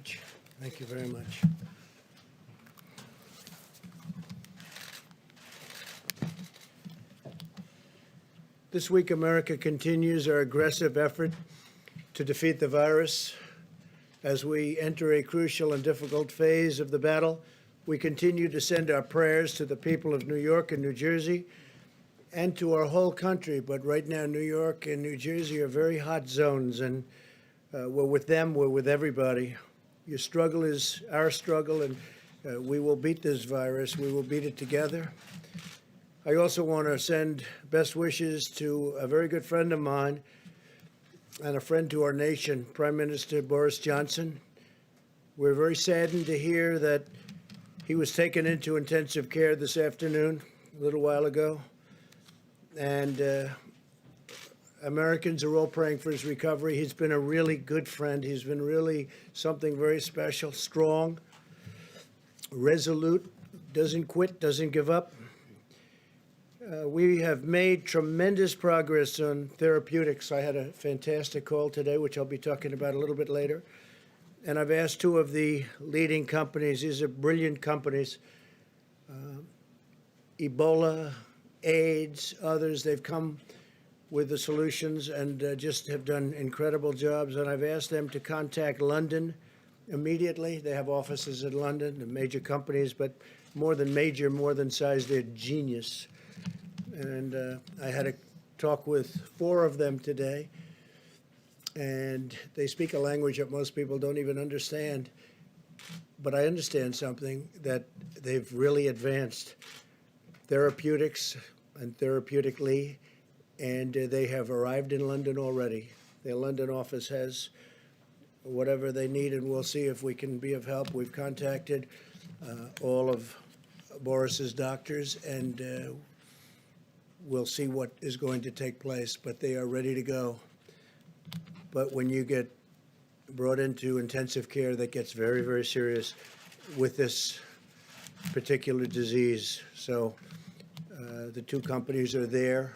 much. Thank you very much. This week, America continues our aggressive effort to defeat the virus. As we enter a crucial and difficult phase of the battle, we continue to send our prayers to the people of New York and New Jersey and to our whole country. But right now, New York and New Jersey are very hot zones, and we're with them, we're with everybody. Your struggle is our struggle, and we will beat this virus. We will beat it together. I also want to send best wishes to a very good friend of mine and a friend to our nation, Prime Minister Boris Johnson. We're very saddened to hear that he was taken into intensive care this afternoon, a little while ago. And Americans are all praying for his recovery. He's been a really good friend. He's been really something very special, strong, resolute, doesn't quit, doesn't give up. We have made tremendous progress on therapeutics. I had a fantastic call today, which I'll be talking about a little bit later. And I've asked two of the leading companies, these are brilliant companies, Ebola, AIDS, others, they've come with the solutions and just have done incredible jobs. And I've asked them to contact London immediately. They have offices in London, the major companies, but more than major, more than size, they're genius. And I had a talk with 4 of them today, and they speak a language that most people don't even understand. But I understand something, that they've really advanced therapeutics and therapeutically, and they have arrived in London already. Their London office has whatever they need, and we'll see if we can be of help. We've contacted all of Boris's doctors, and we'll see what is going to take place, but they are ready to go. But when you get brought into intensive care, that gets very, very serious with this particular disease. So the 2 companies are there,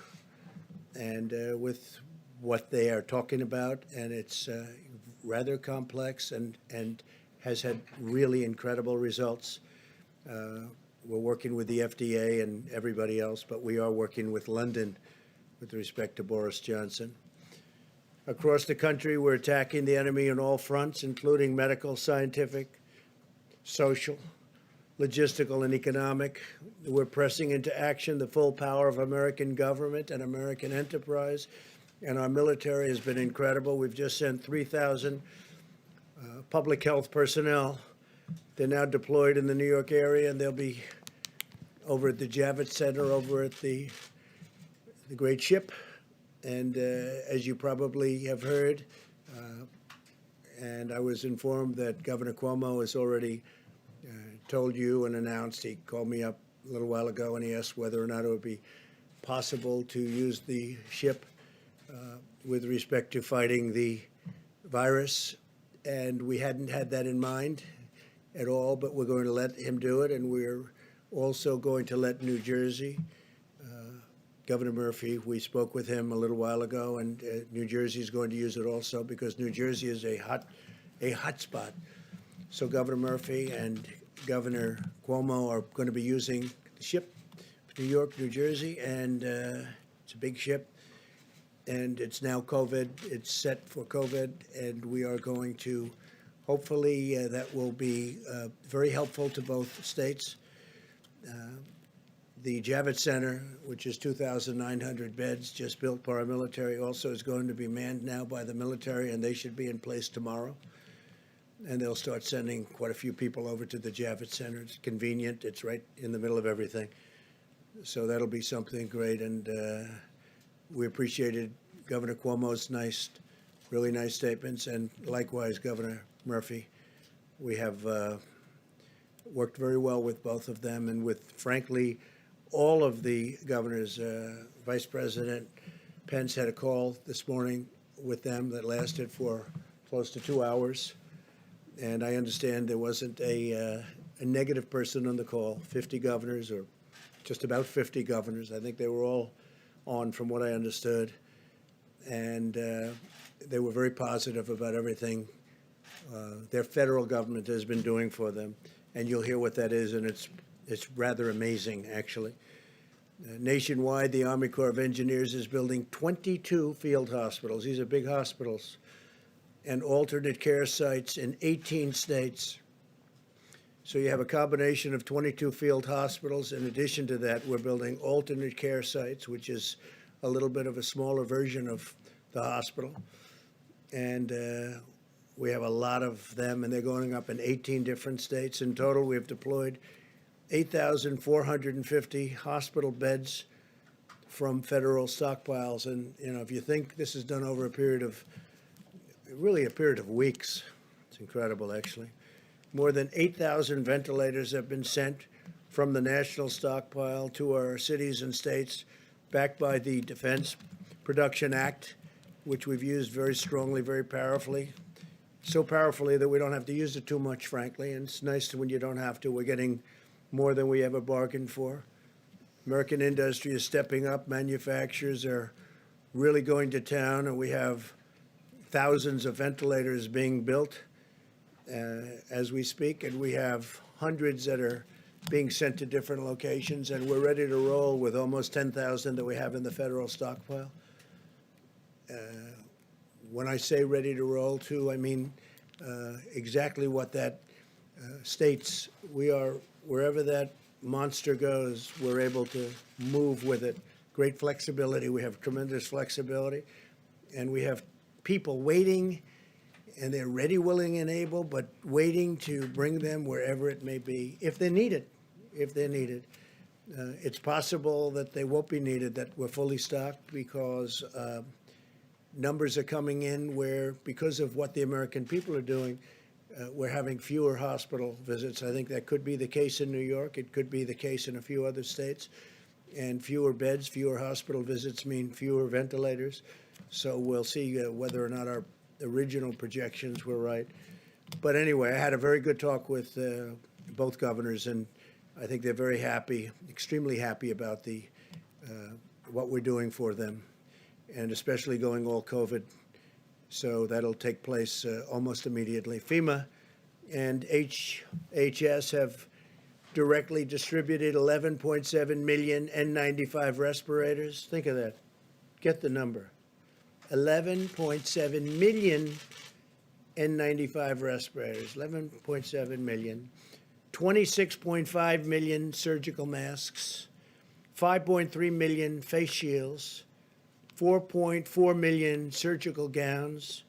and with what they are talking about, and it's rather complex and has had really incredible results. We're working with the FDA and everybody else, but we are working with London with respect to Boris Johnson. Across the country, we're attacking the enemy on all fronts, including medical, scientific, social, logistical, and economic. We're pressing into action the full power of American government and American enterprise, and our military has been incredible. We've just sent 3,000 public health personnel. They're now deployed in the New York area, and they'll be over at the Javits Center, over at the Great Ship. And as you probably have heard, and I was informed that Governor Cuomo has already told you and announced, he called me up a little while ago and he asked whether or not it would be possible to use the ship with respect to fighting the virus. And we hadn't had that in mind at all, but we're going to let him do it, and we're also going to let New Jersey, Governor Murphy, we spoke with him a little while ago, and New Jersey is going to use it also because New Jersey is a hot spot. So Governor Murphy and Governor Cuomo are going to be using the ship, New York, New Jersey, and it's a big ship, and it's now COVID. It's set for COVID, and we are going to hopefully that will be very helpful to both states. The Javits Center, which is 2,900 beds, just built by our military, also is going to be manned now by the military, and they should be in place tomorrow. And they'll start sending quite a few people over to the Javits Center. It's convenient. It's right in the middle of everything. So that'll be something great. And we appreciated Governor Cuomo's really nice statements, and likewise Governor Murphy. We have worked very well with both of them, and with, frankly, all of the governors. Vice President Pence had a call this morning with them that lasted for close to 2 hours, and I understand there wasn't a negative person on the call. 50 governors, or just about 50 governors. I think they were all on, from what I understood, and they were very positive about everything their federal government has been doing for them. And you'll hear what that is, and it's rather amazing, actually. Nationwide, the Army Corps of Engineers is building 22 field hospitals. These are big hospitals and alternate care sites in 18 states. So you have a combination of 22 field hospitals. In addition to that, we're building alternate care sites, which is a little bit of a smaller version of the hospital. And we have a lot of them, and they're going up in 18 different states. In total, we have deployed 8,450 hospital beds from federal stockpiles. And, if you think this is done over a period of weeks, it's incredible, actually. More than 8,000 ventilators have been sent from the national stockpile to our cities and states, backed by the Defense Production Act, which we've used very strongly, very powerfully. So powerfully that we don't have to use it too much, frankly. And it's nice when you don't have to. We're getting more than we ever bargained for. American industry is stepping up. Manufacturers are really going to town, and we have thousands of ventilators being built as we speak, and we have hundreds that are being sent to different locations, and we're ready to roll with almost 10,000 that we have in the federal stockpile. When I say ready to roll, too, I mean exactly what that states. We are, wherever that monster goes, we're able to move with it. Great flexibility. We have tremendous flexibility, and we have people waiting, and they're ready, willing, and able, but waiting to bring them wherever it may be, if they need it, It's possible that they won't be needed, that we're fully stocked, because numbers are coming in where, because of what the American people are doing, we're having fewer hospital visits. I think that could be the case in New York. It could be the case in a few other states. And fewer beds, fewer hospital visits mean fewer ventilators. So we'll see whether or not our original projections were right. But anyway, I had a very good talk with both governors, and I think they're very happy, extremely happy about what we're doing for them, and especially going all COVID. So that'll take place almost immediately. FEMA and HHS have directly distributed 11.7 million N95 respirators. Think of that. Get the number. 11.7 million N95 respirators, 11.7 million, 26.5 million surgical masks, 5.3 million face shields, 4.4 million surgical gowns,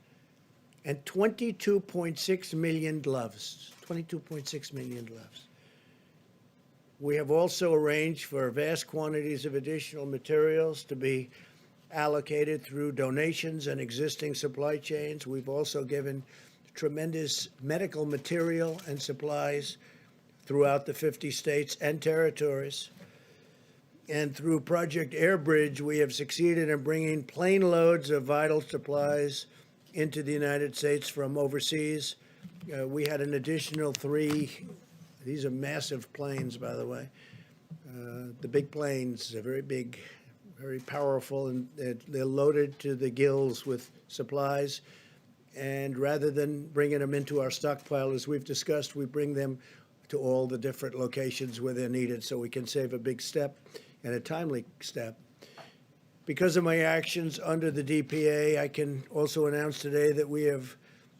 and 22.6 million gloves. 22.6 million gloves. We have also arranged for vast quantities of additional materials to be allocated through donations and existing supply chains. We've also given tremendous medical material and supplies throughout the 50 states and territories. And through Project Airbridge, we have succeeded in bringing plane loads of vital supplies into the United States from overseas. We had an additional 3. These are massive planes, by the way. The big planes are very big, very powerful, and they're loaded to the gills with supplies. And rather than bringing them into our stockpile, as we've discussed, we bring them to all the different locations where they're needed, so we can save a big step and a timely step. Because of my actions under the DPA, I can also announce today that we have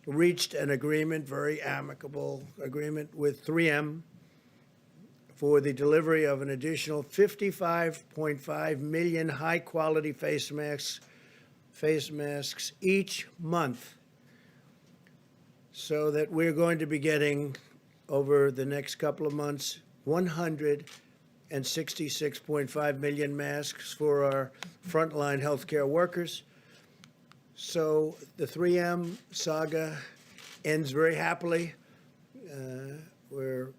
reached an agreement, very amicable agreement, with 3M for the delivery of an additional 55.5 million high-quality face masks each month, so that we're going to be getting, over the next couple of months, 166.5 million masks for our frontline healthcare workers. So the 3M saga ends very happily. We're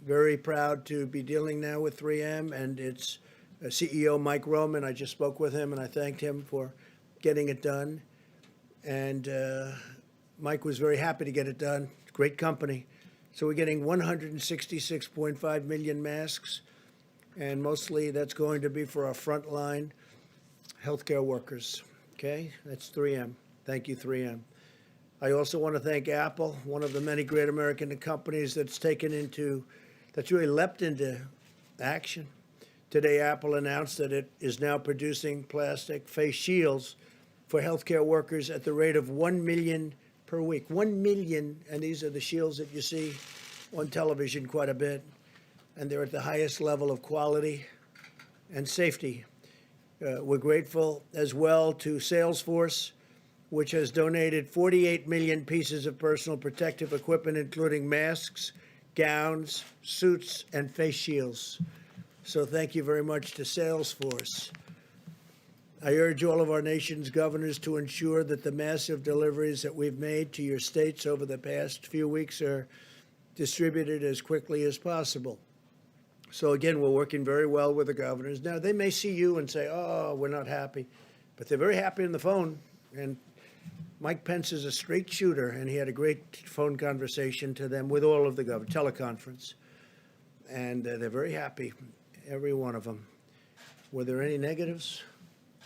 very proud to be dealing now with 3M and its CEO, Mike Roman. I just spoke with him, and I thanked him for getting it done. And Mike was very happy to get it done. Great company. So we're getting 166.5 million masks, and mostly that's going to be for our frontline healthcare workers. Okay, that's 3M. Thank you, 3M. I also want to thank Apple, one of the many great American companies that's really leapt into action. Today, Apple announced that it is now producing plastic face shields for healthcare workers at the rate of 1 million per week. 1 million, and these are the shields that you see on television quite a bit, and they're at the highest level of quality and safety. We're grateful as well to Salesforce, which has donated 48 million pieces of personal protective equipment, including masks, gowns, suits, and face shields. So thank you very much to Salesforce. I urge all of our nation's governors to ensure that the massive deliveries that we've made to your states over the past few weeks are distributed as quickly as possible. So again, we're working very well with the governors. Now, they may see you and say, oh, we're not happy, but they're very happy on the phone. And Mike Pence is a straight shooter, and he had a great phone conversation to them with all of the governors, teleconference. And they're very happy, every one of them. Were there any negatives?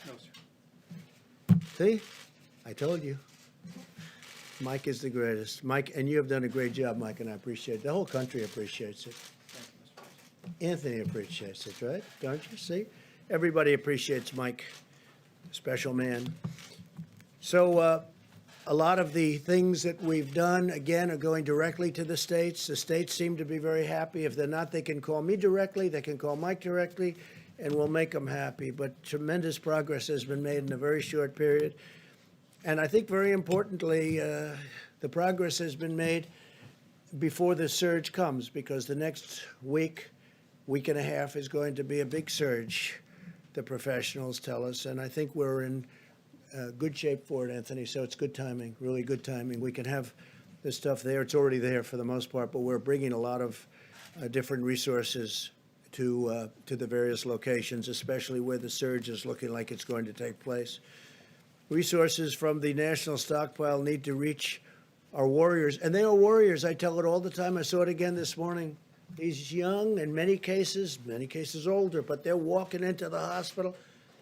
No, sir. See? I told you. Mike is the greatest. Mike, and you have done a great job, Mike, and I appreciate it. The whole country appreciates it. Thank you, Mr. President. Anthony appreciates it, right? Don't you? See? Everybody appreciates Mike. Special man. So a lot of the things that we've done, again, are going directly to the states. The states seem to be very happy. If they're not, they can call me directly. They can call Mike directly, and we'll make them happy. But tremendous progress has been made in a very short period. And I think very importantly, the progress has been made before the surge comes, because the next week and a half is going to be a big surge, the professionals tell us. And I think we're in good shape for it, Anthony. So it's good timing, really good timing. We can have this stuff there. It's already there for the most part, but we're bringing a lot of different resources to the various locations, especially where the surge is looking like it's going to take place. Resources from the national stockpile need to reach our warriors, and they are warriors. I tell it all the time. I saw it again this morning. He's young, in many cases older, but they're walking into the hospital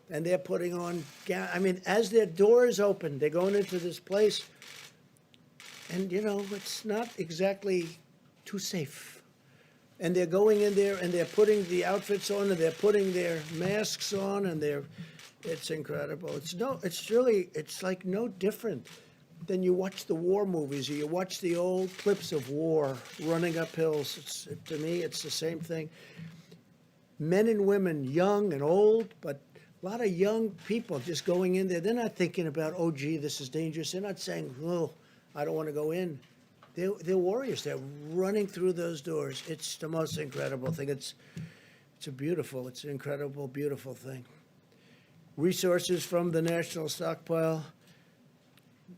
and they're putting on, I mean, as their doors open, they're going into this place, and, you know, it's not exactly too safe. And they're going in there and they're putting the outfits on and they're putting their masks on, and it's incredible. It's like no different than you watch the war movies or you watch the old clips of war running up hills. To me, it's the same thing. Men and women, young and old, but a lot of young people just going in there. They're not thinking about, oh, gee, this is dangerous. They're not saying, oh, I don't want to go in. They're warriors. They're running through those doors. It's the most incredible thing. It's an incredible, beautiful thing. Resources from the national stockpile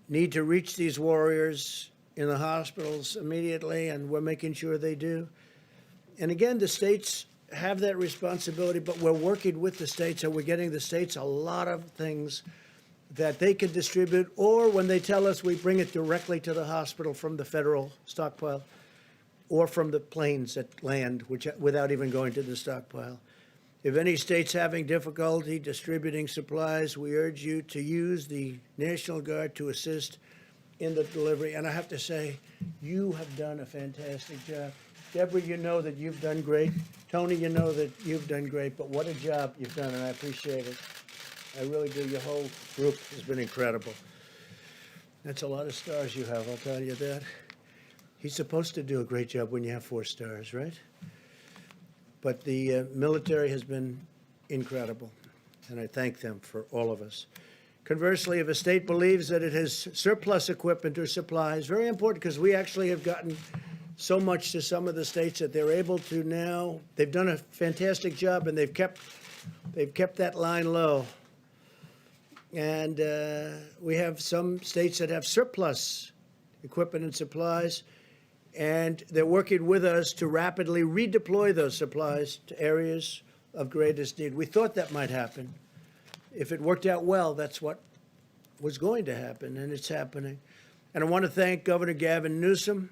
need to reach these warriors in the hospitals immediately, and we're making sure they do. And again, the states have that responsibility, but we're working with the states, and we're getting the states a lot of things that they can distribute, or when they tell us, we bring it directly to the hospital from the federal stockpile or from the planes that land, without even going to the stockpile. If any state's having difficulty distributing supplies, we urge you to use the National Guard to assist in the delivery. And I have to say, you have done a fantastic job. Deborah, you know that you've done great. Tony, you know that you've done great. But what a job you've done, and I appreciate it. I really do. Your whole group has been incredible. That's a lot of stars you have, I'll tell you that. He's supposed to do a great job when you have 4 stars, right? But the military has been incredible, and I thank them for all of us. Conversely, if a state believes that it has surplus equipment or supplies, very important, because we actually have gotten so much to some of the states that they're able to now, they've done a fantastic job, and they've kept that line low. And we have some states that have surplus equipment and supplies, and they're working with us to rapidly redeploy those supplies to areas of greatest need. We thought that might happen. If it worked out well, that's what was going to happen, and it's happening. And I want to thank Governor Gavin Newsom,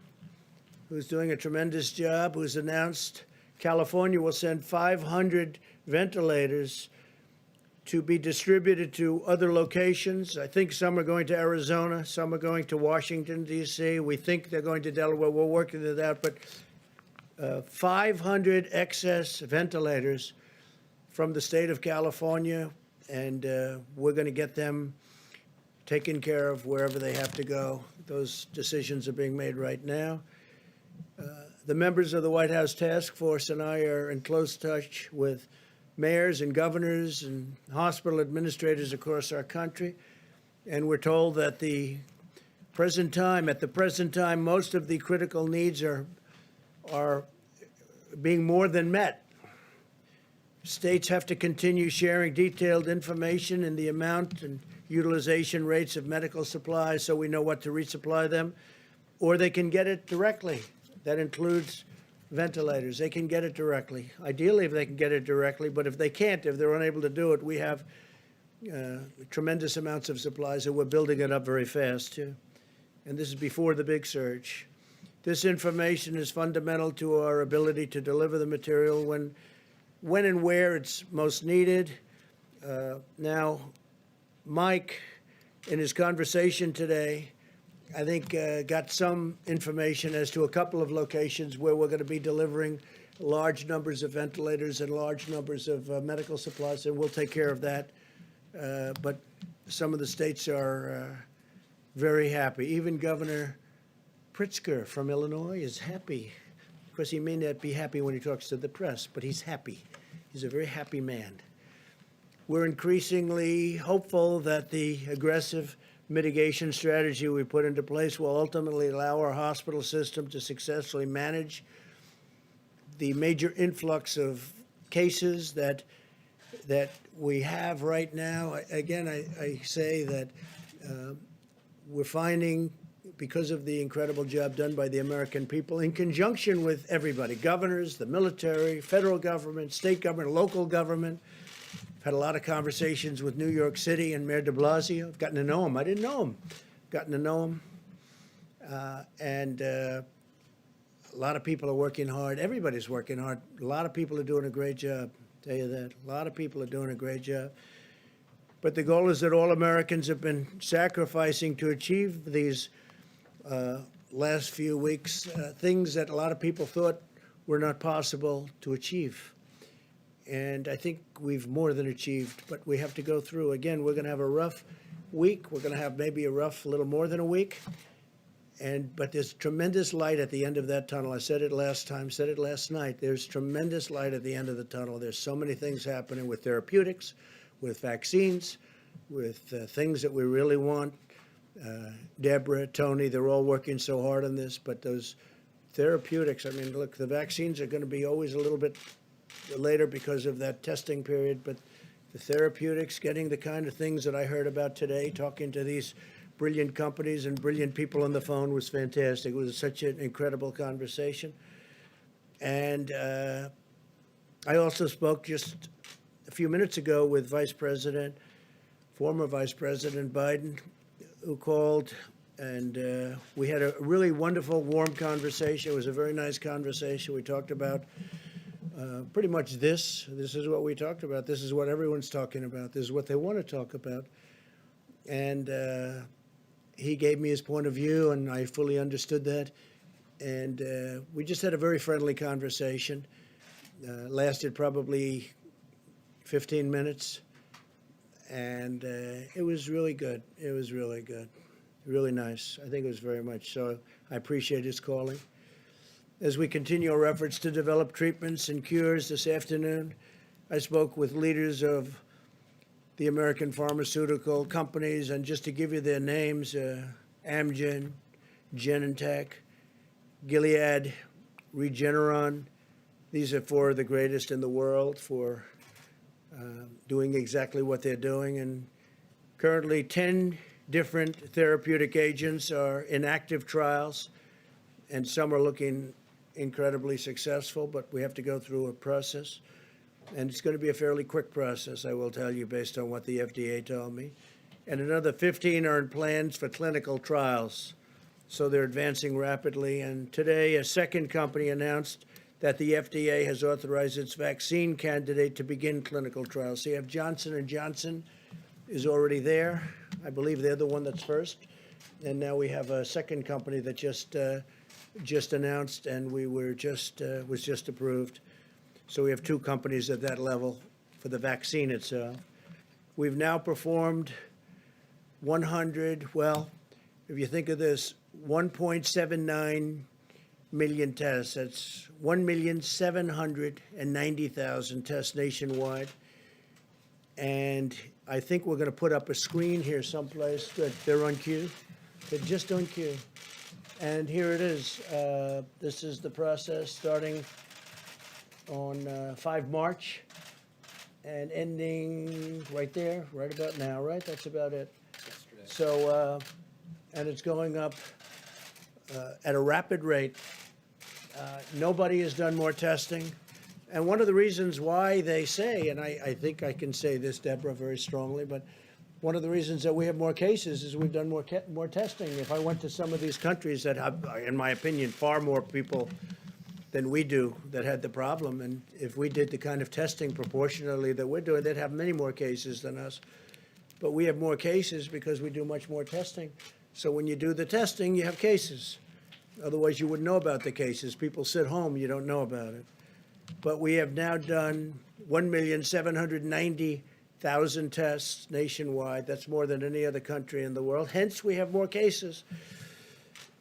who's doing a tremendous job, who's announced California will send 500 ventilators to be distributed to other locations. I think some are going to Arizona, some are going to Washington, D.C. We think they're going to Delaware. We're working it out, but 500 excess ventilators from the state of California, and we're going to get them taken care of wherever they have to go. Those decisions are being made right now. The members of the White House Task Force and I are in close touch with mayors and governors and hospital administrators across our country, and we're told that at the present time, most of the critical needs are being more than met. States have to continue sharing detailed information in the amount and utilization rates of medical supplies so we know what to resupply them, or they can get it directly. That includes ventilators. They can get it directly. Ideally, if they can get it directly, but if they can't, if they're unable to do it, we have tremendous amounts of supplies, and we're building it up very fast, too. And this is before the big surge. This information is fundamental to our ability to deliver the material when and where it's most needed. Now, Mike, in his conversation today, I think got some information as to a couple of locations where we're going to be delivering large numbers of ventilators and large numbers of medical supplies, and we'll take care of that. But some of the states are very happy. Even Governor Pritzker from Illinois is happy. Of course, he may not be happy when he talks to the press, but he's happy. He's a very happy man. We're increasingly hopeful that the aggressive mitigation strategy we put into place will ultimately allow our hospital system to successfully manage the major influx of cases that we have right now. Again, I say that we're finding, because of the incredible job done by the American people, in conjunction with everybody, governors, the military, federal government, state government, local government. I've had a lot of conversations with New York City and Mayor de Blasio. I've gotten to know him. I didn't know him. Gotten to know him. And a lot of people are working hard. Everybody's working hard. A lot of people are doing a great job. I'll tell you that. A lot of people are doing a great job. But the goal is that all Americans have been sacrificing to achieve these last few weeks, things that a lot of people thought were not possible to achieve. And I think we've more than achieved, but we have to go through. Again, we're going to have a rough week. We're going to have maybe a little more than a week. But there's tremendous light at the end of that tunnel. I said it last time, said it last night. There's tremendous light at the end of the tunnel. There's so many things happening with therapeutics, with vaccines, with things that we really want. Deborah, Tony, they're all working so hard on this, but those therapeutics, I mean, look, the vaccines are going to be always a little bit later because of that testing period, but the therapeutics, getting the kind of things that I heard about today, talking to these brilliant companies and brilliant people on the phone was fantastic. It was such an incredible conversation. And I also spoke just a few minutes ago with former Vice President Biden, who called, and we had a really wonderful, warm conversation. It was a very nice conversation. We talked about pretty much this. This is what we talked about. This is what everyone's talking about. This is what they want to talk about. And he gave me his point of view, and I fully understood that. And we just had a very friendly conversation. Lasted probably 15 minutes. And it was really good. It was really good. Really nice. I think it was very much so. I appreciate his calling. As we continue our efforts to develop treatments and cures this afternoon, I spoke with leaders of the American pharmaceutical companies, and just to give you their names, Amgen, Genentech, Gilead, Regeneron. These are four of the greatest in the world for doing exactly what they're doing. And currently 10 different therapeutic agents are in active trials, and some are looking incredibly successful, but we have to go through a process. And it's going to be a fairly quick process, I will tell you, based on what the FDA told me. And another 15 are in plans for clinical trials. So they're advancing rapidly. And today, a second company announced that the FDA has authorized its vaccine candidate to begin clinical trials. So you have Johnson & Johnson is already there. I believe they're the one that's first. And now we have a second company that just announced, and was just approved. So we have two companies at that level for the vaccine itself. We've now performed 100, well, if you think of this, 1.79 million tests. That's 1,790,000 tests nationwide. And I think we're going to put up a screen here someplace. Good. They're on cue. They're just on cue. And here it is. This is the process starting on 5 March and ending right there, right about now, right? That's about it. Yesterday. So, and it's going up at a rapid rate. Nobody has done more testing. And one of the reasons why they say, and I think I can say this, Deborah, very strongly, but one of the reasons that we have more cases is we've done more testing. If I went to some of these countries that have, in my opinion, far more people than we do that had the problem, and if we did the kind of testing proportionally that we're doing, they'd have many more cases than us. But we have more cases because we do much more testing. So when you do the testing, you have cases. Otherwise, you wouldn't know about the cases. People sit home, you don't know about it. But we have now done 1,790,000 tests nationwide. That's more than any other country in the world. Hence, we have more cases.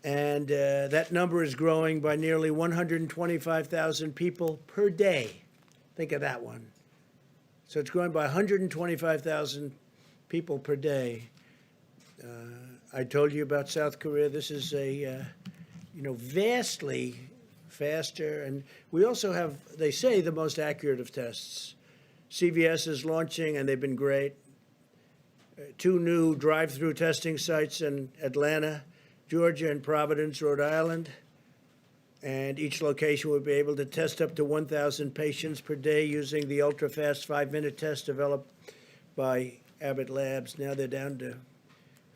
And that number is growing by nearly 125,000 people per day. Think of that one. So it's growing by 125,000 people per day. I told you about South Korea. This is a, vastly faster. And we also have, they say, the most accurate of tests. CVS is launching, and they've been great. 2 new drive-through testing sites in Atlanta, Georgia, and Providence, Rhode Island. And each location will be able to test up to 1,000 patients per day using the ultra-fast 5-minute test developed by Abbott Labs. Now they're down to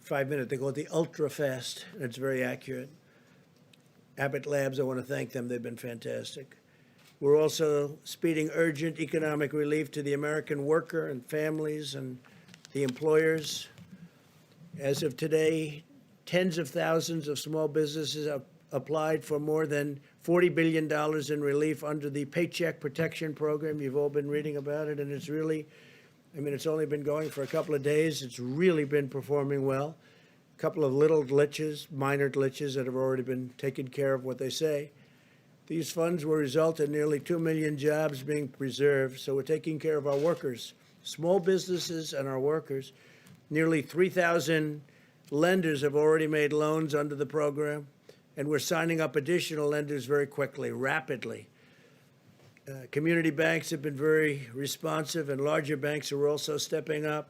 5 minutes. They call it the ultra-fast. It's very accurate. Abbott Labs, I want to thank them. They've been fantastic. We're also speeding urgent economic relief to the American worker and families and the employers. As of today, tens of thousands of small businesses have applied for more than $40 billion in relief under the Paycheck Protection Program. You've all been reading about it, and it's really, it's only been going for a couple of days. It's really been performing well. A couple of little glitches, minor glitches that have already been taken care of, what they say. These funds will result in nearly 2 million jobs being preserved, so we're taking care of our workers, small businesses and our workers. Nearly 3,000 lenders have already made loans under the program, and we're signing up additional lenders very quickly, rapidly. Community banks have been very responsive, and larger banks are also stepping up.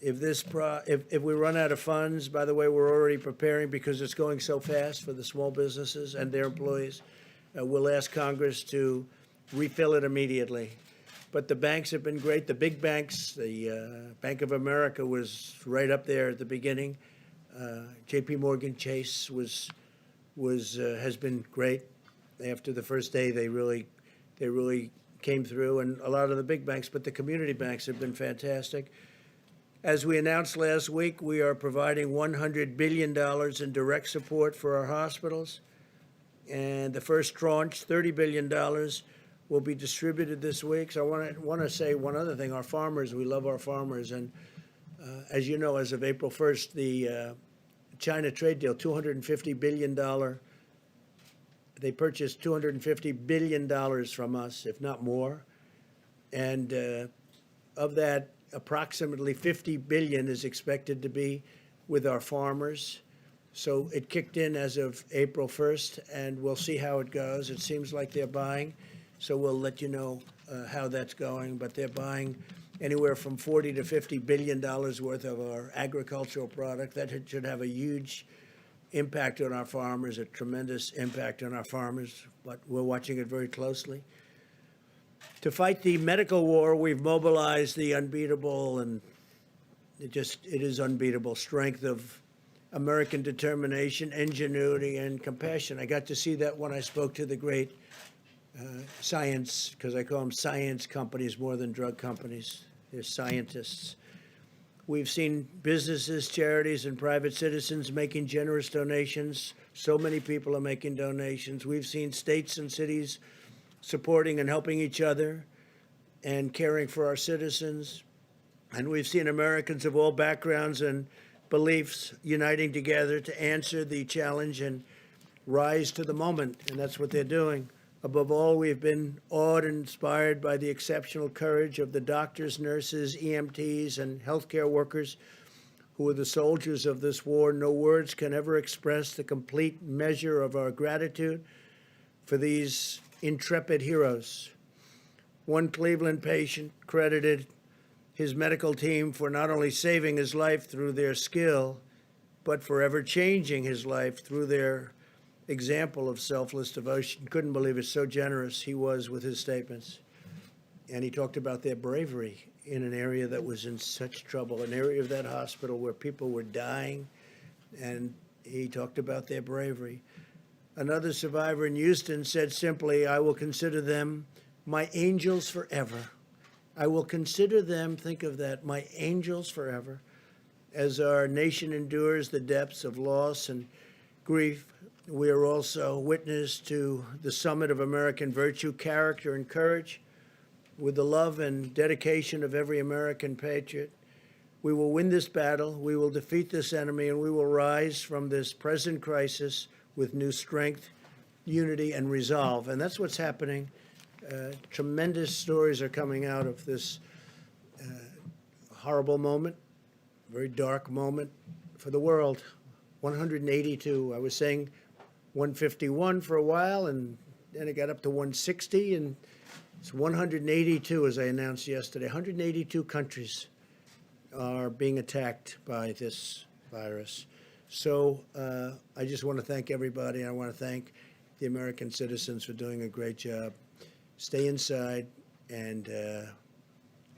If we run out of funds, by the way, we're already preparing because it's going so fast for the small businesses and their employees. We'll ask Congress to refill it immediately. But the banks have been great. The big banks, the Bank of America was right up there at the beginning. J.P. Morgan Chase has been great. After the first day, they really came through, and a lot of the big banks, but the community banks have been fantastic. As we announced last week, we are providing $100 billion in direct support for our hospitals. And the first tranche, $30 billion, will be distributed this week. So I want to say one other thing. Our farmers, we love our farmers. And as you know, as of April 1st, the China trade deal, $250 billion, they purchased $250 billion from us, if not more. And of that, approximately $50 billion is expected to be with our farmers. So it kicked in as of April 1st, and we'll see how it goes. It seems like they're buying, so we'll let you know how that's going. But they're buying anywhere from $40 to $50 billion worth of our agricultural product. That should have a huge impact on our farmers, a tremendous impact on our farmers, but we're watching it very closely. To fight the medical war, we've mobilized the unbeatable, and it is unbeatable, strength of American determination, ingenuity, and compassion. I got to see that when I spoke to the great science, because I call them science companies more than drug companies. They're scientists. We've seen businesses, charities, and private citizens making generous donations. So many people are making donations. We've seen states and cities supporting and helping each other and caring for our citizens. And we've seen Americans of all backgrounds and beliefs uniting together to answer the challenge and rise to the moment. And that's what they're doing. Above all, we've been awed and inspired by the exceptional courage of the doctors, nurses, EMTs, and healthcare workers who are the soldiers of this war. No words can ever express the complete measure of our gratitude for these intrepid heroes. One Cleveland patient credited his medical team for not only saving his life through their skill, but forever changing his life through their example of selfless devotion. Couldn't believe it, so generous he was with his statements. And he talked about their bravery in an area that was in such trouble, an area of that hospital where people were dying, and he talked about their bravery. Another survivor in Houston said simply, "I will consider them my angels forever. I will consider them," think of that, "my angels forever." As our nation endures the depths of loss and grief, we are also witness to the summit of American virtue, character, and courage. With the love and dedication of every American patriot, we will win this battle, we will defeat this enemy, and we will rise from this present crisis with new strength, unity, and resolve. And that's what's happening. Tremendous stories are coming out of this horrible moment, very dark moment for the world. 182, I was saying 151 for a while, and then it got up to 160, and it's 182, as I announced yesterday. 182 countries are being attacked by this virus. So I just want to thank everybody. I want to thank the American citizens for doing a great job. Stay inside, and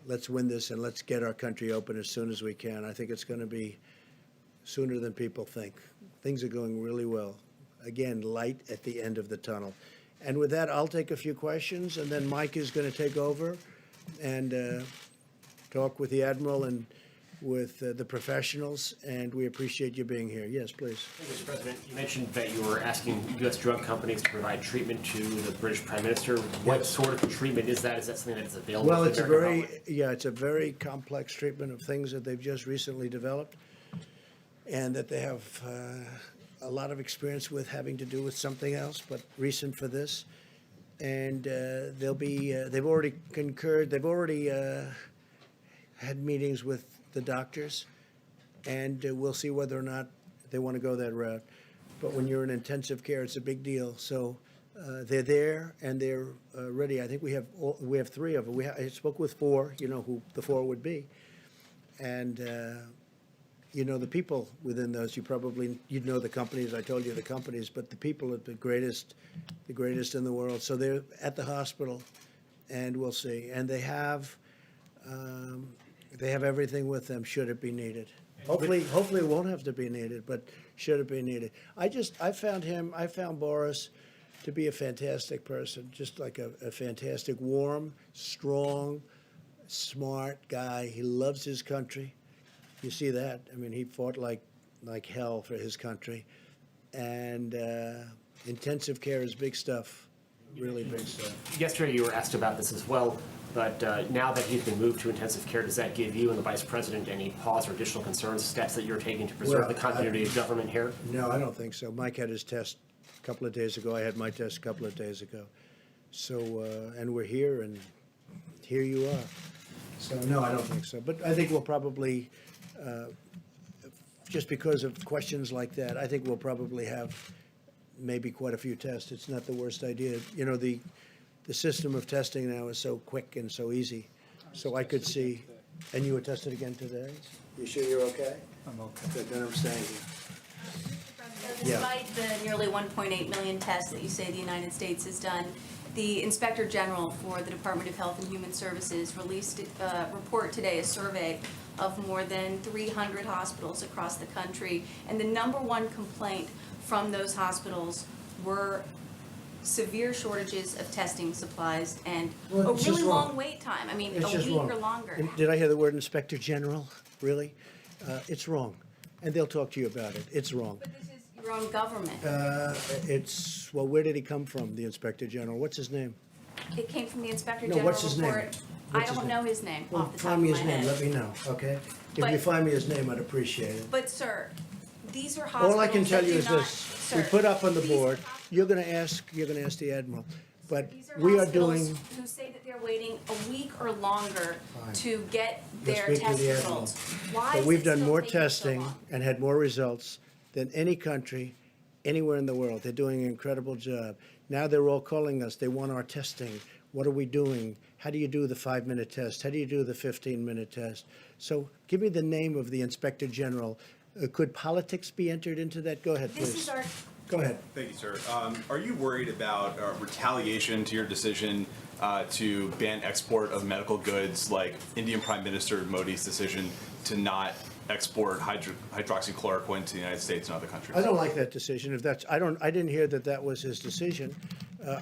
let's win this, and let's get our country open as soon as we can. I think it's going to be sooner than people think. Things are going really well. Again, light at the end of the tunnel. And with that, I'll take a few questions, and then Mike is going to take over and talk with the Admiral and with the professionals, and we appreciate you being here. Yes, please. Thank you, Mr. President. You mentioned that you were asking U.S. drug companies to provide treatment to the British Prime Minister. What sort of treatment is that? Is that something that is available Well, to it's the a American very, public? yeah, it's a very complex treatment of things that they've just recently developed, and that they have a lot of experience with, having to do with something else, but recent for this. And they'll be, they've already concurred, they've already had meetings with the doctors, and we'll see whether or not they want to go that route. But when you're in intensive care, it's a big deal. So they're there, and they're ready. I think we have three of them. I spoke with four, you know who the four would be. And you know the people within those. You'd know the companies. I told you the companies, but the people are the greatest in the world. So they're at the hospital, and we'll see. And they have everything with them should it be needed. Hopefully it won't have to be needed, but should it be needed. I found Boris to be a fantastic person, just like a fantastic, warm, strong, smart guy. He loves his country. You see that? I mean, he fought like hell for his country. And intensive care is big stuff, really big stuff. Yesterday you were asked about this as well, but now that he's been moved to intensive care, does that give you and the Vice President any pause or additional concerns, steps that you're taking to preserve Well, the continuity of government here? No, I don't think so. Mike had his test a couple of days ago. I had my test a couple of days ago. So, and we're here, and here you are. So, no, I don't think so. But I think we'll probably, just because of questions like that, I think we'll probably have maybe quite a few tests. It's not the worst idea. You know, the system of testing now is so quick and so easy. So I could see, and you were tested again today? You sure you're okay? I'm okay. Good, then I'm staying here. So despite the nearly 1.8 million tests that you say the United States has done, the Inspector General for the Department of Health and Human Services released a report today, a survey of more than 300 hospitals across the country. And the number one complaint from those hospitals were severe shortages of testing supplies and Well, a it's really just wrong. long wait time. I mean, It's a just week wrong. or longer. And did I hear the word Inspector General? Really? It's wrong. And they'll talk to you about it. It's wrong. But this is your own government. Well, where did he come from, the Inspector General? What's his name? It came from the Inspector No, General what's his name? report. What's I his don't name? know his name Well, off the top find of me my his name, let head. me know, okay? If But- you find me his name, I'd appreciate it. But sir, these are hospitals All I can tell that you do is not- this, we sir, put up on the these are board, hospitals- you're gonna ask the Admiral, but These are we are hospitals doing, who say that they're waiting a week or longer Fine. to get You'll their speak to test the Admiral. results. Why but is we've it done still more taking so testing long? and had more results than any country anywhere in the world. They're doing an incredible job. Now they're all calling us, they want our testing. What are we doing? How do you do the 5-minute test? How do you do the 15-minute test? So give me the name of the Inspector General. Could politics be entered into that? Go ahead, This please. is our, Go ahead. Thank you, sir. Are you worried about retaliation to your decision to ban export of medical goods, like Indian Prime Minister Modi's decision to not export hydroxychloroquine to the United States and other countries? I don't like that decision. If that's, I didn't hear that that was his decision.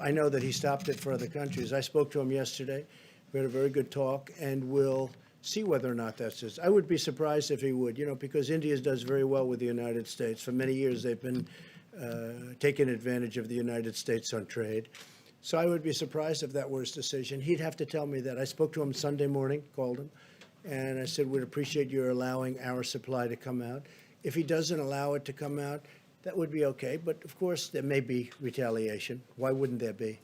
I know that he stopped it for other countries. I spoke to him yesterday. We had a very good talk, and we'll see whether or not that's his. I would be surprised if he would, because India does very well with the United States. For many years, they've been taking advantage of the United States on trade. So I would be surprised if that were his decision. He'd have to tell me that. I spoke to him Sunday morning, called him, and I said, we'd appreciate your allowing our supply to come out. If he doesn't allow it to come out, that would be okay, but of course, there may be retaliation. Why wouldn't there be?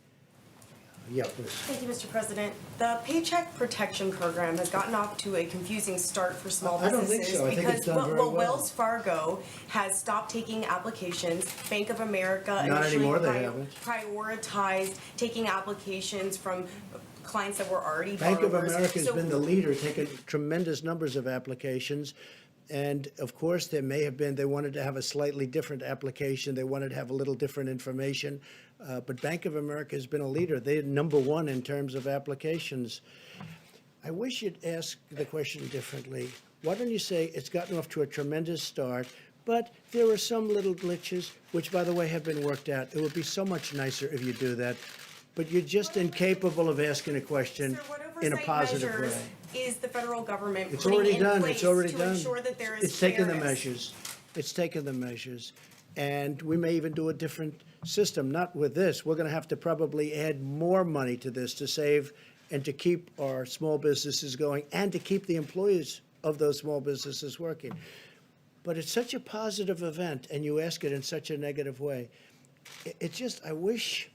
Yeah, please. Thank you, Mr. President. The Paycheck Protection Program has gotten off to a confusing start for small I don't think businesses so. I think it's done very well. Wells Fargo has stopped taking applications. Bank of America Not initially anymore, they haven't. prioritized taking applications from clients that were already Bank of borrowers. America has So- been the leader, taking tremendous numbers of applications. And of course, there may have been, they wanted to have a slightly different application. They wanted to have a little different information. But Bank of America has been a leader. They're number one in terms of applications. I wish you'd ask the question differently. Why don't you say it's gotten off to a tremendous start, but there are some little glitches, which, by the way, have been worked out. It would be so much nicer if you do that. But you're just incapable of asking a question Sir, what in a oversight positive measures way. is the federal government It's putting already in done, place it's already to done. ensure that there is It's taken the fairness? measures. It's taken the measures. And we may even do a different system, not with this. We're going to have to probably add more money to this to save and to keep our small businesses going and to keep the employees of those small businesses working. But it's such a positive event, and you ask it in such a negative way. It just, I wish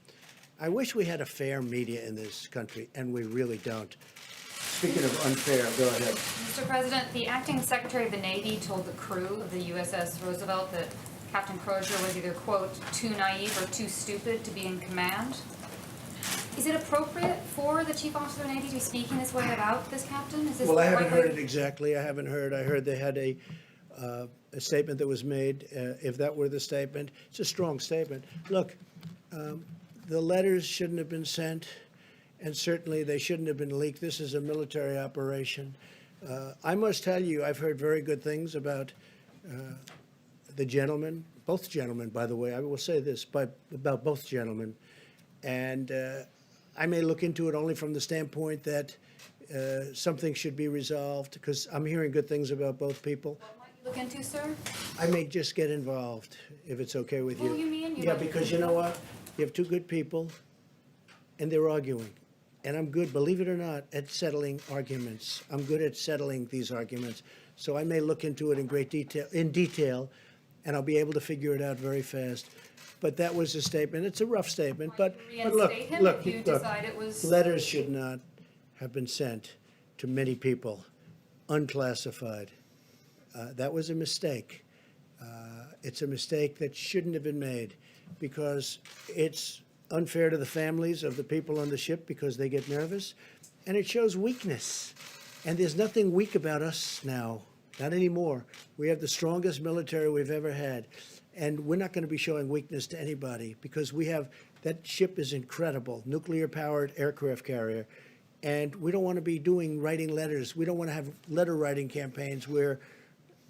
we had a fair media in this country, and we really don't. Speaking of unfair, go ahead. Mr. President, the acting Secretary of the Navy told the crew of the USS Roosevelt that Captain Crozier was either, quote, too naive or too stupid to be in command. Is it appropriate for the Chief Officer of the Navy to be speaking this way about this captain? Is this Well, I the haven't right way- heard it exactly. I haven't heard. I heard they had a statement that was made. If that were the statement, it's a strong statement. Look, the letters shouldn't have been sent, and certainly they shouldn't have been leaked. This is a military operation. I must tell you, I've heard very good things about the gentleman, both gentlemen, by the way. I will say this about both gentlemen. And I may look into it only from the standpoint that something should be resolved, because I'm hearing good things about both people. What might you look into, sir? I may just get involved, if it's okay with you. Who you mean you Yeah, might- because you know what? You have two good people, and they're arguing. And I'm good, believe it or not, at settling arguments. I'm good at settling these arguments. So I may look into it in detail, and I'll be able to figure it out very fast. But that was a statement. It's a rough statement, but look, Reinstate him look, if you look. decide it was- Letters should not have been sent to many people, unclassified. That was a mistake. It's a mistake that shouldn't have been made, because it's unfair to the families of the people on the ship because they get nervous, and it shows weakness. And there's nothing weak about us now, not anymore. We have the strongest military we've ever had, and we're not going to be showing weakness to anybody, because we have, that ship is incredible, nuclear-powered aircraft carrier, and we don't want to be writing letters. We don't want to have letter-writing campaigns where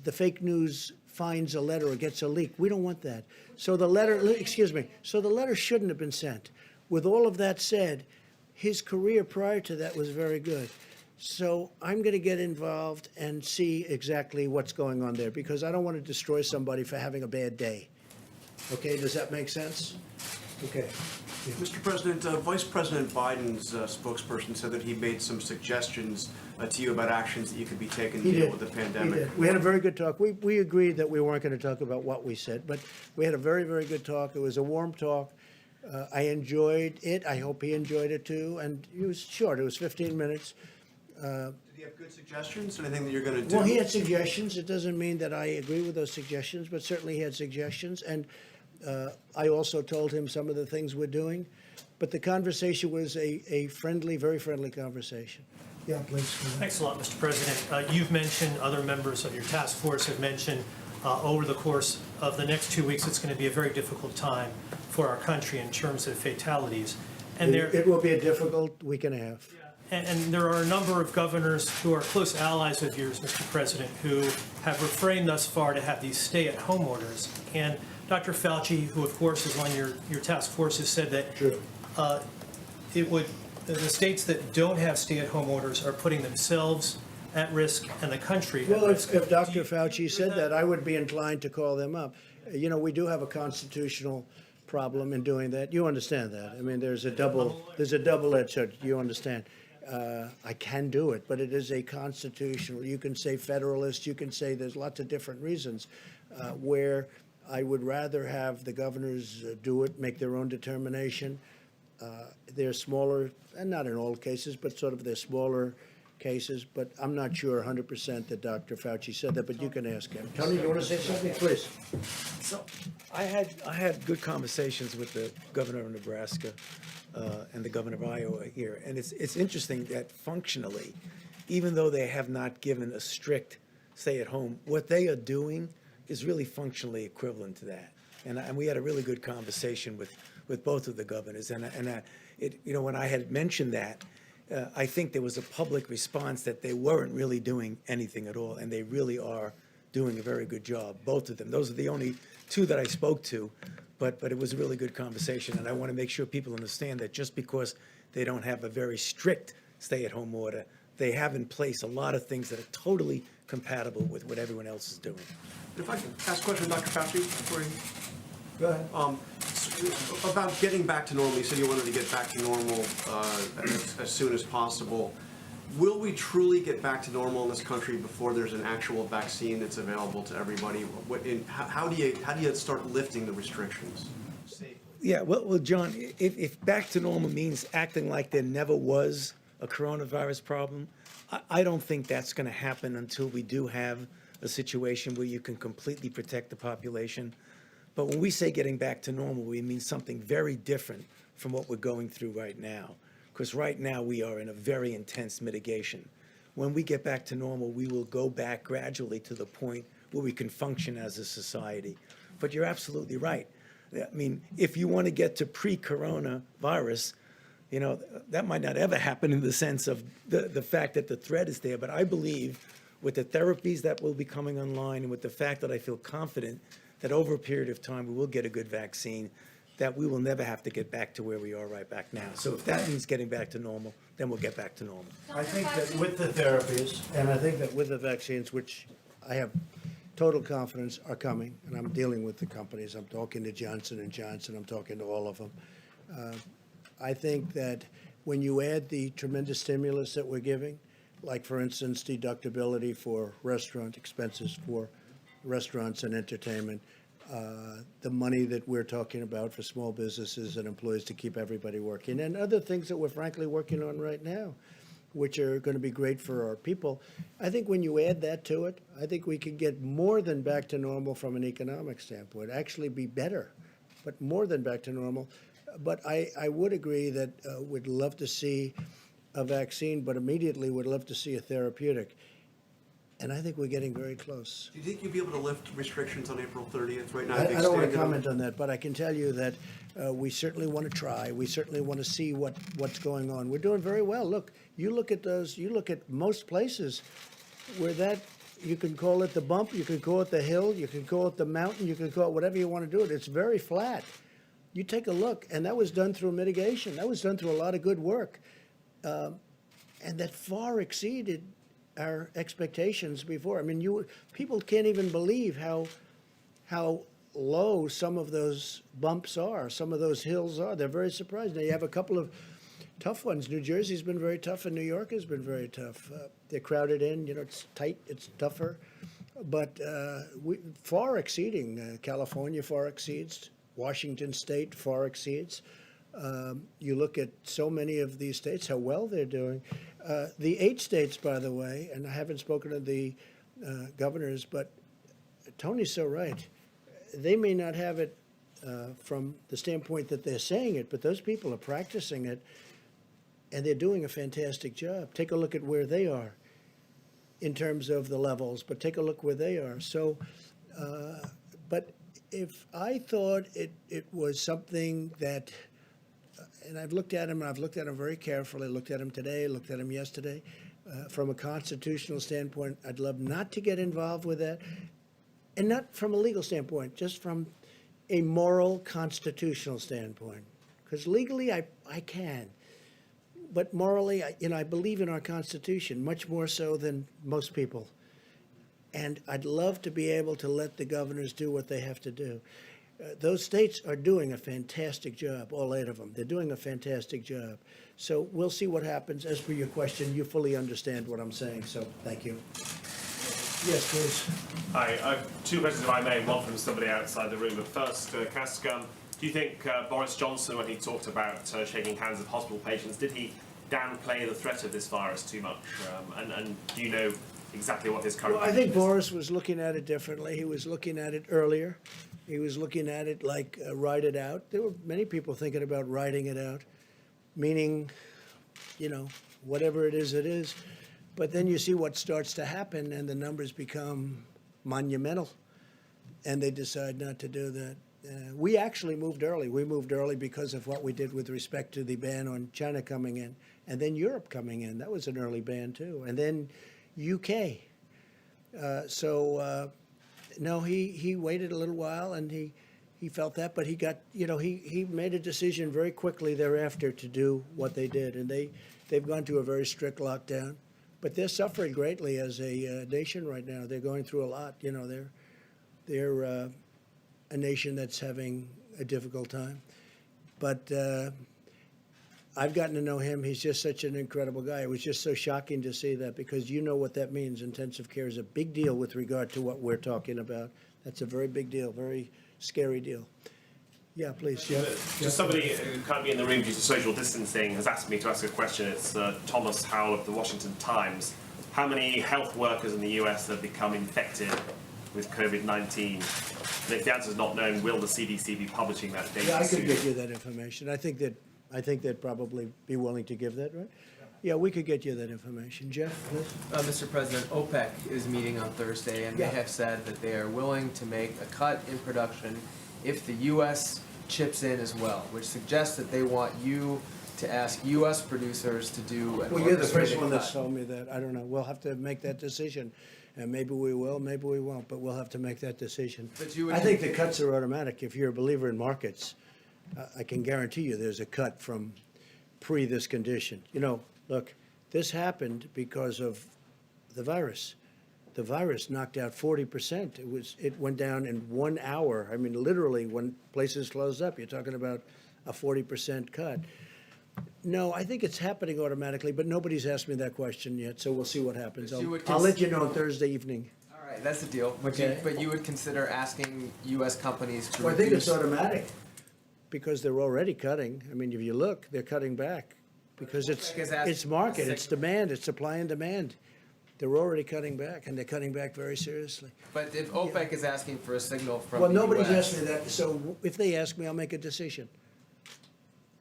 the fake news finds a letter or gets a leak. We don't want that. So the letter, excuse me, so the letter shouldn't have been sent. with all of that said, his career prior to that was very good. So I'm going to get involved and see exactly what's going on there, because I don't want to destroy somebody for having a bad day. Okay, does that make sense? Okay. Mr. President, Vice President Biden's spokesperson said that he made some suggestions to you about actions that you could be taking to He deal did. with the He pandemic. did. We had a very good talk. We agreed that we weren't going to talk about what we said, but we had a very, very good talk. It was a warm talk. I enjoyed it. I hope he enjoyed it too. And it was short. It was 15 minutes. Did he have good suggestions? Anything that you're going to do? Well, he had suggestions. It doesn't mean that I agree with those suggestions, but certainly he had suggestions. And I also told him some of the things we're doing. But the conversation was a friendly, very friendly conversation. Yeah, please. Thanks a lot, Mr. President. You've mentioned, other members of your task force have mentioned, over the course of the next 2 weeks, it's going to be a very difficult time for our country in terms of fatalities. And there, It will be a difficult week and a half. and there are a number of governors who are close allies of yours, Mr. President, who have refrained thus far to have these stay-at-home orders. And Dr. Fauci, who of course is on your task force, has said that True. the states that don't have stay-at-home orders are putting themselves at risk and the country at Well, risk. if Dr. Fauci said that, I would be inclined to call them up. You know, we do have a constitutional problem in doing that. You understand that. I mean, there's a double-edged sword. You understand. I can do it, but it is a constitutional. You can say federalist. You can say there's lots of different reasons where I would rather have the governors do it, make their own determination. They're smaller, and not in all cases, but sort of they're smaller cases. But I'm not sure 100% that Dr. Fauci said that, but you can ask him. Tony, you want to say something, please? So I had good conversations with the governor of Nebraska and the governor of Iowa here, and it's interesting that functionally, even though they have not given a strict stay-at-home, what they are doing is really functionally equivalent to that. And we had a really good conversation with both of the governors, and when I had mentioned that, I think there was a public response that they weren't really doing anything at all, and they really are doing a very good job, both of them. Those are the only two that I spoke to, but it was a really good conversation, and I want to make sure people understand that just because they don't have a very strict stay-at-home order, they have in place a lot of things that are totally compatible with what everyone else is doing. If I could ask a question, Dr. Fauci, before you. Go ahead. About getting back to normal, you said you wanted to get back to normal as soon as possible. Will we truly get back to normal in this country before there's an actual vaccine that's available to everybody? How do you start lifting the restrictions safely? Yeah, well, John, if back to normal means acting like there never was a coronavirus problem, I don't think that's going to happen until we do have a situation where you can completely protect the population. But when we say getting back to normal, we mean something very different from what we're going through right now. Because right now we are in a very intense mitigation. When we get back to normal, we will go back gradually to the point where we can function as a society. But you're absolutely right. I mean, if you want to get to pre-coronavirus, that might not ever happen in the sense of the fact that the threat is there. But I believe with the therapies that will be coming online and with the fact that I feel confident that over a period of time we will get a good vaccine, that we will never have to get back to where we are right back now. So if that means getting back to normal, then we'll get back to normal. I think that with the therapies, and I think that with the vaccines, which I have total confidence are coming, and I'm dealing with the companies. I'm talking to Johnson & Johnson. I'm talking to all of them. I think that when you add the tremendous stimulus that we're giving, like, for instance, deductibility for restaurant expenses for restaurants and entertainment, the money that we're talking about for small businesses and employees to keep everybody working, and other things that we're frankly working on right now, which are going to be great for our people. I think when you add that to it, I think we could get more than back to normal from an economic standpoint, actually be better, but more than back to normal. But I would agree that we'd love to see a vaccine, but immediately would love to see a therapeutic. And I think we're getting very close. Do you think you'll be able to lift restrictions on April 30th? Right now, I they've don't want to extended them. comment on that, but I can tell you that we certainly want to try. We certainly want to see what's going on. We're doing very well. Look, you look at those, you look at most places where that, you can call it the bump, you can call it the hill, you can call it the mountain, you can call it whatever you want to do it. It's very flat. You take a look, and that was done through mitigation. That was done through a lot of good work. And that far exceeded our expectations before. I mean, people can't even believe how low some of those bumps are, some of those hills are. They're very surprised. Now, you have a couple of tough ones. New Jersey's been very tough, and New York has been very tough. They're crowded in, it's tight, it's tougher. But far exceeding, California far exceeds, Washington State far exceeds. You look at so many of these states, how well they're doing. The 8 states, by the way, and I haven't spoken to the governors, but Tony's so right. They may not have it from the standpoint that they're saying it, but those people are practicing it, and they're doing a fantastic job. Take a look at where they are in terms of the levels, but take a look where they are. So, but if I thought it was something that, and I've looked at him, and I've looked at him very carefully, looked at him today, looked at him yesterday, from a constitutional standpoint, I'd love not to get involved with that. And not from a legal standpoint, just from a moral, constitutional standpoint. Because legally, I can. But morally, I believe in our Constitution, much more so than most people. And I'd love to be able to let the governors do what they have to do. Those states are doing a fantastic job, all 8 of them. They're doing a fantastic job. So we'll see what happens. As for your question, you fully understand what I'm saying, so thank you. Yes, please. Hi, I have 2 questions, if I may, one from somebody outside the room. But first, can I ask, do you think Boris Johnson, when he talked about shaking hands with hospital patients, did he downplay the threat of this virus too much? And do you know exactly what his current Well, I think position is? Boris was looking at it differently. He was looking at it earlier. He was looking at it like ride it out. There were many people thinking about riding it out, meaning, whatever it is, it is. But then you see what starts to happen, and the numbers become monumental, and they decide not to do that. We actually moved early. We moved early because of what we did with respect to the ban on China coming in, and then Europe coming in. That was an early ban, too. And then UK. No, he waited a little while, and he felt that, but he got, he made a decision very quickly thereafter to do what they did, and they've gone to a very strict lockdown. But they're suffering greatly as a nation right now. They're going through a lot. They're a nation that's having a difficult time. But I've gotten to know him. He's just such an incredible guy. It was just so shocking to see that, because you know what that means. Intensive care is a big deal with regard to what we're talking about. That's a very big deal, very scary deal. Yeah, please. Jeff. Just somebody who can't be in the room due to social distancing has asked me to ask a question. It's Thomas Howell of the Washington Times. How many health workers in the US have become infected with COVID-19? And if the answer is not known, will the CDC be publishing that data Yeah, I soon? could get you that information. I think they'd probably be willing to give that, right? Yeah, we could get you that information. Jeff, please. Mr. President, OPEC is meeting on Thursday, and Yeah. they have said that they are willing to make a cut in production if the U.S. chips in as well, which suggests that they want you to ask U.S. producers to do an Well, you're the first orchestrated one that's cut. told me that. I don't know. We'll have to make that decision. And maybe we will, maybe we won't, but we'll have to make that decision. But you would- I think the cuts are automatic. If you're a believer in markets, I can guarantee you there's a cut from pre this condition. Look, this happened because of the virus. The virus knocked out 40%. It went down in 1 hour. I mean, literally, when places closed up, you're talking about a 40% cut. No, I think it's happening automatically, but nobody's asked me that question yet, so we'll see what happens. But you would I'll let you know Thursday evening. All right, that's the deal. Okay. But you would consider asking U.S. companies to Well, I think it's reduce. automatic, because they're already cutting. I mean, if you look, they're cutting back, because it's market, it's demand, it's supply and demand. They're already cutting back, and they're cutting back very seriously. But if OPEC is asking for a signal from Well, the nobody's US, asked me that, so if they ask me, I'll make a decision.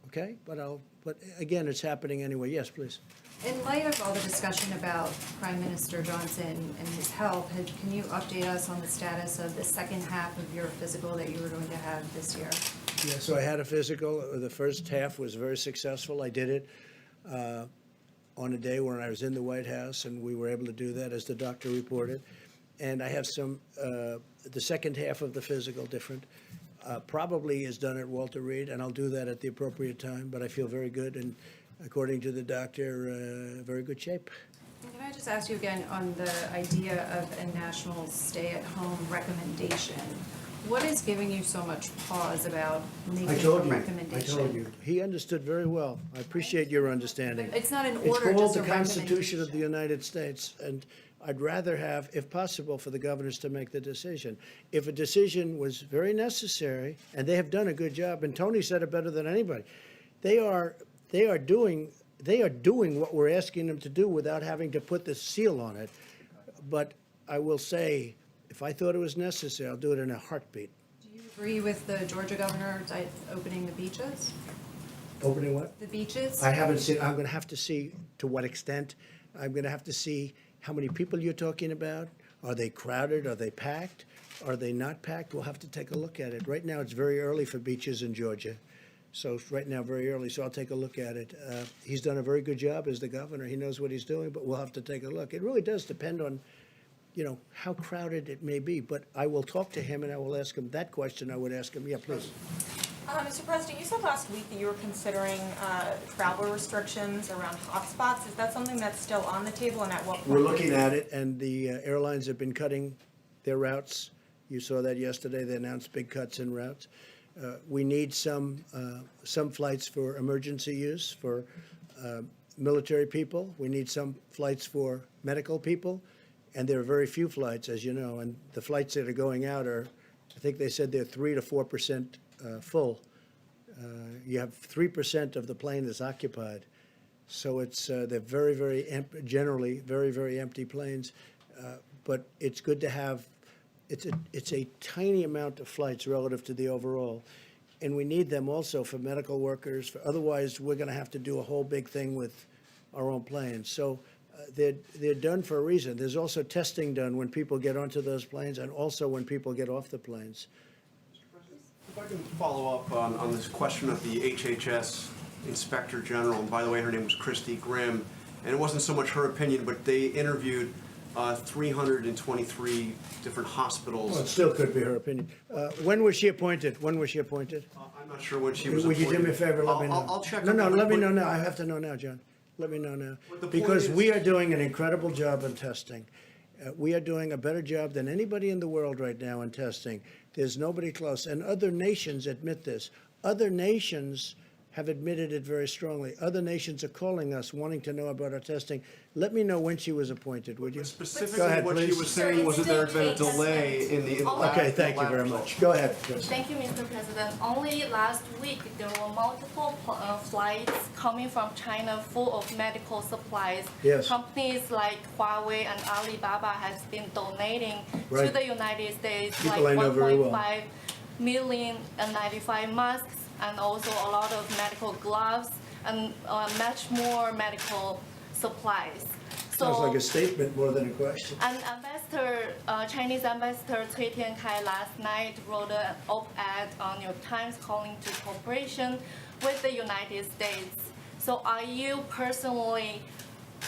Okay? But again, it's happening anyway. Yes, please. In light of all the discussion about Prime Minister Johnson and his health, can you update us on the status of the second half of your physical that you were going to have this year? Yeah, so I had a physical. The first half was very successful. I did it on a day when I was in the White House, and we were able to do that, as the doctor reported. And I have the second half of the physical different. probably is done at Walter Reed, and I'll do that at the appropriate time, but I feel very good, and according to the doctor, very good shape. And can I just ask you again on the idea of a national stay-at-home recommendation? What is giving you so much pause about making I a told you, recommendation? I told you. He understood very well. I appreciate your understanding. It's not an It's order, called just a the Constitution of the recommendation. United States, and I'd rather have, if possible, for the governors to make the decision. If a decision was very necessary, and they have done a good job, and Tony said it better than anybody, they are doing what we're asking them to do without having to put the seal on it. But I will say, if I thought it was necessary, I'll do it in a heartbeat. Do you agree with the Georgia governor opening the beaches? Opening what? The beaches? I haven't seen, I'm going to have to see to what extent. I'm going to have to see how many people you're talking about. Are they crowded? Are they packed? Are they not packed? We'll have to take a look at it. Right now, it's very early for beaches in Georgia. So it's right now, very early, so I'll take a look at it. He's done a very good job as the governor. He knows what he's doing, but we'll have to take a look. It really does depend on, how crowded it may be. But I will talk to him and I will ask him that question. I would ask him, yeah, please. Mr. President, you said last week that you were considering travel restrictions around hotspots. Is that something that's still on the table, and at what point? We're looking at it, and the airlines have been cutting their routes. You saw that yesterday. They announced big cuts in routes. We need some flights for emergency use for military people. We need some flights for medical people, and there are very few flights, as you know. And the flights that are going out are, I think they said they're 3 to 4% full. You have 3% of the plane is occupied, so they're very, very generally very, very empty planes. But it's good to have. It's a tiny amount of flights relative to the overall, and we need them also for medical workers. Otherwise, we're going to have to do a whole big thing with our own planes. So they're done for a reason. There's also testing done when people get onto those planes, and also when people get off the planes. If I can follow up on this question of the HHS Inspector General, and by the way, her name was Christy Grimm, and it wasn't so much her opinion, but they interviewed 323 different hospitals. Well, it still could be her opinion. When was she appointed? When was she appointed? I'm not sure when she was Would you appointed. do me a favor? Let me know. I'll check. No, on no, that, let me but- know now. I have to know now, John. Let me know now. But the point Because is- we are doing an incredible job in testing. We are doing a better job than anybody in the world right now in testing. There's nobody close. And other nations admit this. Other nations have admitted it very strongly. Other nations are calling us, wanting to know about our testing. Let me know when she was appointed, would you? Specifically, Go ahead, what she please. was saying was that there had been a delay in the lab. Okay, thank you lab very results. much. Go ahead, Chris. Thank you, Mr. President. Only last week, there were multiple flights coming from China full of medical supplies. Yes. Companies like Huawei and Alibaba has been donating to Right. the United States People I know very well. 1.5 million N95 masks, and also a lot of medical gloves and much more medical supplies. Sounds like a statement more than a question. And Chinese Ambassador Cui Tiankai last night wrote an op-ed on New York Times calling to cooperation with the United States. So are you personally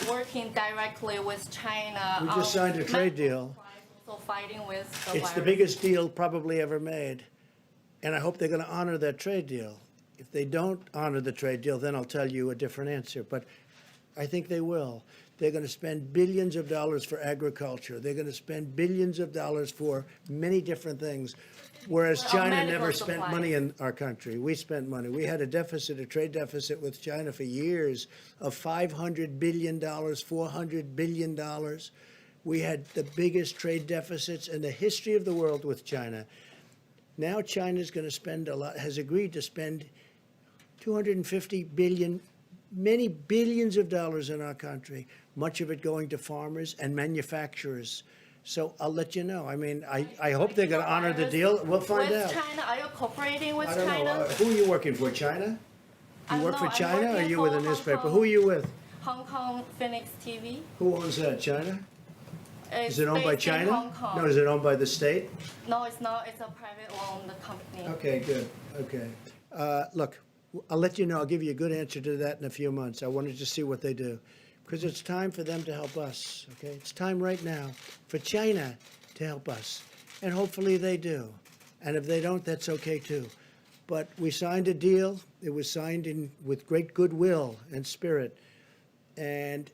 working directly with China? We just signed a trade deal. Also fighting with the It's the virus? biggest deal probably ever made, and I hope they're going to honor that trade deal. If they don't honor the trade deal, then I'll tell you a different answer, but I think they will. They're going to spend billions of dollars for agriculture. They're going to spend billions of dollars for many different things, whereas Well, China medical never spent supplies. money in our country. We spent money. We had a trade deficit with China for years of $500 billion, $400 billion. We had the biggest trade deficits in the history of the world with China. Now China's going to spend a lot, has agreed to spend $250 billion, many billions of dollars in our country, much of it going to farmers and manufacturers. So I'll let you know. I mean, I hope they're going to honor the deal. We'll find with out. China, are you cooperating with I don't China? know. Who are you working for, China? You work for I'm China, or are working you with a for Hong newspaper? Kong. Who are you with? Hong Kong Phoenix TV. Who owns that, China? It's Is it owned by based in China? Hong Kong. No, is it owned by the state? No, it's not. It's a private-owned company. Okay, good. Okay. Look, I'll let you know. I'll give you a good answer to that in a few months. I wanted to see what they do, because it's time for them to help us, okay? It's time right now for China to help us, and hopefully they do. And if they don't, that's okay too. But we signed a deal. It was signed with great goodwill and spirit. And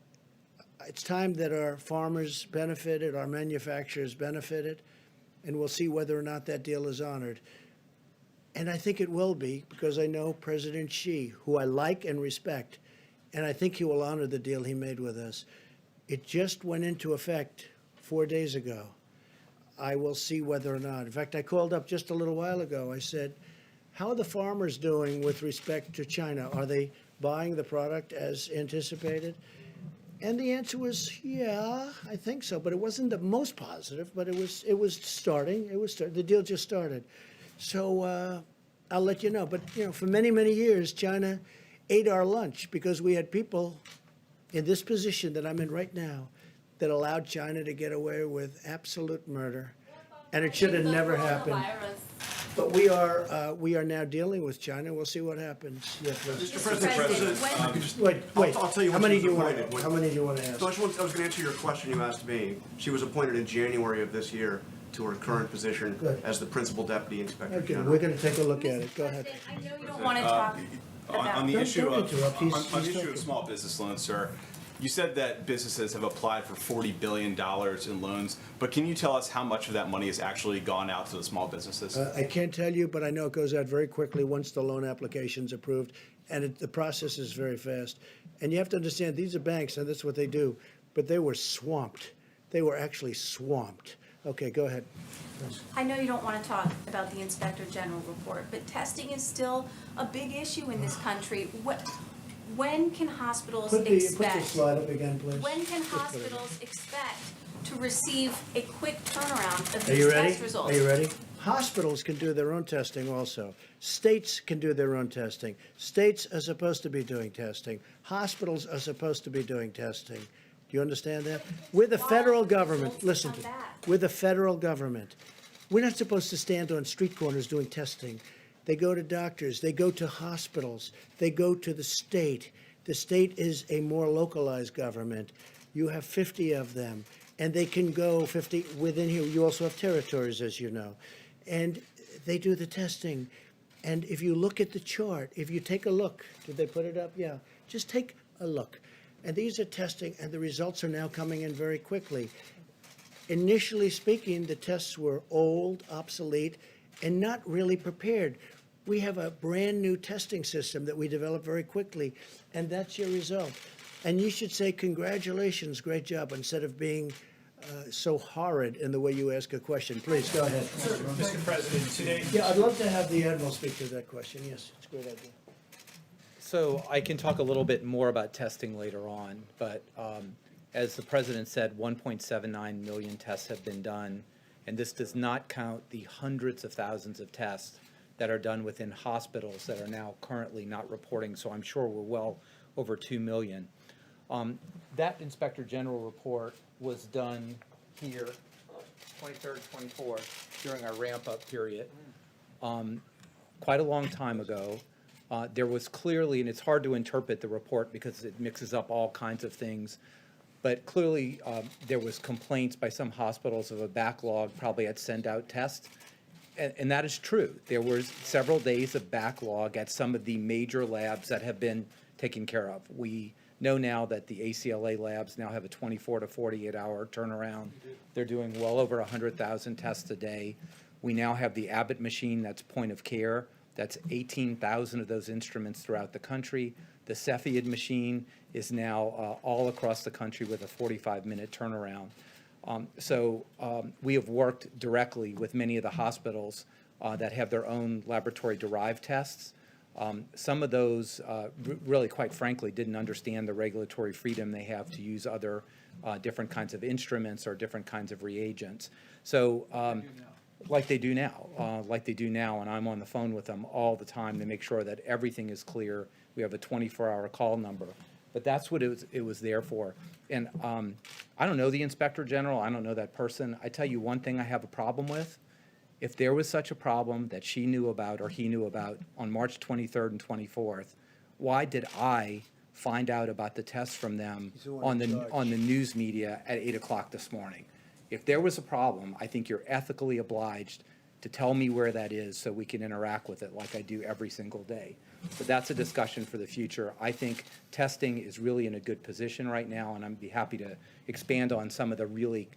it's time that our farmers benefited, our manufacturers benefited, and we'll see whether or not that deal is honored. And I think it will be, because I know President Xi, who I like and respect, and I think he will honor the deal he made with us. It just went into effect 4 days ago. I will see whether or not. In fact, I called up just a little while ago. I said, how are the farmers doing with respect to China? Are they buying the product as anticipated? And the answer was, yeah, I think so. But it wasn't the most positive, but it was starting. The deal just started. So I'll let you know. But, for many, many years, China ate our lunch because we had people in this position that I'm in right now that allowed China to get away with absolute murder. And it should have never happened. But we are now dealing with China. We'll see what happens. Yeah, please. Mr. President, Wait. I'll tell you How when many she do was you want? appointed. How many do you want to ask? So I was going to answer your question you asked me. She was appointed in January of this year to her current position Good. as the Principal Deputy Inspector Okay, General. we're going to take a look at it. Go ahead. I know you don't want to talk On the Don't- issue don't of interrupt. He's on the issue talking. of small business loans, sir, you said that businesses have applied for $40 billion in loans, but can you tell us how much of that money has actually gone out to the small businesses? I can't tell you, but I know it goes out very quickly once the loan application's approved, and the process is very fast. And you have to understand, these are banks, and that's what they do, but they were swamped. They were actually swamped. Okay, go ahead. I know you don't want to talk about the Inspector General report, but testing is still a big issue in this country. When can hospitals Put the expect? slide up again, please. When can Just put it up. hospitals expect to receive a quick turnaround of Are you these ready? test results? Are you ready? Hospitals can do their own testing also. States can do their own testing. States are supposed to be doing testing. Hospitals are supposed to be doing testing. Do you understand that? We're the federal government. Listen to me. We're the federal government. We're not supposed to stand on street corners doing testing. They go to doctors. They go to hospitals. They go to the state. The state is a more localized government. You have 50 of them, and they can go 50 within here. You also have territories, as you know, and they do the testing. And if you look at the chart, if you take a look, did they put it up? Yeah, just take a look. And these are testing, and the results are now coming in very quickly. Initially speaking, the tests were old, obsolete, and not really prepared. We have a brand-new testing system that we developed very quickly, and that's your result. And you should say, congratulations, great job, instead of being so horrid in the way you ask a question. Please, go ahead. Mr. President, today. Yeah, I'd love to have the Admiral speak to that question. Yes, it's a great idea. So I can talk a little bit more about testing later on, but as the President said, 1.79 million tests have been done, and this does not count the hundreds of thousands of tests that are done within hospitals that are now currently not reporting, so I'm sure we're well over 2 million. That Inspector General report was done here, 23rd, 24th, during our ramp-up period, quite a long time ago. There was clearly, and it's hard to interpret the report because it mixes up all kinds of things, but clearly there was complaints by some hospitals of a backlog, probably at send-out tests. And that is true. There were several days of backlog at some of the major labs that have been taken care of. We know now that the ACLA labs now have a 24 to 48-hour turnaround. They're doing well over 100,000 tests a day. We now have the Abbott machine that's point of care. That's 18,000 of those instruments throughout the country. The Cepheid machine is now all across the country with a 45-minute turnaround. We have worked directly with many of the hospitals that have their own laboratory-derived tests. Some of those really, quite frankly, didn't understand the regulatory freedom they have to use other different kinds of instruments or different kinds of reagents. Like they do now, and I'm on the phone with them all the time to make sure that everything is clear. We have a 24-hour call number. But that's what it was there for. And I don't know the Inspector General. I don't know that person. I tell you one thing I have a problem with. If there was such a problem that she knew about or he knew about on March 23rd and 24th, why did I find out about the tests from them on the news media at 8 o'clock this morning? If there was a problem, I think you're ethically obliged to tell me where that is so we can interact with it like I do every single day. But that's a discussion for the future. I think testing is really in a good position right now, and I'd be happy to expand on some of the really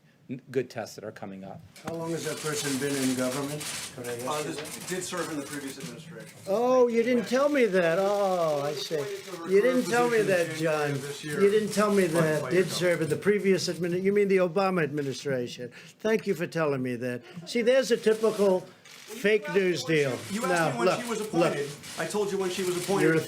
good tests that are coming up. How long has that person been in government? Could I ask you that? Did serve in the previous administration. Oh, you didn't tell me that. Oh, I see. You didn't tell me that, John. You didn't tell me that. Did serve in the previous you mean the Obama administration. Thank you for telling me that. See, there's a typical fake news deal. You Now, asked me when look, she was look. appointed. I told you when she was appointed. You're a by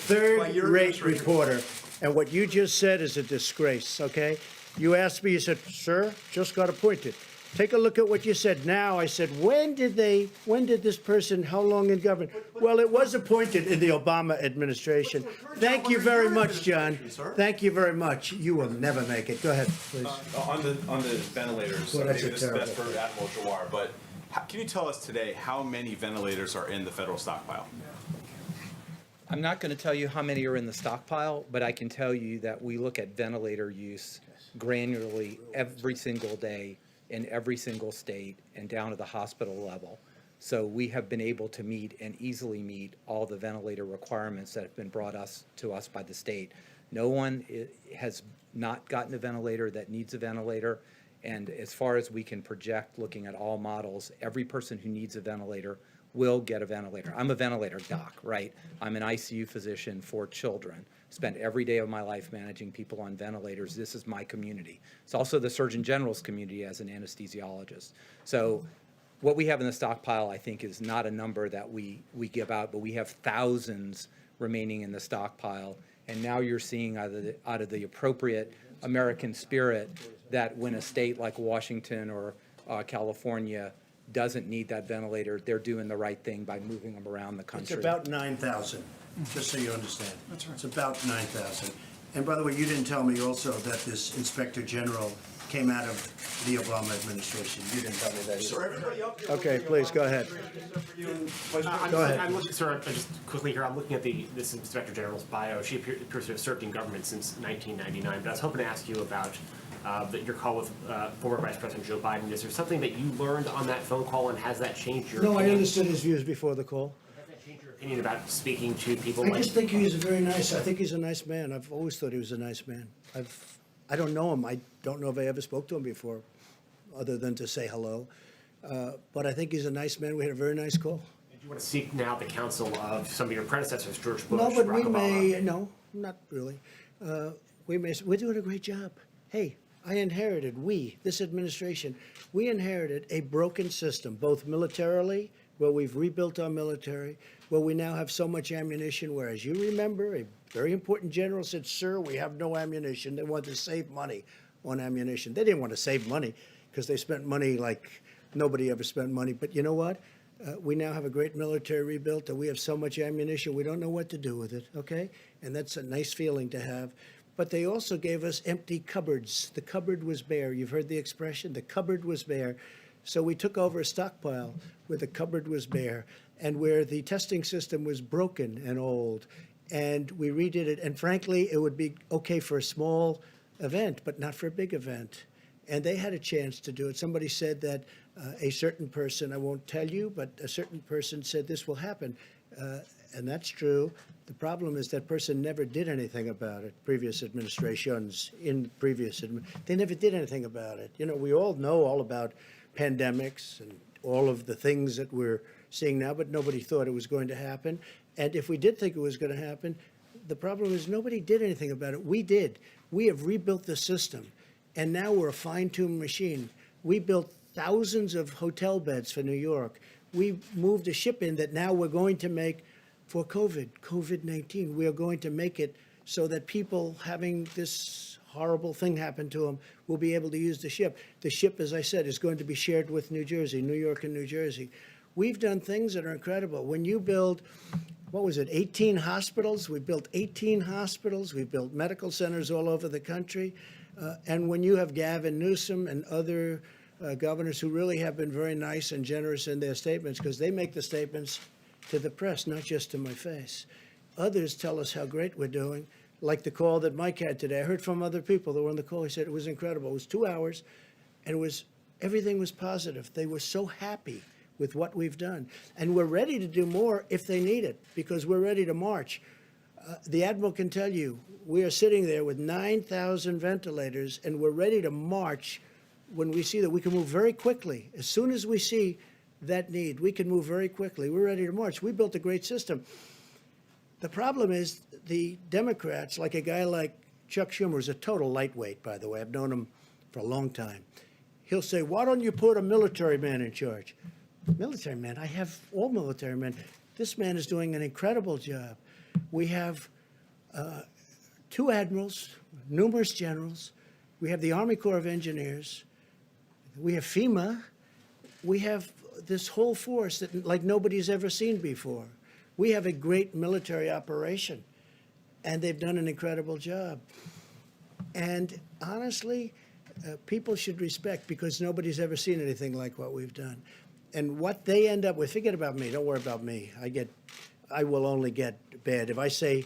your third-rate administration. reporter, and what you just said is a disgrace, okay? You asked me, you said, sir, just got appointed. Take a look at what you said now. I said, when did this person, how long in government? Well, it was appointed in the Obama administration. Thank you very much, John. Thank you very much. You will never make it. Go ahead, please. On the ventilators, Well, that's maybe a this is best terrible for Admiral Jawar, but can you tell us today how many ventilators are in the federal stockpile? I'm not going to tell you how many are in the stockpile, but I can tell you that we look at ventilator use granularly every single day in every single state and down to the hospital level. So we have been able to meet and easily meet all the ventilator requirements that have been brought to us by the state. No one has not gotten a ventilator that needs a ventilator. And as far as we can project, looking at all models, every person who needs a ventilator will get a ventilator. I'm a ventilator doc, right? I'm an ICU physician for children. Spent every day of my life managing people on ventilators. This is my community. It's also the Surgeon General's community as an anesthesiologist. So what we have in the stockpile, I think, is not a number that we give out, but we have thousands remaining in the stockpile. And now you're seeing out of the appropriate American spirit that when a state like Washington or California doesn't need that ventilator, they're doing the right thing by moving them around the country. It's about 9,000, just so you understand. That's right. It's about 9,000. And by the way, you didn't tell me also that this Inspector General came out of the Obama administration. You didn't tell me that either. Okay, please, go ahead. Go ahead. I'm looking, sir, just quickly here, I'm looking at this Inspector General's bio. She appears to have served in government since 1999, but I was hoping to ask you about your call with former Vice President Joe Biden. Is there something that you learned on that phone call, and has that changed your No, opinion? I understood his views before the call. Has that changed your opinion about speaking to people I like... just think he's I think he's a nice man. I've always thought he was a nice man. I don't know him. I don't know if I ever spoke to him before, other than to say hello. But I think he's a nice man. We had a very nice call. Do you want to seek now the counsel of some of your predecessors, George Bush, No, but Barack Obama? no, not really. We're doing a great job. Hey, this administration, we inherited a broken system, both militarily, where we've rebuilt our military, where we now have so much ammunition, whereas you remember, a very important general said, sir, we have no ammunition. They wanted to save money on ammunition. They didn't want to save money because they spent money like nobody ever spent money. But you know what? We now have a great military rebuilt, and we have so much ammunition, we don't know what to do with it, okay? And that's a nice feeling to have. But they also gave us empty cupboards. The cupboard was bare. You've heard the expression? The cupboard was bare. So we took over a stockpile where the cupboard was bare and where the testing system was broken and old. And we redid it. And frankly, it would be okay for a small event, but not for a big event. And they had a chance to do it. Somebody said that a certain person, I won't tell you, but a certain person said this will happen. And that's true. The problem is that person never did anything about it. Previous administrations, they never did anything about it. You know, we all know all about pandemics and all of the things that we're seeing now, but nobody thought it was going to happen. And if we did think it was going to happen, the problem is nobody did anything about it. We did. We have rebuilt the system, and now we're a fine-tuned machine. We built thousands of hotel beds for New York. We moved a ship in that now we're going to make for COVID-19. We are going to make it so that people having this horrible thing happen to them will be able to use the ship. The ship, as I said, is going to be shared with New Jersey, New York and New Jersey. We've done things that are incredible. When you build, 18 hospitals? We built 18 hospitals. We built medical centers all over the country. And when you have Gavin Newsom and other governors who really have been very nice and generous in their statements, because they make the statements to the press, not just to my face. Others tell us how great we're doing, like the call that Mike had today. I heard from other people that were on the call. He said it was incredible. It was 2 hours, and everything was positive. They were so happy with what we've done. And we're ready to do more if they need it, because we're ready to march. The Admiral can tell you, we are sitting there with 9,000 ventilators, and we're ready to march when we see that we can move very quickly. As soon as we see that need, we can move very quickly. We're ready to march. We built a great system. The problem is the Democrats, like a guy like Chuck Schumer, who's a total lightweight, by the way. I've known him for a long time. He'll say, why don't you put a military man in charge? Military man? I have all military men. This man is doing an incredible job. We have 2 admirals, numerous generals. We have the Army Corps of Engineers. We have FEMA. We have this whole force that like nobody's ever seen before. We have a great military operation, and they've done an incredible job. And honestly, people should respect, because nobody's ever seen anything like what we've done. And what they end up with, forget about me, don't worry about me. I will only get bad. If I say,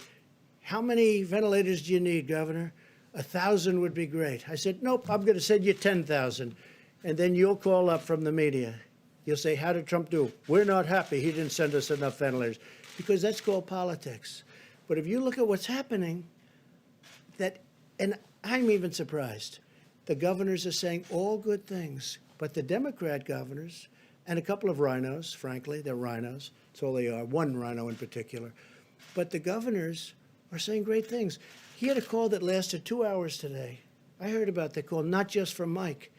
how many ventilators do you need, Governor? 1,000 would be great. I said, nope, I'm going to send you 10,000. And then you'll call up from the media. You'll say, how did Trump do? We're not happy. He didn't send us enough ventilators. Because that's called politics. But if you look at what's happening, and I'm even surprised, the governors are saying all good things, but the Democrat governors, and a couple of rhinos, frankly, they're rhinos, that's all they are, one rhino in particular, but the governors are saying great things. He had a call that lasted 2 hours today. I heard about the call, not just from Mike.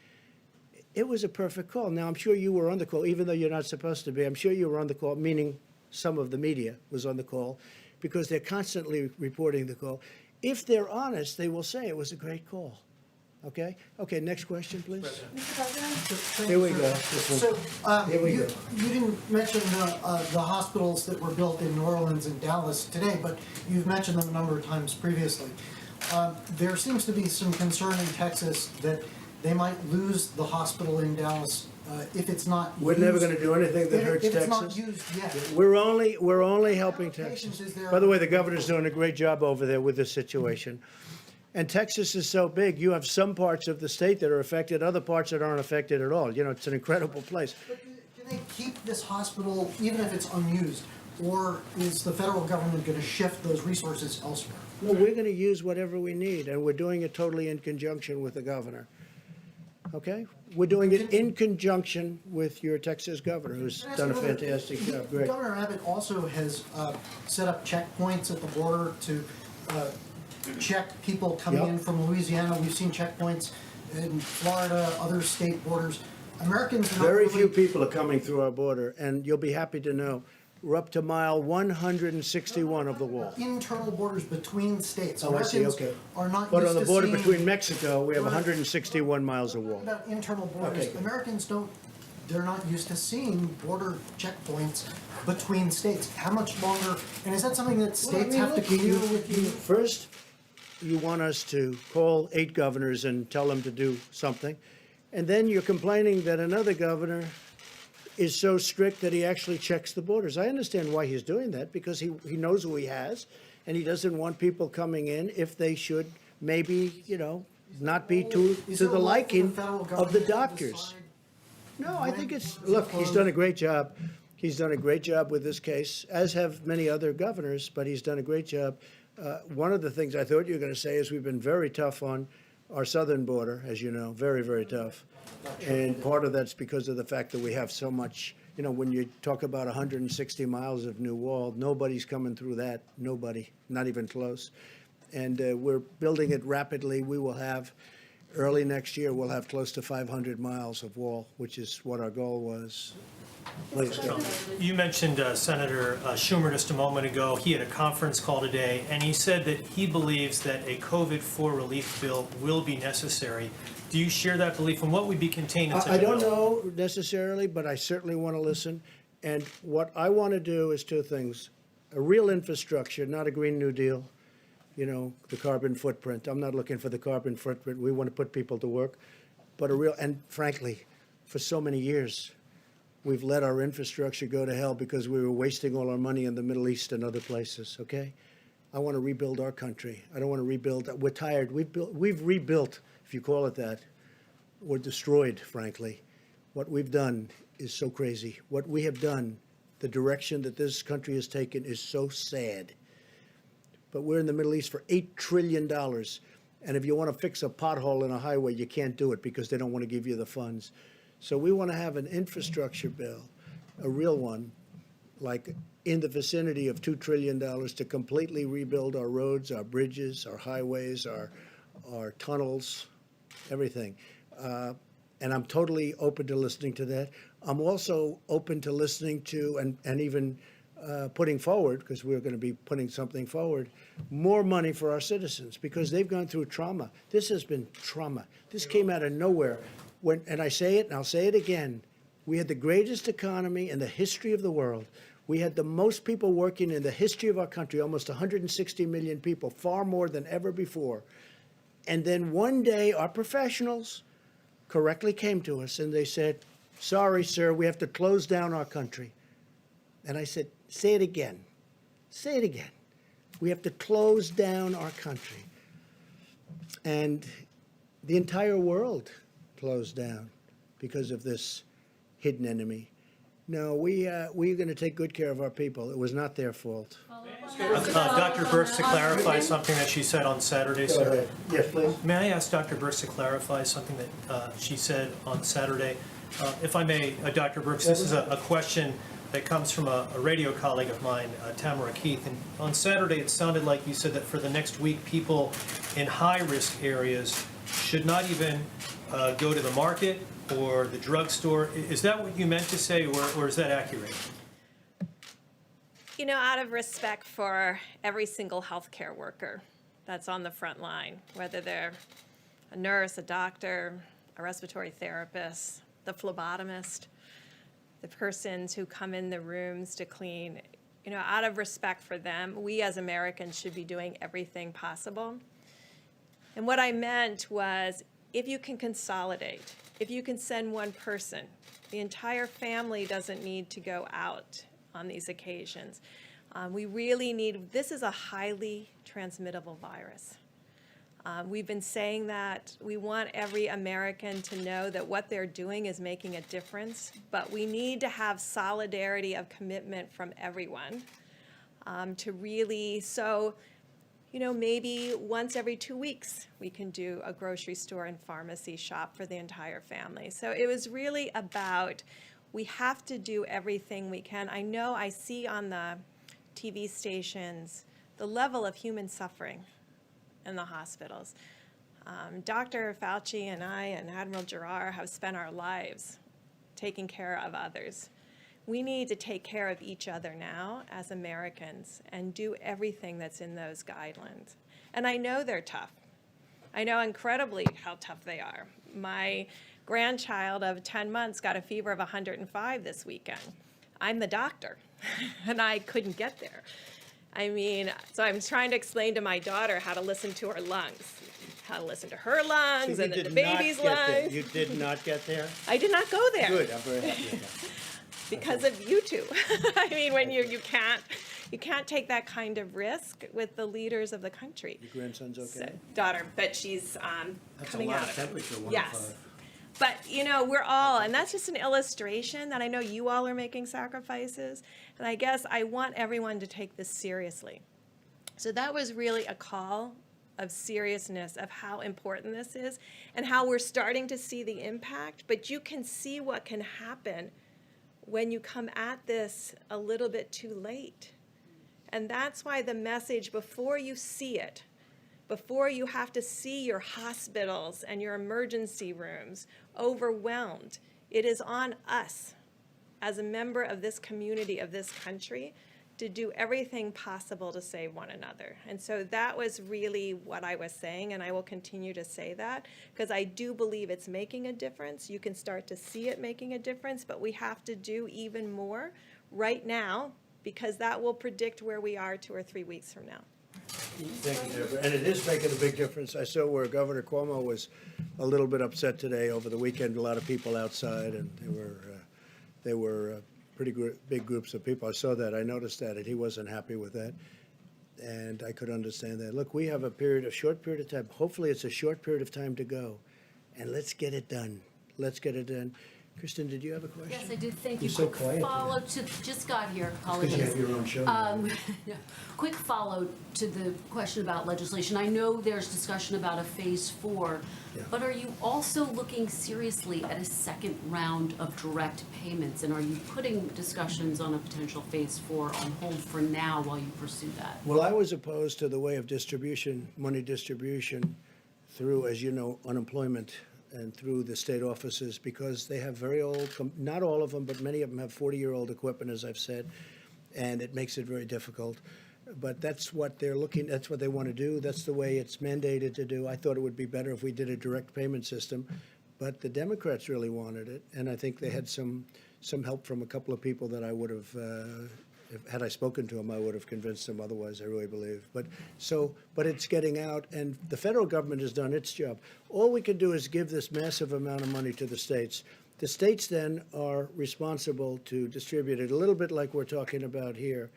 It was a perfect call. Now, I'm sure you were on the call, even though you're not supposed to be. I'm sure you were on the call, meaning some of the media was on the call, because they're constantly reporting the call. If they're honest, they will say it was a great call. Okay? Okay, next question, please. Mr. President? Here we go. So, Here we go. you didn't mention the hospitals that were built in New Orleans and Dallas today, but you've mentioned them a number of times previously. There seems to be some concern in Texas that they might lose the hospital in Dallas if it's not used. We're never going to do anything that hurts If it's Texas. not used yet. We're only helping Texas. Is there- By the way, the governor's doing a great job over there with this situation. And Texas is so big, you have some parts of the state that are affected, other parts that aren't affected at all. You know, it's an incredible place. But can they keep this hospital even if it's unused? Or is the federal government going to shift those resources elsewhere? Well, we're going to use whatever we need, and we're doing it totally in conjunction with the governor. Okay? We're doing it in conjunction with your Texas governor, who's Can I ask done a another- fantastic job. Great. Governor Abbott also has set up checkpoints at the border to check people coming Yep. in from Louisiana. We've seen checkpoints in Florida, other state borders. Americans are not Very really- few people are coming through our border, and you'll be happy to know we're up to mile 161 of the wall. Internal borders between states. Oh, I see, Americans okay. are not But used on the to border seeing- between Mexico, we have 161 miles of wall. About internal borders. Okay, good. Americans don't, they're not used to seeing border checkpoints between states. How much longer, and is that something that states have to deal with you? First, you want us to call 8 governors and tell them to do something. And then you're complaining that another governor is so strict that he actually checks the borders. I understand why he's doing that, because he knows who he has, and he doesn't want people coming in if they should maybe, not be to the liking of the doctors. No, I think look, he's done a great job. He's done a great job with this case, as have many other governors, but he's done a great job. One of the things I thought you were going to say is we've been very tough on our southern border, as you know, very, very tough. And part of that's because of the fact that we have so much, when you talk about 160 miles of new wall, nobody's coming through that, nobody, not even close. And we're building it rapidly. We will have, early next year, we'll have close to 500 miles of wall, which is what our goal was. Please, go. You mentioned Senator Schumer just a moment ago. He had a conference call today, and he said that he believes that a COVID-4 relief bill will be necessary. Do you share that belief, and what would be contained in such a I bill? don't know necessarily, but I certainly want to listen. And what I want to do is 2 things. A real infrastructure, not a Green New Deal, the carbon footprint. I'm not looking for the carbon footprint. We want to put people to work. But and frankly, for so many years, we've let our infrastructure go to hell because we were wasting all our money in the Middle East and other places, okay? I want to rebuild our country. I don't want to rebuild. We're tired. We've rebuilt, if you call it that. We're destroyed, frankly. What we've done is so crazy. What we have done, the direction that this country has taken is so sad. But we're in the Middle East for $8 trillion. And if you want to fix a pothole in a highway, you can't do it because they don't want to give you the funds. So we want to have an infrastructure bill, a real one, like in the vicinity of $2 trillion to completely rebuild our roads, our bridges, our highways, our tunnels, everything. And I'm totally open to listening to that. I'm also open to listening to and even putting forward, because we're going to be putting something forward, more money for our citizens because they've gone through trauma. This has been trauma. This came out of nowhere. And I say it and I'll say it again, we had the greatest economy in the history of the world. We had the most people working in the history of our country, almost 160 million people, far more than ever before. And then one day our professionals correctly came to us and they said, sorry, sir, we have to close down our country. And I said, say it again. Say it again. We have to close down our country. And the entire world closed down because of this hidden enemy. No, we're going to take good care of our people. It was not their fault. Dr. Birx to clarify something that she said on Saturday, Go sir. ahead. Yes, please. May I ask Dr. Birx to clarify something that she said on Saturday? If I may, Dr. Birx, this is a question that comes from a radio colleague of mine, Tamara Keith. And on Saturday, it sounded like you said that for the next week, people in high-risk areas should not even go to the market or the drugstore. Is that what you meant to say, or is that accurate? You know, out of respect for every single healthcare worker that's on the front line, whether they're a nurse, a doctor, a respiratory therapist, the phlebotomist, the persons who come in the rooms to clean, you know, out of respect for them, we as Americans should be doing everything possible. And what I meant was, if you can consolidate, if you can send one person, the entire family doesn't need to go out on these occasions. We really need, this is a highly transmittable virus. We've been saying that we want every American to know that what they're doing is making a difference, but we need to have solidarity of commitment from everyone to really, so, you know, maybe once every 2 weeks, we can do a grocery store and pharmacy shop for the entire family. So it was really about, we have to do everything we can. I know I see on the TV stations the level of human suffering in the hospitals. Dr. Fauci and I and Admiral Giroir have spent our lives taking care of others. We need to take care of each other now as Americans and do everything that's in those guidelines. And I know they're tough. I know incredibly how tough they are. My grandchild of 10 months got a fever of 105 this weekend. I'm the doctor, and I couldn't get there. I mean, so I'm trying to explain to my daughter how to listen to her lungs, how to listen to her lungs, So and then the baby's lungs. You did not get there? I did not go there. Good, I'm very happy with that. Because of you two. I mean, when you can't take that kind of risk with the leaders of the country. Your grandson's okay? Daughter, but she's That's a coming lot out of of it. temperature, 105. Yes. But, you know, we're all, and that's just an illustration that I know you all are making sacrifices, and I guess I want everyone to take this seriously. So that was really a call of seriousness of how important this is and how we're starting to see the impact, but you can see what can happen when you come at this a little bit too late. And that's why the message, before you see it, before you have to see your hospitals and your emergency rooms overwhelmed, it is on us as a member of this community, of this country, to do everything possible to save one another. And so that was really what I was saying, and I will continue to say that, because I do believe it's making a difference. You can start to see it making a difference, but we have to do even more right now, because that will predict where we are 2 or 3 weeks from now. Thank you, Deborah. And it is making a big difference. I saw where Governor Cuomo was a little bit upset today over the weekend. A lot of people outside, and they were pretty big groups of people. I saw that. I noticed that, and he wasn't happy with that. And I could understand that. Look, we have a short period of time. Hopefully, it's a short period of time to go, and let's get it done. Let's get it done. Kristen, did you have a question? Yes, I did. Thank You're you. so Quick quiet. follow to, just got here, Because you apologies. have your own show. No. Quick follow to the question about legislation. I know there's discussion about a phase 4, Yeah. but are you also looking seriously at a second round of direct payments? And are you putting discussions on a potential phase 4 on hold for now while you pursue that? Well, I was opposed to the way of distribution, money distribution through, as you know, unemployment and through the state offices, because they have very old, not all of them, but many of them have 40-year-old equipment, as I've said, and it makes it very difficult. But that's what they're looking, that's what they want to do. That's the way it's mandated to do. I thought it would be better if we did a direct payment system, but the Democrats really wanted it, and I think they had some help from a couple of people that I would have, had I spoken to them, I would have convinced them otherwise, I really believe. But it's getting out, and the federal government has done its job. All we can do is give this massive amount of money to the states. The states then are responsible to distribute it, a little bit like we're talking about here.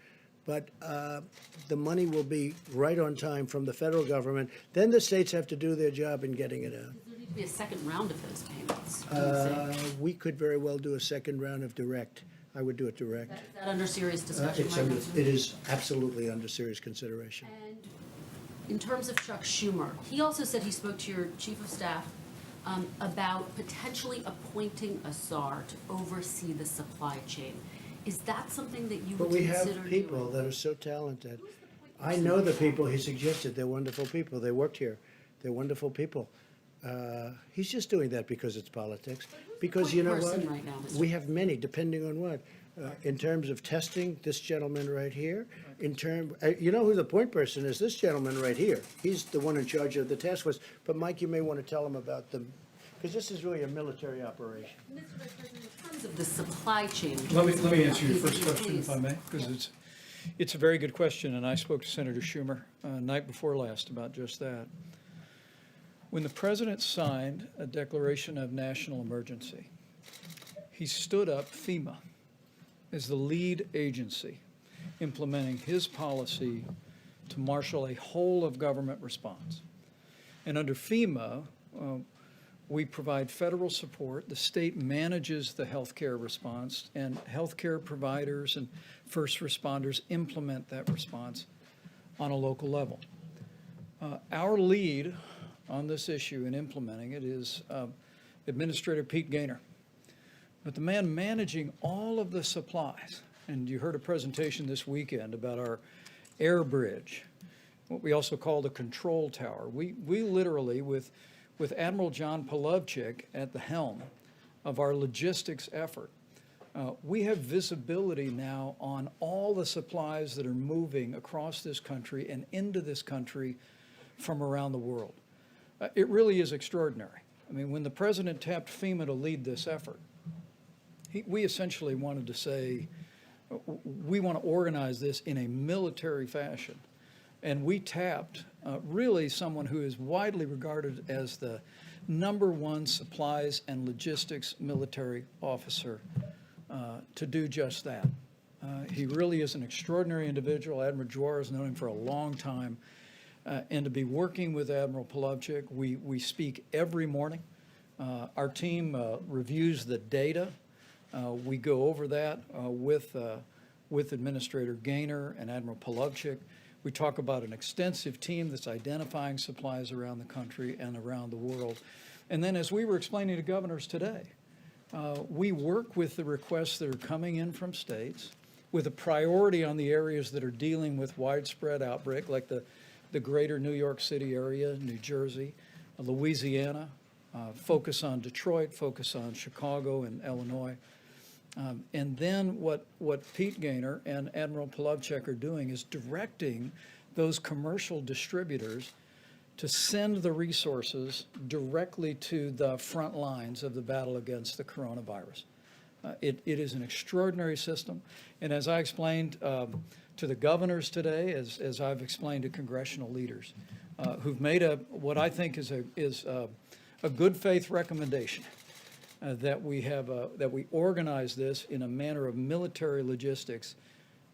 But the money will be right on time from the federal government. Then the states have to do their job in getting it out. Does there need to be a second round of those payments? do you think? We could very well do a second round of direct. I would do it direct. Is that under serious discussion It's right under, now? it is absolutely under serious consideration. And in terms of Chuck Schumer, he also said he spoke to your chief of staff about potentially appointing a czar to oversee the supply chain. Is that something that you But would we consider have doing? people that are so talented. I know the people he suggested. They're wonderful people. They worked here. They're wonderful people. He's just doing that because it's politics. Because you know point what? person right now, Mr. We have many, depending on what. In terms of testing, this gentleman right here. You know who the point person is? This gentleman right here. He's the one in charge of the task force. But Mike, you may want to tell him about them, because this is really a military operation. Mr. Vice President, in terms of the supply chain. Let me answer your Please, first question, if please. I may, because it's a very good question, and I spoke to Senator Schumer night before last about just that. When the president signed a declaration of national emergency, he stood up FEMA as the lead agency implementing his policy to marshal a whole of government response. And under FEMA, we provide federal support. The state manages the healthcare response, and healthcare providers and first responders implement that response on a local level. Our lead on this issue in implementing it is Administrator Pete Gaynor. But the man managing all of the supplies, and you heard a presentation this weekend about our air bridge, what we also call the control tower. We literally, with Admiral John Polovchik at the helm of our logistics effort, we have visibility now on all the supplies that are moving across this country and into this country from around the world. It really is extraordinary. I mean, when the president tapped FEMA to lead this effort, we essentially wanted to say, we want to organize this in a military fashion. And we tapped really someone who is widely regarded as the #1 supplies and logistics military officer to do just that. He really is an extraordinary individual. Admiral Juar has known him for a long time. And to be working with Admiral Polovchik, we speak every morning. Our team reviews the data. We go over that with Administrator Gaynor and Admiral Polovchik. We talk about an extensive team that's identifying supplies around the country and around the world. And then, as we were explaining to governors today, we work with the requests that are coming in from states with a priority on the areas that are dealing with widespread outbreak, like the greater New York City area, New Jersey, Louisiana, focus on Detroit, focus on Chicago and Illinois. And then what Pete Gaynor and Admiral Polovchik are doing is directing those commercial distributors to send the resources directly to the front lines of the battle against the coronavirus. It is an extraordinary system. And as I explained to the governors today, as I've explained to congressional leaders, who've made what I think is a good faith recommendation, that we organize this in a manner of military logistics.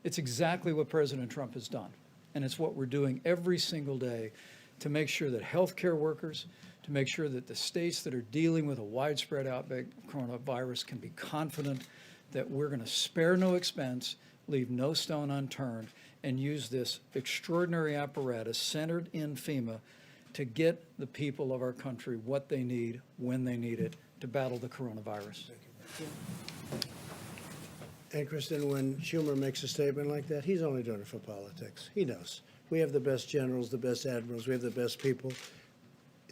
It's exactly what President Trump has done. And it's what we're doing every single day to make sure that healthcare workers, to make sure that the states that are dealing with a widespread outbreak of coronavirus can be confident that we're going to spare no expense, leave no stone unturned, and use this extraordinary apparatus centered in FEMA to get the people of our country what they need, when they need it, to battle the coronavirus. And Kristen, when Schumer makes a statement like that, he's only doing it for politics. He knows. We have the best generals, the best admirals, we have the best people.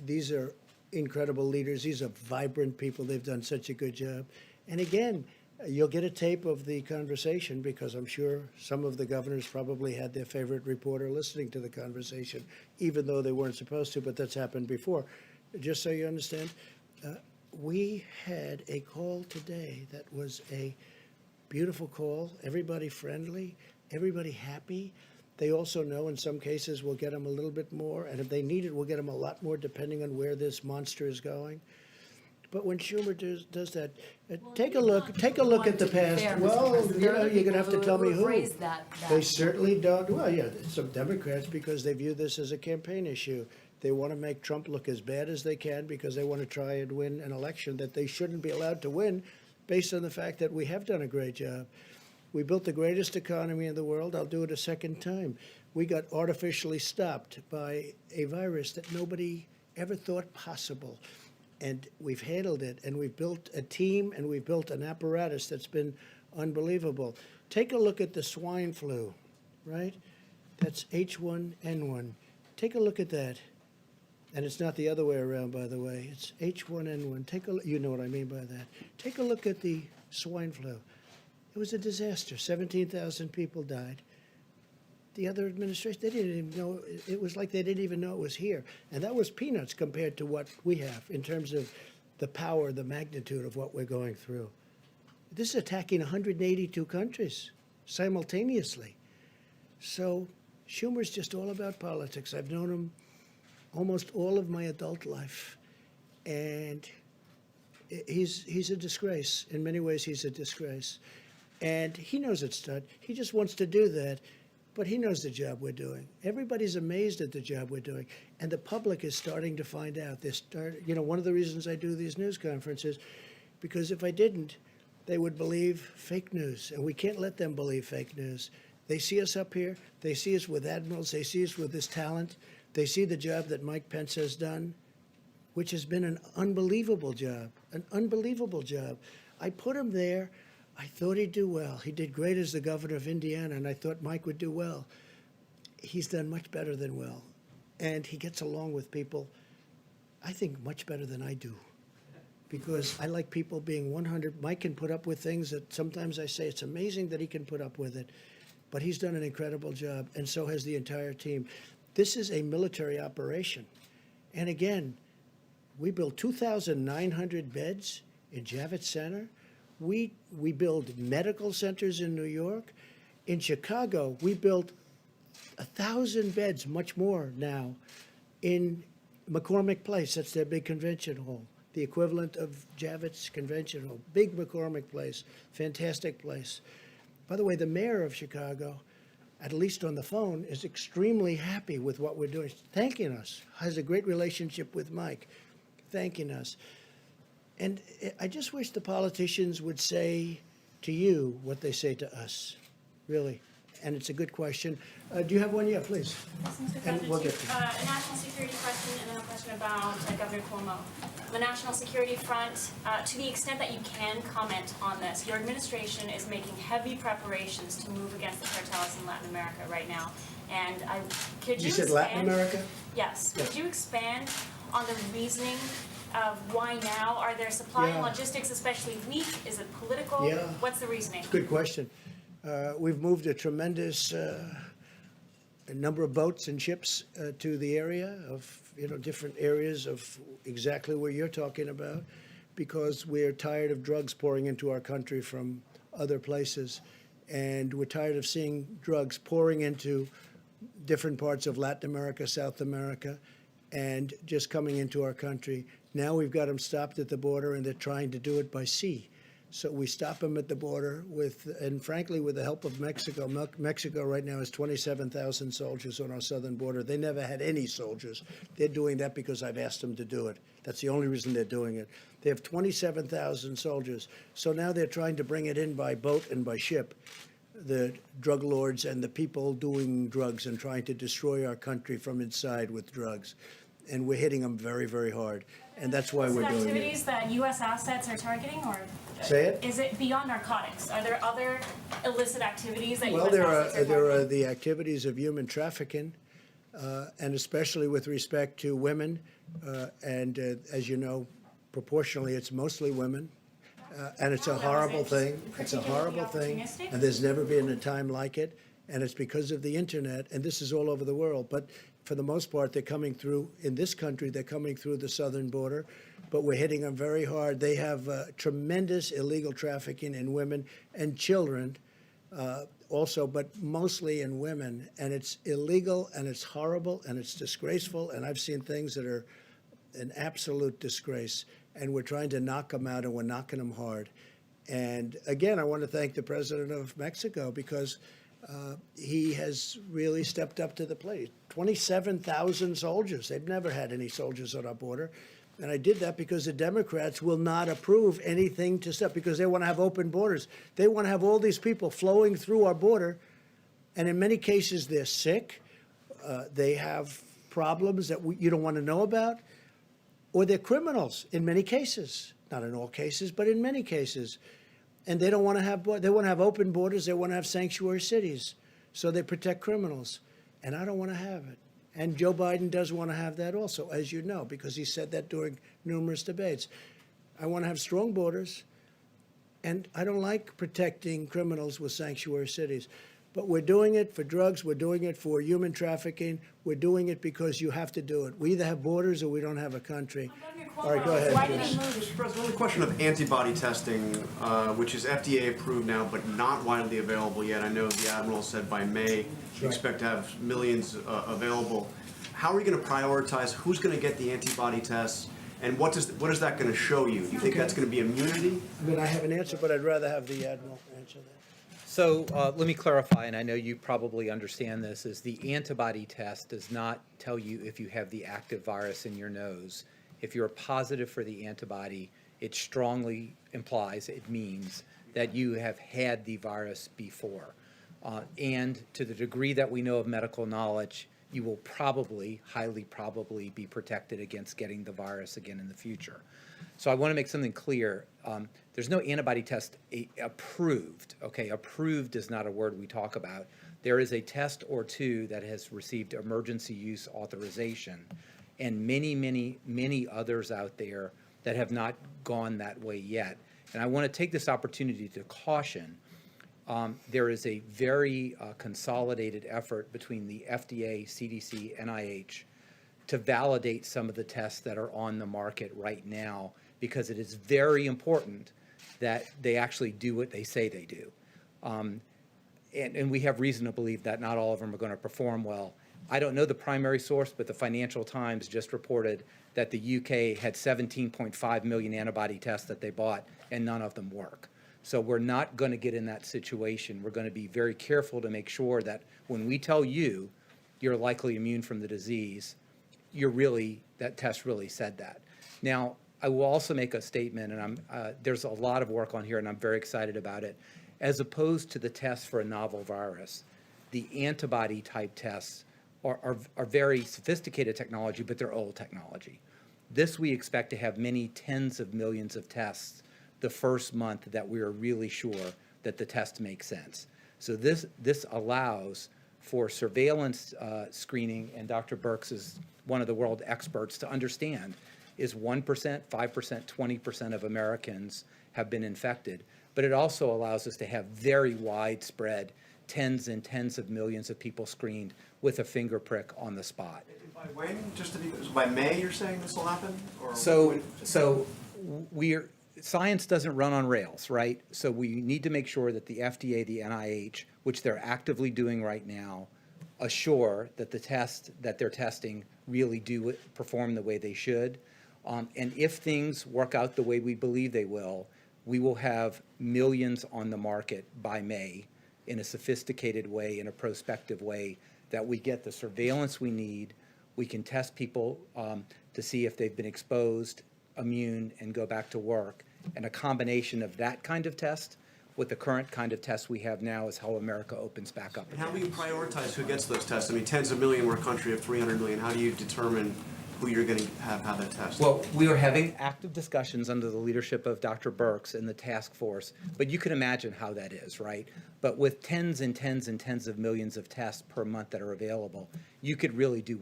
These are incredible leaders. These are vibrant people. They've done such a good job. And again, you'll get a tape of the conversation because I'm sure some of the governors probably had their favorite reporter listening to the conversation, even though they weren't supposed to, but that's happened before. Just so you understand, we had a call today that was a beautiful call, everybody friendly, everybody happy. They also know in some cases we'll get them a little bit more, and if they need it, we'll get them a lot more depending on where this monster is going. But when Schumer does that, take a look at the past. Well, you know, you're going to have to tell me who. They certainly don't. Well, yeah, some Democrats, because they view this as a campaign issue. They want to make Trump look as bad as they can because they want to try and win an election that they shouldn't be allowed to win based on the fact that we have done a great job. We built the greatest economy in the world. I'll do it a second time. We got artificially stopped by a virus that nobody ever thought possible. And we've handled it, and we've built a team, and we've built an apparatus that's been unbelievable. Take a look at the swine flu, right? That's H1N1. Take a look at that. And it's not the other way around, by the way. It's H1N1. You know what I mean by that. Take a look at the swine flu. It was a disaster. 17,000 people died. The other administration, they didn't even know, it was like they didn't even know it was here. And that was peanuts compared to what we have in terms of the power, the magnitude of what we're going through. This is attacking 182 countries simultaneously. So Schumer's just all about politics. I've known him almost all of my adult life. And he's a disgrace. In many ways, he's a disgrace. And he knows it's done. He just wants to do that. But he knows the job we're doing. Everybody's amazed at the job we're doing. And the public is starting to find out. One of the reasons I do these news conferences, because if I didn't, they would believe fake news. And we can't let them believe fake news. They see us up here. They see us with admirals. They see us with this talent. They see the job that Mike Pence has done, which has been an unbelievable job, an unbelievable job. I put him there. I thought he'd do well. He did great as the governor of Indiana, and I thought Mike would do well. He's done much better than well. And he gets along with people, I think, much better than I do. Because I like people being 100. Mike can put up with things that sometimes I say it's amazing that he can put up with it. But he's done an incredible job, and so has the entire team. This is a military operation. And again, we built 2,900 beds in Javits Center. We build medical centers in New York. In Chicago, we built 1,000 beds, much more now, in McCormick Place. That's their big convention hall, the equivalent of Javits Convention Hall. Big McCormick Place, fantastic place. By the way, the mayor of Chicago, at least on the phone, is extremely happy with what we're doing, thanking us, has a great relationship with Mike, thanking us. And I just wish the politicians would say to you what they say to us, really. And it's a good question. Do you have one? Yeah, please. Yes, Mr. And President, we'll get to a national security question and then a question about Governor Cuomo. The national security front, to the extent that you can comment on this, your administration is making heavy preparations to move against the cartels in Latin America right now. And could you said expand? Latin America? Yes. Yes. Could you expand on the reasoning of why now? Are there supply and Yeah. logistics especially weak? Is it political? Yeah. What's the reasoning? Good question. We've moved a tremendous number of boats and ships to the area of, different areas of exactly where you're talking about, because we're tired of drugs pouring into our country from other places. And we're tired of seeing drugs pouring into different parts of Latin America, South America, and just coming into our country. Now we've got them stopped at the border, and they're trying to do it by sea. So we stop them at the border with, and frankly, with the help of Mexico. Mexico right now has 27,000 soldiers on our southern border. They never had any soldiers. They're doing that because I've asked them to do it. That's the only reason they're doing it. They have 27,000 soldiers. So now they're trying to bring it in by boat and by ship, the drug lords and the people doing drugs and trying to destroy our country from inside with drugs. And we're hitting them very, very hard. And that's why we're doing it. Activities that U.S. assets are targeting, or Say it? is it beyond narcotics? Are there other illicit activities that Well, U.S. assets are there targeting? are the activities of human trafficking, and especially with respect to women. As you know, proportionally, it's mostly women. And it's a horrible thing. It's a horrible thing. And there's never been a time like it. And it's because of the internet. And this is all over the world. But for the most part, they're coming through, in this country, they're coming through the southern border. But we're hitting them very hard. They have tremendous illegal trafficking in women and children also, but mostly in women. And it's illegal, and it's horrible, and it's disgraceful. And I've seen things that are an absolute disgrace. And we're trying to knock them out, and we're knocking them hard. And again, I want to thank the president of Mexico because he has really stepped up to the plate. 27,000 soldiers. They've never had any soldiers on our border. And I did that because the Democrats will not approve anything to stop, because they want to have open borders. They want to have all these people flowing through our border. And in many cases, they're sick. They have problems that you don't want to know about. Or they're criminals in many cases. Not in all cases, but in many cases. And they don't want to have, they want to have open borders. They want to have sanctuary cities. So they protect criminals. And I don't want to have it. And Joe Biden does want to have that also, as you know, because he said that during numerous debates. I want to have strong borders. And I don't like protecting criminals with sanctuary cities. But we're doing it for drugs. We're doing it for human trafficking. We're doing it because you have to do it. We either have borders or we don't have a country. All right, go ahead. Why did Chris. he move? Mr. President, on the question of antibody testing, which is FDA approved now but not widely available yet, I know the Admiral said by May you expect to have millions available. How are you going to prioritize who's going to get the antibody tests, and what is that going to show you? Do you think that's going to be immunity? I mean, I have an answer, but I'd rather have the Admiral answer that. So let me clarify, and I know you probably understand this, is the antibody test does not tell you if you have the active virus in your nose. If you're positive for the antibody, it strongly implies, it means that you have had the virus before. And to the degree that we know of medical knowledge, you will probably, highly probably, be protected against getting the virus again in the future. So I want to make something clear. There's no antibody test approved, okay? Approved is not a word we talk about. There is a test or two that has received emergency use authorization, and many, many, many others out there that have not gone that way yet. And I want to take this opportunity to caution. There is a very consolidated effort between the FDA, CDC, NIH to validate some of the tests that are on the market right now, because it is very important that they actually do what they say they do. And we have reason to believe that not all of them are going to perform well. I don't know the primary source, but the Financial Times just reported that the UK had 17.5 million antibody tests that they bought, and none of them work. So we're not going to get in that situation. We're going to be very careful to make sure that when we tell you you're likely immune from the disease, that test really said that. Now, I will also make a statement, and there's a lot of work on here, and I'm very excited about it. As opposed to the tests for a novel virus, the antibody type tests are very sophisticated technology, but they're old technology. This we expect to have many tens of millions of tests the first month that we are really sure that the test makes sense. So this allows for surveillance screening, and Dr. Birx is one of the world experts to understand, is 1%, 5%, 20% of Americans have been infected. But it also allows us to have very widespread tens and tens of millions of people screened with a finger prick on the spot. By when? Just to be, by May you're saying this will happen? Or Science doesn't run on rails, right? So we need to make sure that the FDA, the NIH, which they're actively doing right now, assure that the tests that they're testing really do perform the way they should. And if things work out the way we believe they will, we will have millions on the market by May in a sophisticated way, in a prospective way, that we get the surveillance we need. We can test people to see if they've been exposed, immune, and go back to work. And a combination of that kind of test with the current kind of test we have now is how America opens back up. And how do you prioritize who gets those tests? I mean, tens of million, we're a country of 300 million. How do you determine who you're going to have that test? Well, we are having active discussions under the leadership of Dr. Birx and the task force, but you can imagine how that is, right? But with tens and tens and tens of millions of tests per month that are available, you could really do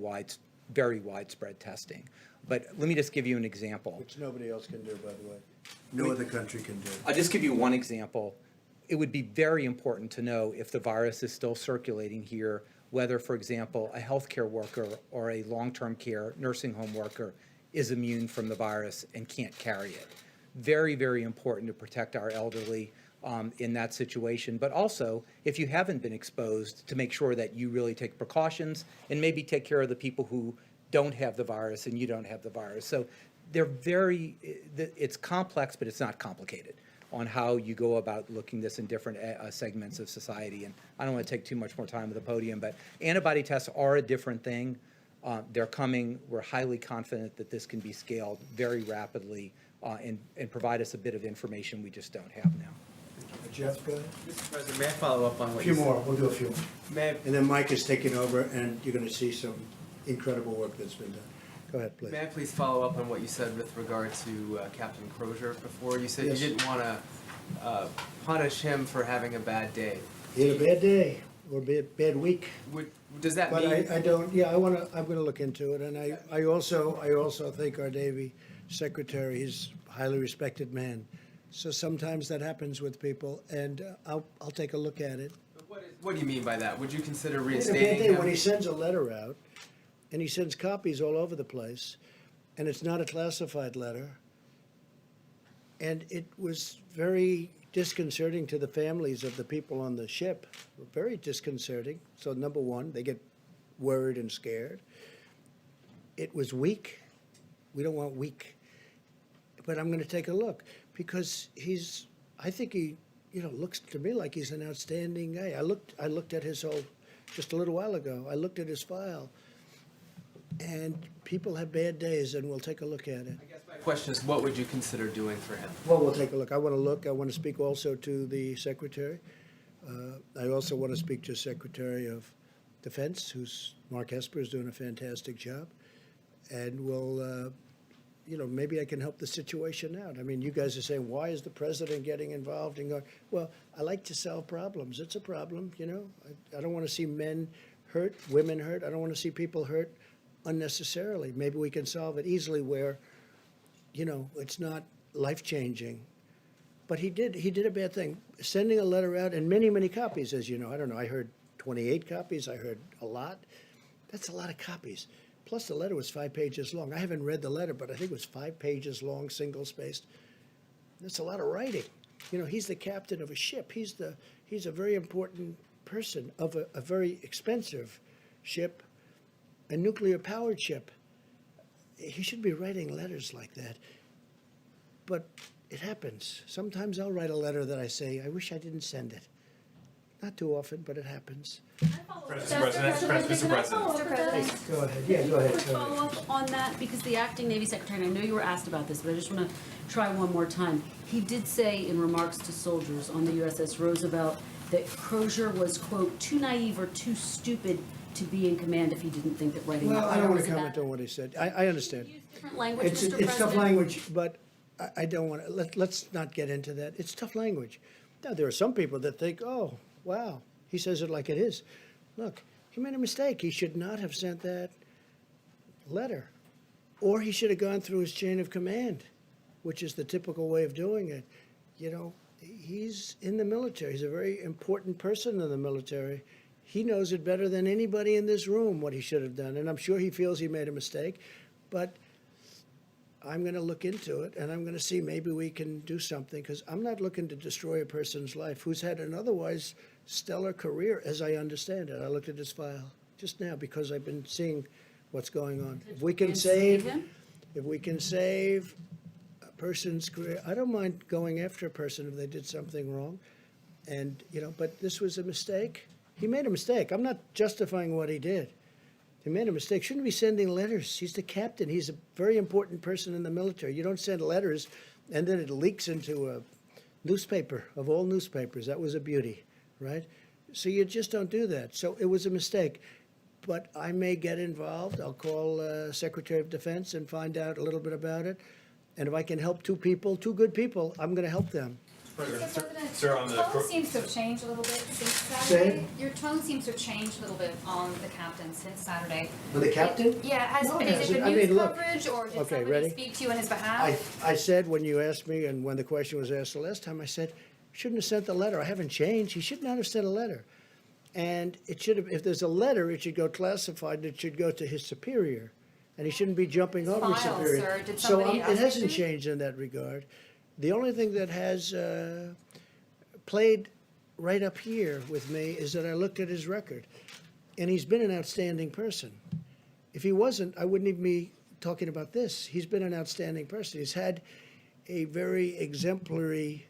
very widespread testing. But let me just give you an example. Which nobody else can do, by the way. No other country can do. I'll just give you one example. It would be very important to know if the virus is still circulating here, whether, for example, a healthcare worker or a long-term care nursing home worker is immune from the virus and can't carry it. Very, very important to protect our elderly in that situation. But also, if you haven't been exposed, to make sure that you really take precautions and maybe take care of the people who don't have the virus and you don't have the virus. So it's complex, but it's not complicated on how you go about looking this in different segments of society. And I don't want to take too much more time at the podium, but antibody tests are a different thing. They're coming. We're highly confident that this can be scaled very rapidly and provide us a bit of information we just don't have now. Jeff, go ahead. Mr. President, may I follow up on A what few you said? more, we'll do a few more. May I, And then Mike is taking over, and you're going to see some incredible work that's been done. Go ahead, please. may I please follow up on what you said with regard to Captain Crozier before? You said Yes. you didn't want to punish him for having a bad day. He had a bad day, or a bad week. Does that But mean? I don't, yeah, I'm gonna look into it, and I also think our Navy Secretary, he's a highly respected man. So sometimes that happens with people, and I'll take a look at it. What do you mean by that? Would you consider He had a bad reinstating day him? when he sends a letter out, and he sends copies all over the place, and it's not a classified letter. And it was very disconcerting to the families of the people on the ship, very disconcerting. So number one, they get worried and scared. It was weak. We don't want weak. But I'm going to take a look because I think he, looks to me like he's an outstanding guy. I looked at his whole, just a little while ago, I looked at his file. And people have bad days, and we'll take a look at it. My question is, what would you consider doing for him? Well, we'll take a look. I want to speak also to the Secretary. I also want to speak to Secretary of Defense, Mark Esper is doing a fantastic job. And we'll, maybe I can help the situation out. I mean, you guys are saying, why is the president getting involved and going? Well, I like to solve problems. It's a problem, I don't want to see men hurt, women hurt. I don't want to see people hurt unnecessarily. Maybe we can solve it easily where, it's not life-changing. But he did a bad thing, sending a letter out and many, many copies, as you know. I don't know, I heard 28 copies, I heard a lot. That's a lot of copies. Plus, the letter was 5 pages long. I haven't read the letter, but I think it was 5 pages long, single-spaced. That's a lot of writing. He's the captain of a ship. He's a very important person of a very expensive ship, a nuclear-powered ship. He should be writing letters like that. But it happens. Sometimes I'll write a letter that I say, I wish I didn't send it. Not too often, but it happens. Mr. President. Go ahead. Yeah, go ahead. Follow up on that, because the acting Navy Secretary, and I know you were asked about this, but I just want to try one more time. He did say in remarks to soldiers on the USS Roosevelt that Crozier was, quote, too naive or too stupid to be in command if he didn't think that writing Well, that I letter don't want was to a comment bad. on what he said. I understand. Different language, It's Mr. tough President. language, but I don't want to, let's not get into that. It's tough language. Now, there are some people that think, oh, wow, he says it like it is. Look, he made a mistake. He should not have sent that letter. Or he should have gone through his chain of command, which is the typical way of doing it. He's in the military. He's a very important person in the military. He knows it better than anybody in this room what he should have done. And I'm sure he feels he made a mistake. But I'm going to look into it, and I'm going to see maybe we can do something, because I'm not looking to destroy a person's life who's had an otherwise stellar career, as I understand it. I looked at his file just now because I've been seeing what's going on. If we can save person's career. I don't mind going after a person if they did something wrong. And, but this was a mistake. He made a mistake. I'm not justifying what he did. He made a mistake. Shouldn't be sending letters. He's the captain. He's a very important person in the military. You don't send letters and then it leaks into a newspaper of all newspapers. That was a beauty, right? So you just don't do that. So it was a mistake. But I may get involved. I'll call Secretary of Defense and find out a little bit about it. And if I can help two good people, I'm going to help them. Sir, on Your the tone seems to have changed a little bit since Say Saturday. it. Your tone seems to have changed a little bit on the captain since Saturday. On the captain? Yeah, No, it is it hasn't. the I news mean, look. coverage or did Okay, somebody ready? speak to you on his behalf? I said when you asked me and when the question was asked the last time, I said, shouldn't have sent the letter. I haven't changed. He should not have sent a letter. And it should have, if there's a letter, it should go classified. It should go to his superior. And he shouldn't be jumping over his File, superior. sir. Did So somebody it ask hasn't you to? changed in that regard. The only thing that has played right up here with me is that I looked at his record. And he's been an outstanding person. If he wasn't, I wouldn't even be talking about this. He's been an outstanding person. He's had a very exemplary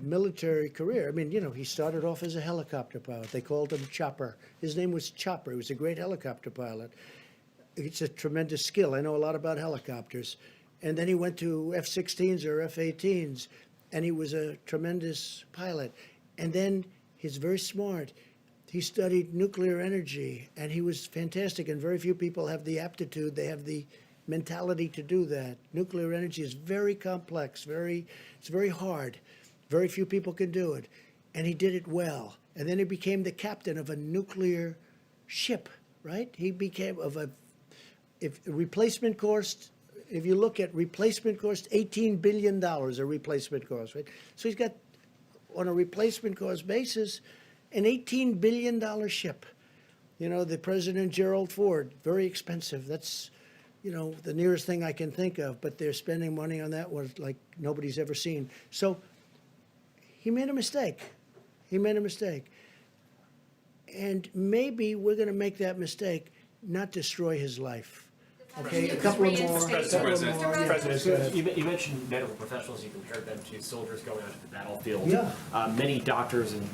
military career. I mean, he started off as a helicopter pilot. They called him Chopper. His name was Chopper. He was a great helicopter pilot. It's a tremendous skill. I know a lot about helicopters. And then he went to F-16s or F-18s, and he was a tremendous pilot. And then he's very smart. He studied nuclear energy, and he was fantastic, and very few people have the aptitude, they have the mentality to do that. Nuclear energy is very complex, it's very hard. Very few people can do it, and he did it well. And then he became the captain of a nuclear ship, right? He became if replacement cost, if you look at replacement cost, $18 billion a replacement cost, right? So he's got, on a replacement cost basis, an $18 billion ship. The President Gerald Ford, very expensive. That's, the nearest thing I can think of, but they're spending money on that one like nobody's ever seen. So he made a mistake. He made a mistake. And maybe we're going to make that mistake, not destroy his life. Okay, a couple of more. President, you mentioned medical professionals. You compared them to soldiers going onto the battlefield. Yeah. Many doctors and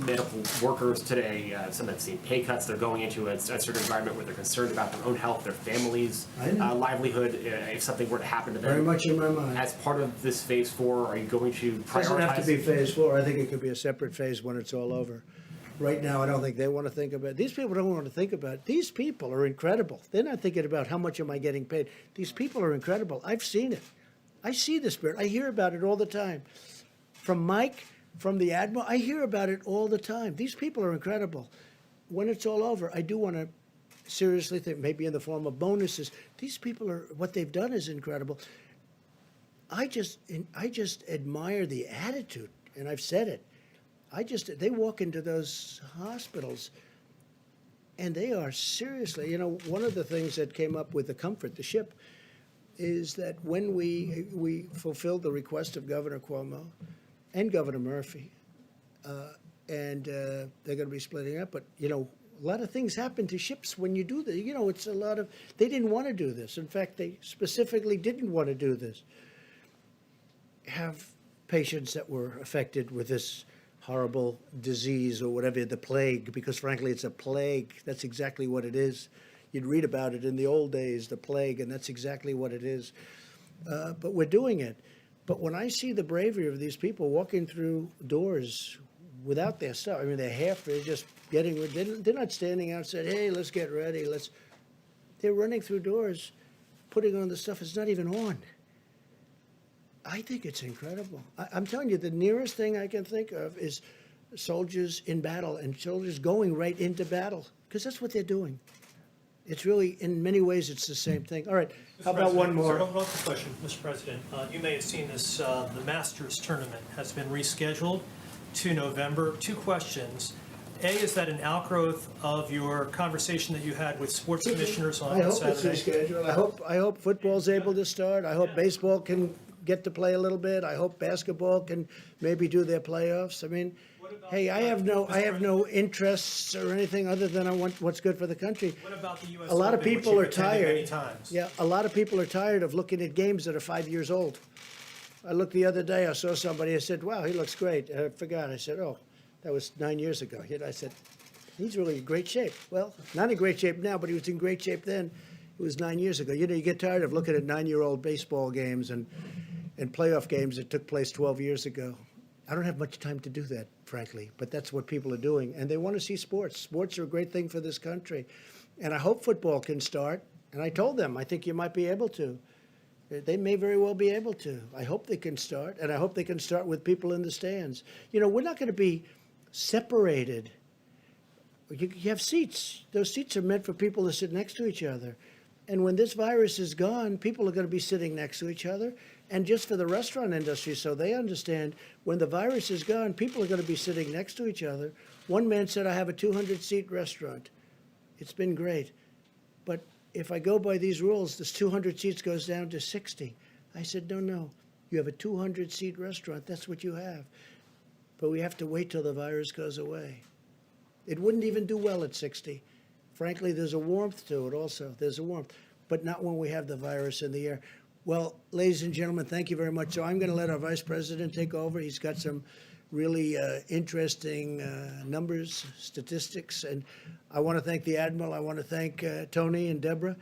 medical workers today, some have seen pay cuts. They're going into a certain environment where they're concerned about their own health, their families' livelihood, if something were to happen to them. Very much in my mind. As part of this phase 4, are you going to prioritize? It doesn't have to be phase 4. I think it could be a separate phase when it's all over. Right now, I don't think they want to think about it. These people don't want to think about it. These people are incredible. They're not thinking about how much am I getting paid. These people are incredible. I've seen it. I see the spirit. I hear about it all the time. From Mike, from the Admiral, I hear about it all the time. These people are incredible. When it's all over, I do want to seriously think, maybe in the form of bonuses. These people are, what they've done is incredible. I just admire the attitude, and I've said it. They walk into those hospitals and they are seriously, one of the things that came up with the Comfort, the ship, is that when we fulfilled the request of Governor Cuomo and Governor Murphy, and they're going to be splitting up, but, a lot of things happen to ships when you do that. It's a lot of, they didn't want to do this. In fact, they specifically didn't want to do this. Have patients that were affected with this horrible disease or whatever, the plague, because frankly, it's a plague. That's exactly what it is. You'd read about it in the old days, the plague, and that's exactly what it is. But we're doing it. But when I see the bravery of these people walking through doors without their stuff, they're just getting, they're not standing outside, hey, let's get ready, they're running through doors, putting on the stuff that's not even on. I think it's incredible. I'm telling you, the nearest thing I can think of is soldiers in battle and soldiers going right into battle, because that's what they're doing. It's really, in many ways, it's the same thing. All right, how about one more? Sir, one question, Mr. President. You may have seen this, the Masters tournament has been rescheduled to November. 2 questions. A, is that an outgrowth of your conversation that you had with sports commissioners on I Saturday? hope it's rescheduled. I hope football's able to start. I hope baseball can get to play a little bit. I hope basketball can maybe do their playoffs. Hey, I have no interests or anything other than I want what's good for the country. What about the U.S. A lot of Open, which people you've are attended tired. many times? Yeah, a lot of people are tired of looking at games that are 5 years old. I looked the other day, I saw somebody, I said, wow, he looks great. I forgot. I said, oh, that was 9 years ago. I said, he's really in great shape. Well, not in great shape now, but he was in great shape then. It was 9 years ago. You know, you get tired of looking at 9-year-old baseball games and playoff games that took place 12 years ago. I don't have much time to do that, frankly, but that's what people are doing. And they want to see sports. Sports are a great thing for this country. And I hope football can start. And I told them, I think you might be able to. They may very well be able to. I hope they can start. And I hope they can start with people in the stands. You know, we're not going to be separated. You have seats. Those seats are meant for people to sit next to each other. And when this virus is gone, people are going to be sitting next to each other. And just for the restaurant industry, so they understand, when the virus is gone, people are going to be sitting next to each other. One man said, I have a 200-seat restaurant. It's been great. But if I go by these rules, this 200 seats goes down to 60. I said, no. You have a 200-seat restaurant. That's what you have. But we have to wait till the virus goes away. It wouldn't even do well at 60. Frankly, there's a warmth to it also. There's a warmth. But not when we have the virus in the air. Well, ladies and gentlemen, thank you very much. So I'm going to let our Vice President take over. He's got some really interesting numbers, statistics. And I want to thank the Admiral. I want to thank Tony and Deborah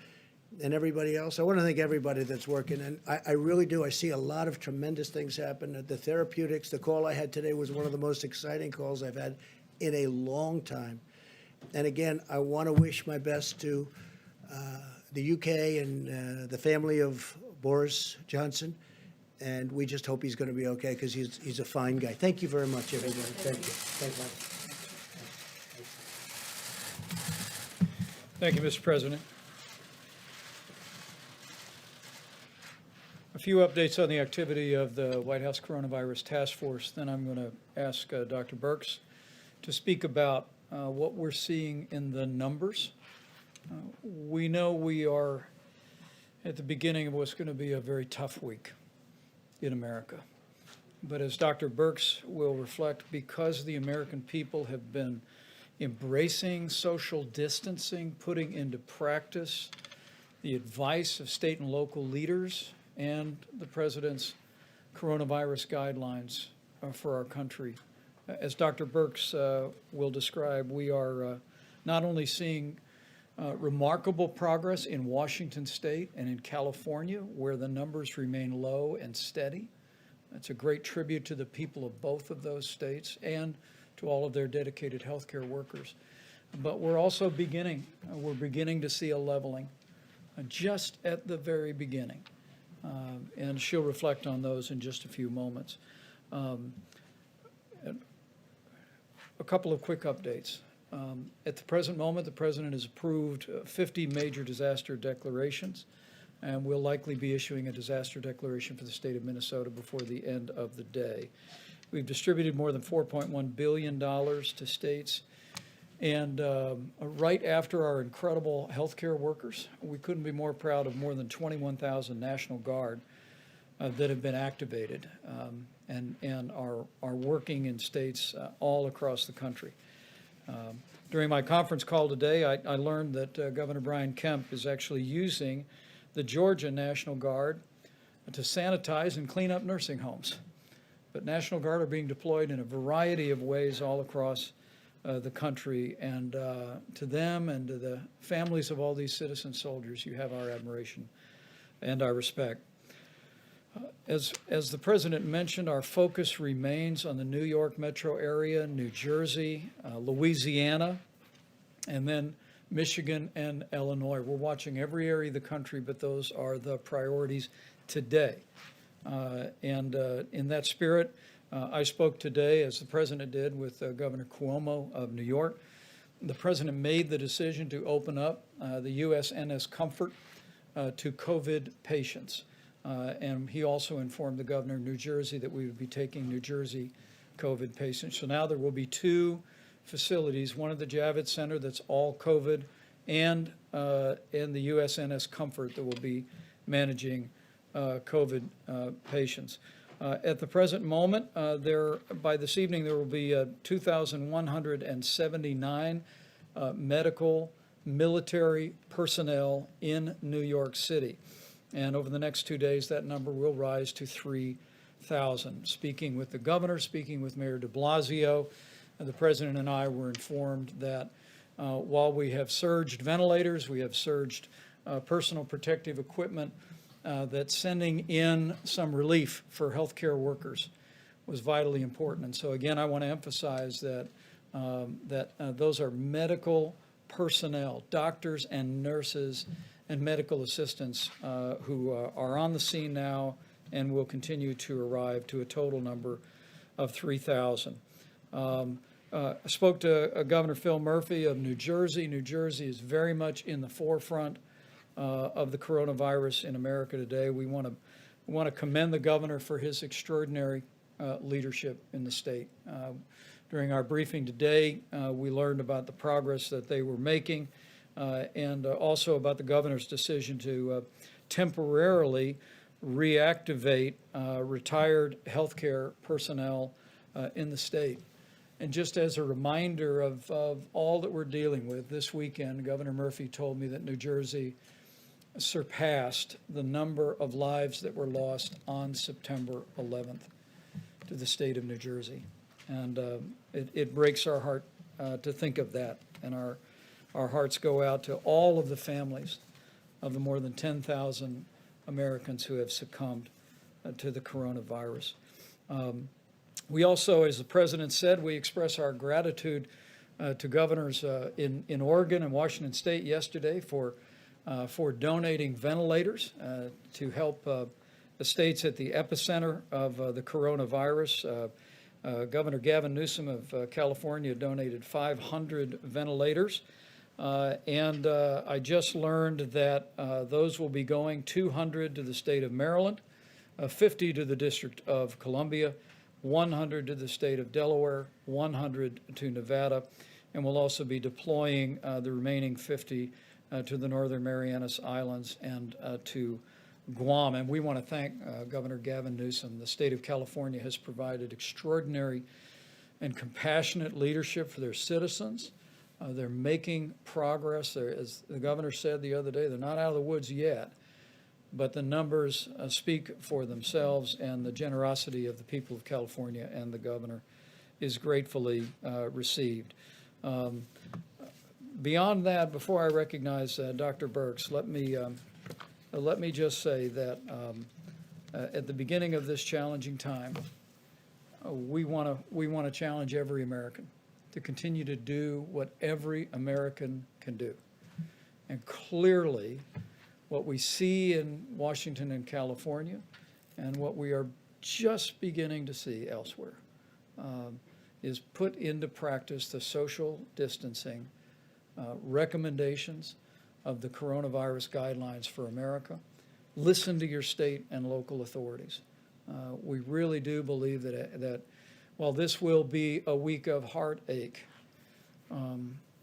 and everybody else. I want to thank everybody that's working. And I really do. I see a lot of tremendous things happen. The therapeutics, the call I had today was one of the most exciting calls I've had in a long time. And again, I want to wish my best to the UK and the family of Boris Johnson. And we just hope he's going to be okay because he's a fine guy. Thank you very much, everybody. Thank you. Thank you. Thank you, Mr. President. A few updates on the activity of the White House Coronavirus Task Force. Then I'm going to ask Dr. Birx to speak about what we're seeing in the numbers. We know we are at the beginning of what's going to be a very tough week in America. But as Dr. Birx will reflect, because the American people have been embracing social distancing, putting into practice the advice of state and local leaders and the President's coronavirus guidelines for our country. As Dr. Birx will describe, we are not only seeing remarkable progress in Washington State and in California, where the numbers remain low and steady. That's a great tribute to the people of both of those states and to all of their dedicated healthcare workers. But we're also beginning to see a leveling just at the very beginning. And she'll reflect on those in just a few moments. A couple of quick updates. At the present moment, the President has approved 50 major disaster declarations, and we'll likely be issuing a disaster declaration for the state of Minnesota before the end of the day. We've distributed more than $4.1 billion to states, and right after our incredible healthcare workers, we couldn't be more proud of more than 21,000 National Guard that have been activated and are working in states all across the country. During my conference call today, I learned that Governor Brian Kemp is actually using the Georgia National Guard to sanitize and clean up nursing homes. But National Guard are being deployed in a variety of ways all across the country, and to them and to the families of all these citizen soldiers, you have our admiration and our respect. As the President mentioned, our focus remains on the New York metro area, New Jersey, Louisiana, and then Michigan and Illinois. We're watching every area of the country, but those are the priorities today. And in that spirit, I spoke today, as the President did, with Governor Cuomo of New York. The President made the decision to open up the USNS Comfort to COVID patients. And he also informed the governor of New Jersey that we would be taking New Jersey COVID patients. So now there will be two facilities, one at the Javits Center that's all COVID, and in the USNS Comfort that will be managing COVID patients. At the present moment, by this evening, there will be 2,179 medical, military personnel in New York City. And over the next 2 days, that number will rise to 3,000. 3,000. Speaking with the governor, speaking with Mayor de Blasio, the president and I were informed that while we have surged ventilators, we have surged personal protective equipment, that sending in some relief for healthcare workers was vitally important. And so again, I want to emphasize that those are medical personnel, doctors and nurses and medical assistants who are on the scene now and will continue to arrive to a total number of 3,000. I spoke to Governor Phil Murphy of New Jersey. New Jersey is very much in the forefront of the coronavirus in America today. We want to commend the governor for his extraordinary leadership in the state. During our briefing today, we learned about the progress that they were making and also about the governor's decision to temporarily reactivate retired healthcare personnel in the state. And just as a reminder of all that we're dealing with this weekend, Governor Murphy told me that New Jersey surpassed the number of lives that were lost on September 11th to the state of New Jersey. And it breaks our heart to think of that. And our hearts go out to all of the families of the more than 10,000 Americans who have succumbed to the coronavirus. We also, as the president said, we express our gratitude to governors in Oregon and Washington State yesterday for donating ventilators to help the states at the epicenter of the coronavirus. Governor Gavin Newsom of California donated 500 ventilators. And I just learned that those will be going 200 to the state of Maryland, 50 to the District of Columbia, 100 to the state of Delaware, 100 to Nevada, and we'll also be deploying the remaining 50 to the Northern Marianas Islands and to Guam. And we want to thank Governor Gavin Newsom. The state of California has provided extraordinary and compassionate leadership for their citizens. They're making progress. As the governor said the other day, they're not out of the woods yet, but the numbers speak for themselves, and the generosity of the people of California and the governor is gratefully received. Beyond that, before I recognize Dr. Birx, let me just say that at the beginning of this challenging time, we want to challenge every American to continue to do what every American can do. And clearly, what we see in Washington and California, and what we are just beginning to see elsewhere, is put into practice the social distancing recommendations of the coronavirus guidelines for America. Listen to your state and local authorities. We really do believe that while this will be a week of heartache,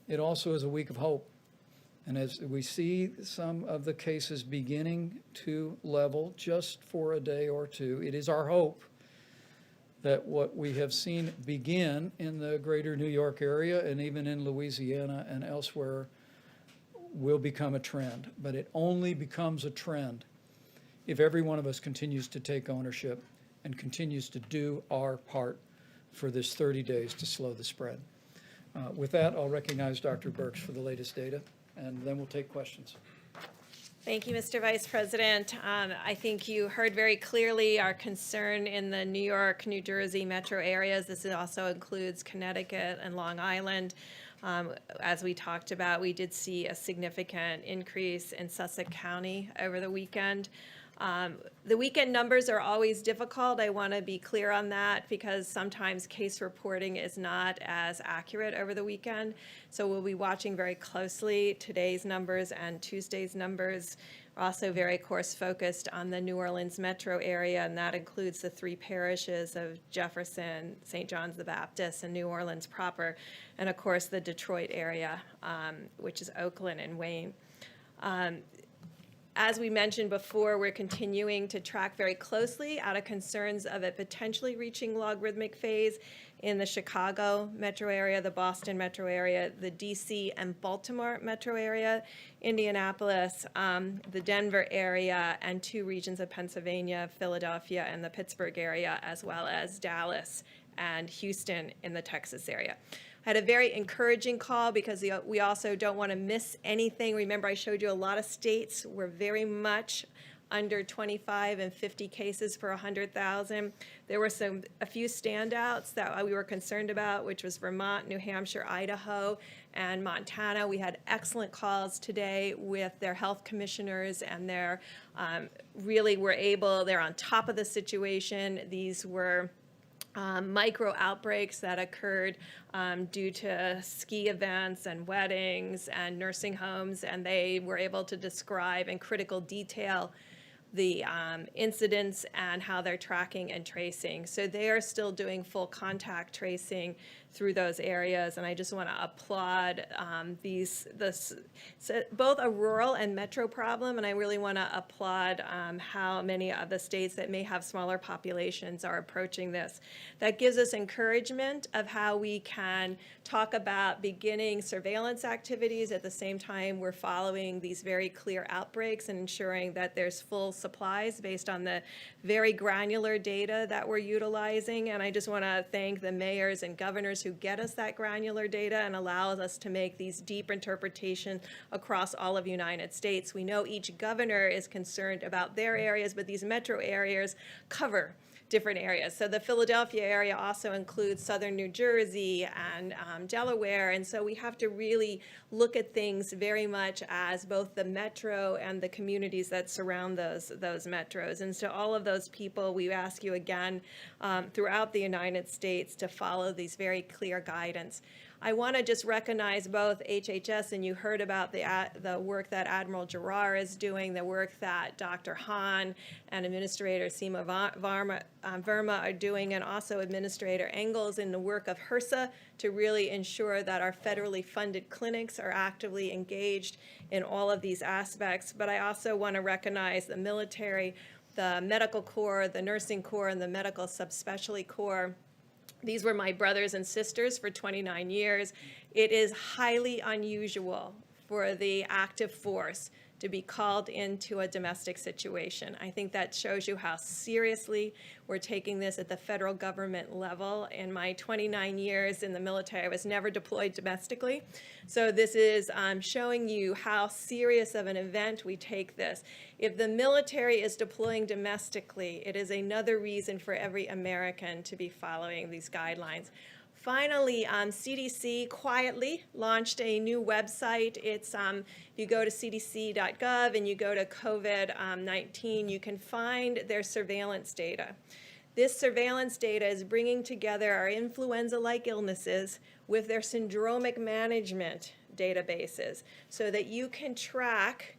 it also is a week of hope. And as we see some of the cases beginning to level just for a day or two, it is our hope that what we have seen begin in the greater New York area and even in Louisiana and elsewhere will become a trend. But it only becomes a trend if every one of us continues to take ownership and continues to do our part for this 30 days to slow the spread. With that, I'll recognize Dr. Birx for the latest data, and then we'll take questions. Thank you, Mr. Vice President. I think you heard very clearly our concern in the New York, New Jersey metro areas. This also includes Connecticut and Long Island. As we talked about, we did see a significant increase in Sussex County over the weekend. The weekend numbers are always difficult. I want to be clear on that because sometimes case reporting is not as accurate over the weekend. So we'll be watching very closely today's numbers and Tuesday's numbers. We're also very course focused on the New Orleans metro area, and that includes the 3 parishes of Jefferson, St. John's the Baptist, and New Orleans proper, and of course the Detroit area, which is Oakland and Wayne. As we mentioned before, we're continuing to track very closely out of concerns of it potentially reaching logarithmic phase in the Chicago metro area, the Boston metro area, the DC and Baltimore metro area, Indianapolis, the Denver area, and 2 regions of Pennsylvania, Philadelphia and the Pittsburgh area, as well as Dallas and Houston in the Texas area. I had a very encouraging call because we also don't want to miss anything. Remember, I showed you a lot of states were very much under 25 and 50 cases per 100,000. There were a few standouts that we were concerned about, which was Vermont, New Hampshire, Idaho, and Montana. We had excellent calls today with their health commissioners, and they're they're on top of the situation. These were micro outbreaks that occurred due to ski events and weddings and nursing homes, and they were able to describe in critical detail the incidents and how they're tracking and tracing. So they are still doing full contact tracing through those areas, and I just want to applaud both a rural and metro problem, and I really want to applaud how many of the states that may have smaller populations are approaching this. That gives us encouragement of how we can talk about beginning surveillance activities at the same time we're following these very clear outbreaks and ensuring that there's full supplies based on the very granular data that we're utilizing. And I just want to thank the mayors and governors who get us that granular data and allows us to make these deep interpretations across all of the United States. We know each governor is concerned about their areas, but these metro areas cover different areas. So the Philadelphia area also includes southern New Jersey and Delaware, and so we have to really look at things very much as both the metro and the communities that surround those metros. And so all of those people, we ask you again throughout the United States to follow these very clear guidance. I want to just recognize both HHS, and you heard about the work that Admiral Giroir is doing, the work that Dr. Hahn and Administrator Seema Verma are doing, and also Administrator Engels in the work of HRSA to really ensure that our federally funded clinics are actively engaged in all of these aspects. But I also want to recognize the military, the medical corps, the nursing corps, and the medical subspecialty corps. These were my brothers and sisters for 29 years. It is highly unusual for the active force to be called into a domestic situation. I think that shows you how seriously we're taking this at the federal government level. In my 29 years in the military, I was never deployed domestically. So this is showing you how serious of an event we take this. If the military is deploying domestically, it is another reason for every American to be following these guidelines. Finally, CDC quietly launched a new website. It's if you go to cdc.gov and you go to COVID-19, you can find their surveillance data. This surveillance data is bringing together our influenza-like illnesses with their syndromic management databases so that you can track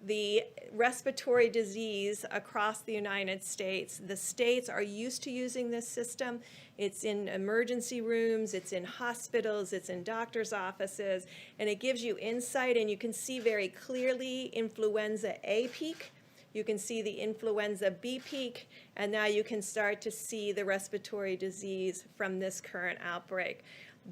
the respiratory disease across the United States. The states are used to using this system. It's in emergency rooms, it's in hospitals, it's in doctors' offices, and it gives you insight, and you can see very clearly influenza A peak. You can see the influenza B peak, and now you can start to see the respiratory disease from this current outbreak.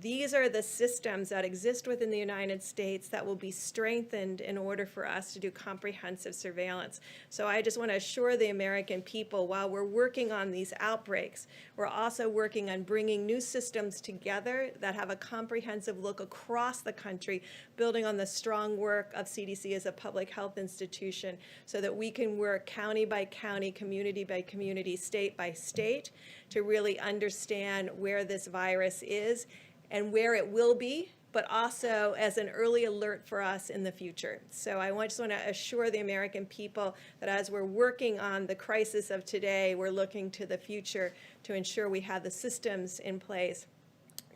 These are the systems that exist within the United States that will be strengthened in order for us to do comprehensive surveillance. So I just want to assure the American people, while we're working on these outbreaks, we're also working on bringing new systems together that have a comprehensive look across the country, building on the strong work of CDC as a public health institution, so that we can work county by county, community by community, state by state, to really understand where this virus is and where it will be, but also as an early alert for us in the future. So I just want to assure the American people that as we're working on the crisis of today, we're looking to the future to ensure we have the systems in place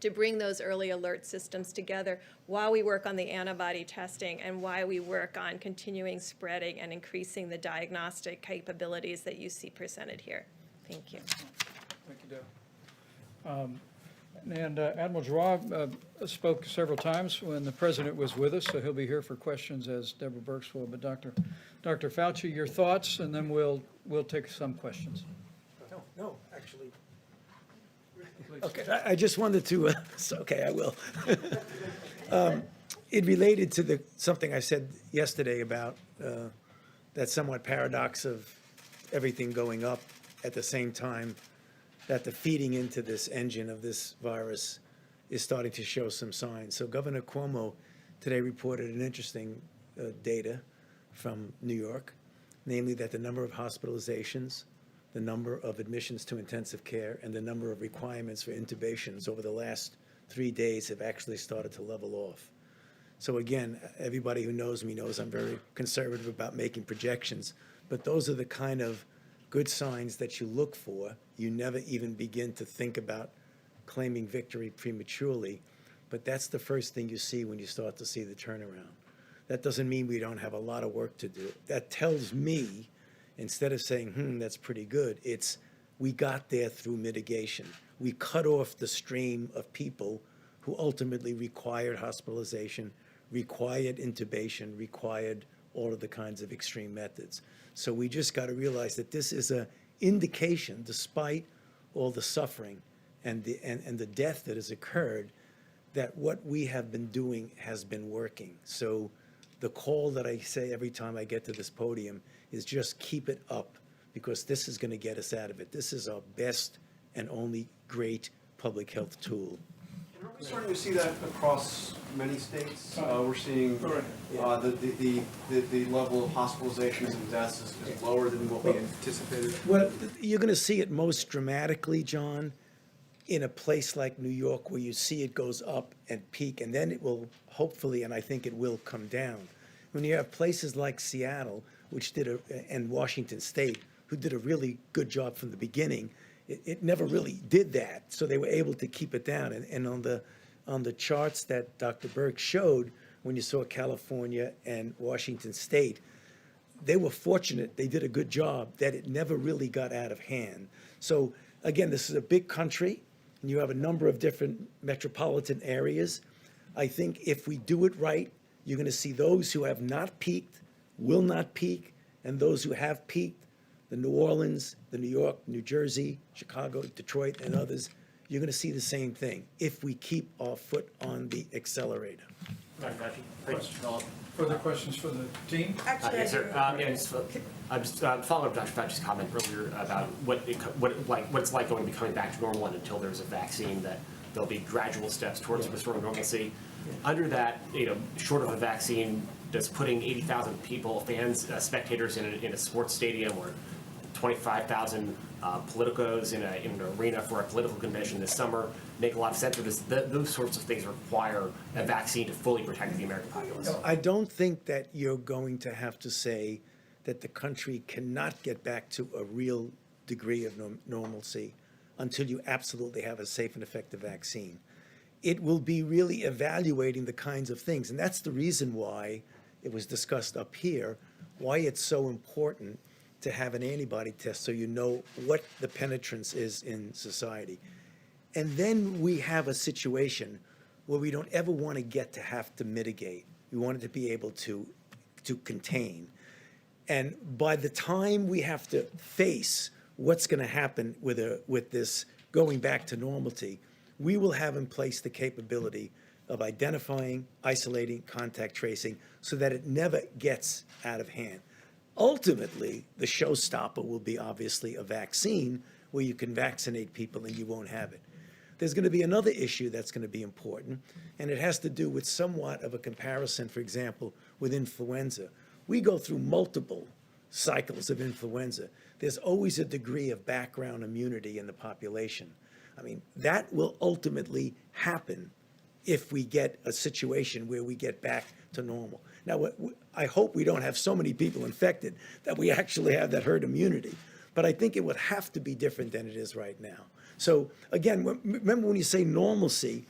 to bring those early alert systems together while we work on the antibody testing and while we work on continuing spreading and increasing the diagnostic capabilities that you see presented here. Thank you. Thank you, Deb. And Admiral Giroir spoke several times when the President was with us, so he'll be here for questions, as Deborah Birx will. But Dr. Dr. Fauci, your thoughts, and then we'll take some questions. No, actually. Okay, I just wanted to, okay, I will. It related to something I said yesterday about that somewhat paradox of everything going up at the same time that the feeding into this engine of this virus is starting to show some signs. So Governor Cuomo today reported an interesting data from New York, namely that the number of hospitalizations, the number of admissions to intensive care, and the number of requirements for intubations over the last 3 days have actually started to level off. So again, everybody who knows me knows I'm very conservative about making projections, but those are the kind of good signs that you look for. You never even begin to think about claiming victory prematurely, but that's the first thing you see when you start to see the turnaround. That doesn't mean we don't have a lot of work to do. That tells me, instead of saying, that's pretty good, it's we got there through mitigation. We cut off the stream of people who ultimately required hospitalization, required intubation, required all of the kinds of extreme methods. So we just got to realize that this is an indication, despite all the suffering and the death that has occurred, that what we have been doing has been working. So the call that I say every time I get to this podium is just keep it up, because this is going to get us out of it. This is our best and only great public health tool. Are we starting to see that across many states? We're seeing the level of hospitalizations and deaths is lower than what we anticipated. Well, you're going to see it most dramatically, John, in a place like New York, where you see it goes up and peak, and then it will hopefully, and I think it will, come down. When you have places like Seattle, which and Washington State, who did a really good job from the beginning, it never really did that. So they were able to keep it down. And on the charts that Dr. Burke showed, when you saw California and Washington State, they were fortunate, they did a good job, that it never really got out of hand. So again, this is a big country, and you have a number of different metropolitan areas. I think if we do it right, you're going to see those who have not peaked will not peak, and those who have peaked, the New Orleans, the New York, New Jersey, Chicago, Detroit, and others, you're going to see the same thing if we keep our foot on the accelerator. Further questions for the team? Yes, sir. I'm just following up Dr. Fauci's comment earlier about what it's like going to be coming back to normal, and until there's a vaccine, that there'll be gradual steps towards restoring normalcy. Under that, short of a vaccine, does putting 80,000 people, fans, spectators in a sports stadium, or 25,000 politicos in an arena for a political convention this summer make a lot of sense? Or does those sorts of things require a vaccine to fully protect the American populace? No, I don't think that you're going to have to say that the country cannot get back to a real degree of normalcy until you absolutely have a safe and effective vaccine. It will be really evaluating the kinds of things, and that's the reason why it was discussed up here, why it's so important to have an antibody test so you know what the penetrance is in society. And then we have a situation where we don't ever want to get to have to mitigate. We want it to be able to contain. And by the time we have to face what's going to happen with this going back to normality, we will have in place the capability of identifying, isolating, contact tracing, so that it never gets out of hand. Ultimately, the showstopper will be obviously a vaccine where you can vaccinate people and you won't have it. There's going to be another issue that's going to be important, and it has to do with somewhat of a comparison, for example, with influenza. We go through multiple cycles of influenza. There's always a degree of background immunity in the population. I mean, that will ultimately happen if we get a situation where we get back to normal. Now, I hope we don't have so many people infected that we actually have that herd immunity, but I think it would have to be different than it is right now. So again, remember when you say normalcy,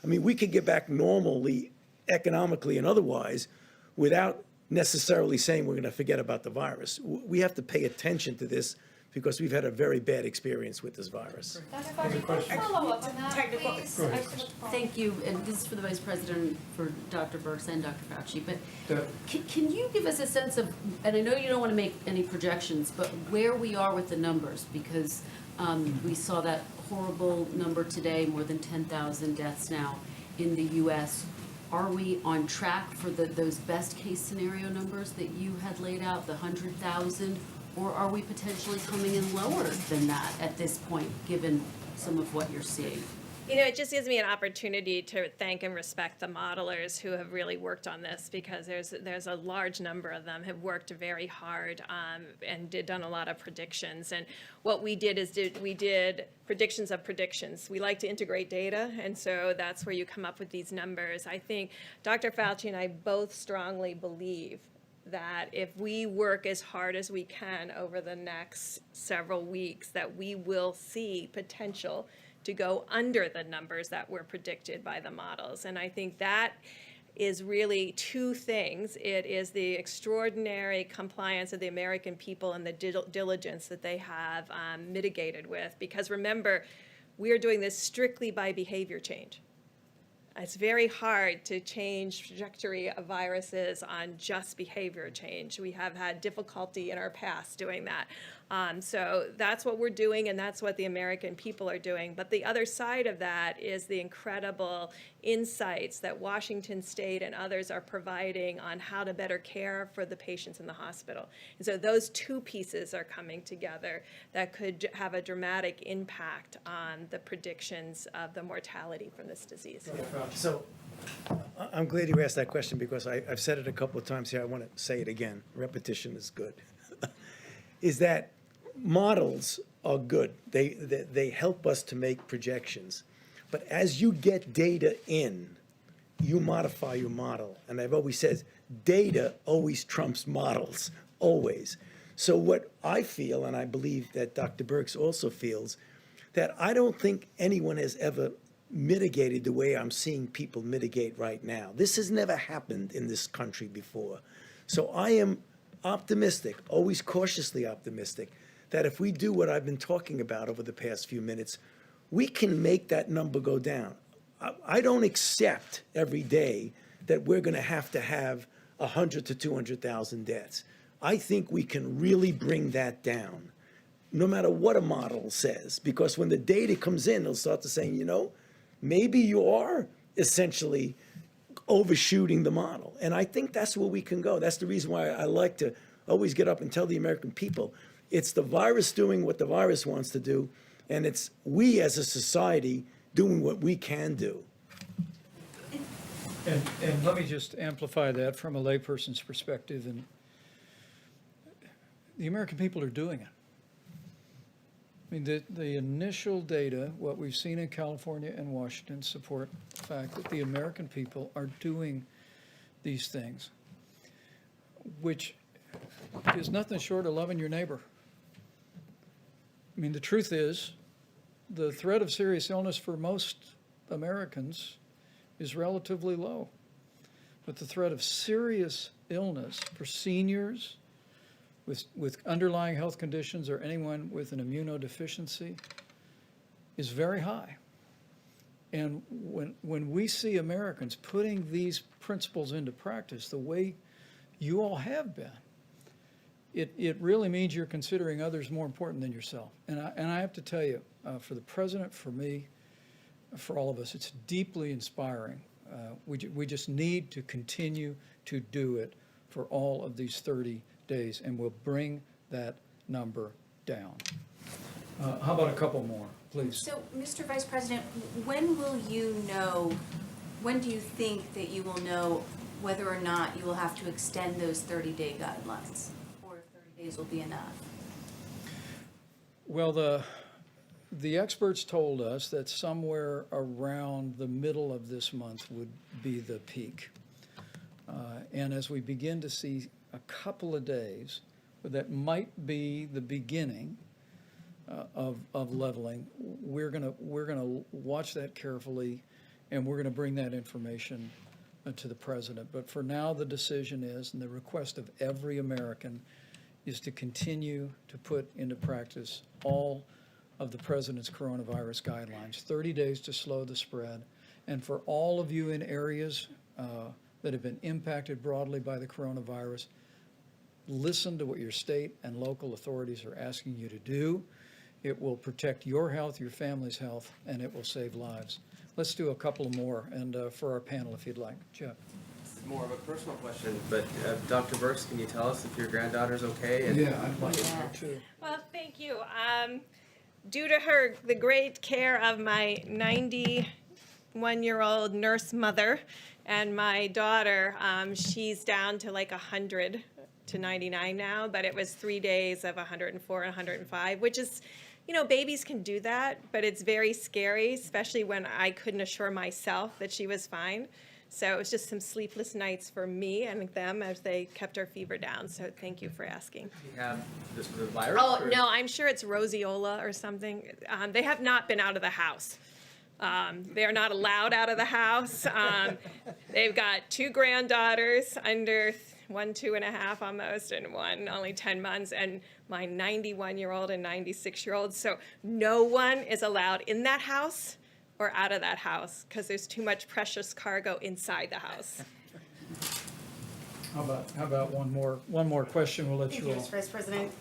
I mean, we could get back normally, economically and otherwise, without necessarily saying we're going to forget about the virus. We have to pay attention to this because we've had a very bad experience with this virus. Dr. Fauci, can I follow up on that, please? I just have a- Thank you, and this is for the Vice President, for Dr. Birx and Dr. Fauci, but can you give us a sense of, and I know you don't want to make any projections, but where we are with the numbers? Because we saw that horrible number today, more than 10,000 deaths now in the US. Are we on track for those best-case scenario numbers that you had laid out, the 100,000? Or are we potentially coming in lower than that at this point, given some of what you're seeing? You know, it just gives me an opportunity to thank and respect the modelers who have really worked on this, because there's a large number of them have worked very hard and done a lot of predictions. And what we did is we did predictions of predictions. We like to integrate data, and so that's where you come up with these numbers. I think Dr. Fauci and I both strongly believe that if we work as hard as we can over the next several weeks, that we will see potential to go under the numbers that were predicted by the models. And I think that is really two things. It is the extraordinary compliance of the American people and the diligence that they have mitigated with. Because remember, we are doing this strictly by behavior change. It's very hard to change trajectory of viruses on just behavior change. We have had difficulty in our past doing that. So that's what we're doing, and that's what the American people are doing. But the other side of that is the incredible insights that Washington State and others are providing on how to better care for the patients in the hospital. And so those two pieces are coming together that could have a dramatic impact on the predictions of the mortality from this disease. So I'm glad you asked that question, because I've said it a couple of times here. I want to say it again. Repetition is good. Is that models are good. They help us to make projections. But as you get data in, you modify your model. And I've always said, data always trumps models, always. So what I feel, and I believe that Dr. Birx also feels, that I don't think anyone has ever mitigated the way I'm seeing people mitigate right now. This has never happened in this country before. So I am optimistic, always cautiously optimistic, that if we do what I've been talking about over the past few minutes, we can make that number go down. I don't accept every day that we're going to have 100 to 200,000 deaths. I think we can really bring that down, no matter what a model says, because when the data comes in, they'll start to say, you know, maybe you are essentially overshooting the model. And I think that's where we can go. That's the reason why I like to always get up and tell the American people, it's the virus doing what the virus wants to do, and it's we as a society doing what we can do. And let me just amplify that from a layperson's perspective. And the American people are doing it. I mean, the initial data, what we've seen in California and Washington, support the fact that the American people are doing these things, which is nothing short of loving your neighbor. I mean, the truth is, the threat of serious illness for most Americans is relatively low. But the threat of serious illness for seniors with underlying health conditions or anyone with an immunodeficiency is very high. And when we see Americans putting these principles into practice the way you all have been, it really means you're considering others more important than yourself. And I have to tell you, for the president, for me, for all of us, it's deeply inspiring. We just need to continue to do it for all of these 30 days, and we'll bring that number down. How about a couple more, please? So, Mr. Vice President, when will you know, when do you think that you will know whether or not you will have to extend those 30-day guidelines, or if 30 days will be enough? Well, the experts told us that somewhere around the middle of this month would be the peak. And as we begin to see a couple of days, that might be the beginning of leveling, we're gonna watch that carefully, and we're gonna bring that information to the president. But for now, the decision is, and the request of every American is to continue to put into practice all of the president's coronavirus guidelines, 30 days to slow the spread. And for all of you in areas that have been impacted broadly by the coronavirus, listen to what your state and local authorities are asking you to do. It will protect your health, your family's health, and it will save lives. Let's do a couple more, and for our panel, if you'd like. Jeff. It's more of a personal question, but Dr. Burks, can you tell us if your granddaughter's okay? And I'd like to know too. Well, thank you. Due to the great care of my 91-year-old nurse mother and my daughter, she's down to like 100 to 99 now, but it was 3 days of 104 and 105, which is, babies can do that, but it's very scary, especially when I couldn't assure myself that she was fine. So it was just some sleepless nights for me and them as they kept our fever down. So thank you for asking. Do you have the virus? Oh, or- no, I'm sure it's roseola or something. They have not been out of the house. They're not allowed out of the house. They've got 2 granddaughters under 1, 2.5 almost, and one only 10 months, and my 91-year-old and 96-year-old. So no one is allowed in that house or out of that house because there's too much precious cargo inside the house. How about one more question? We'll let Thank you you, all. Mr. Vice President.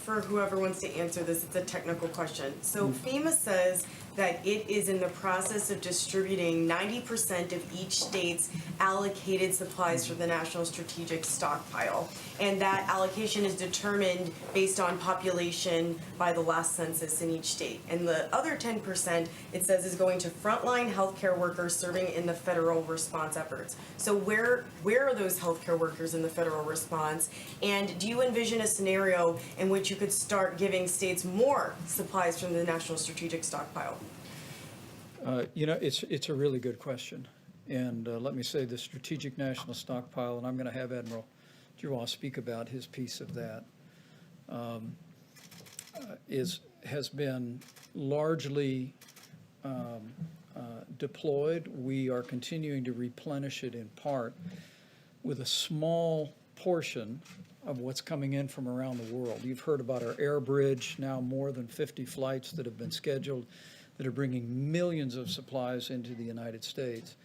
For whoever wants to answer this, it's a technical question. So FEMA says that it is in the process of distributing 90% of each state's allocated supplies for the National Strategic Stockpile. And that allocation is determined based on population by the last census in each state. And the other 10%, it says, is going to frontline healthcare workers serving in the federal response efforts. So where are those healthcare workers in the federal response? And do you envision a scenario in which you could start giving states more supplies from the National Strategic Stockpile? It's a really good question. And let me say the Strategic National Stockpile, and I'm going to have Admiral Giroir speak about his piece of that, has been largely deployed. We are continuing to replenish it in part with a small portion of what's coming in from around the world. You've heard about our air bridge, now more than 50 flights that have been scheduled that are bringing millions of supplies into the United States.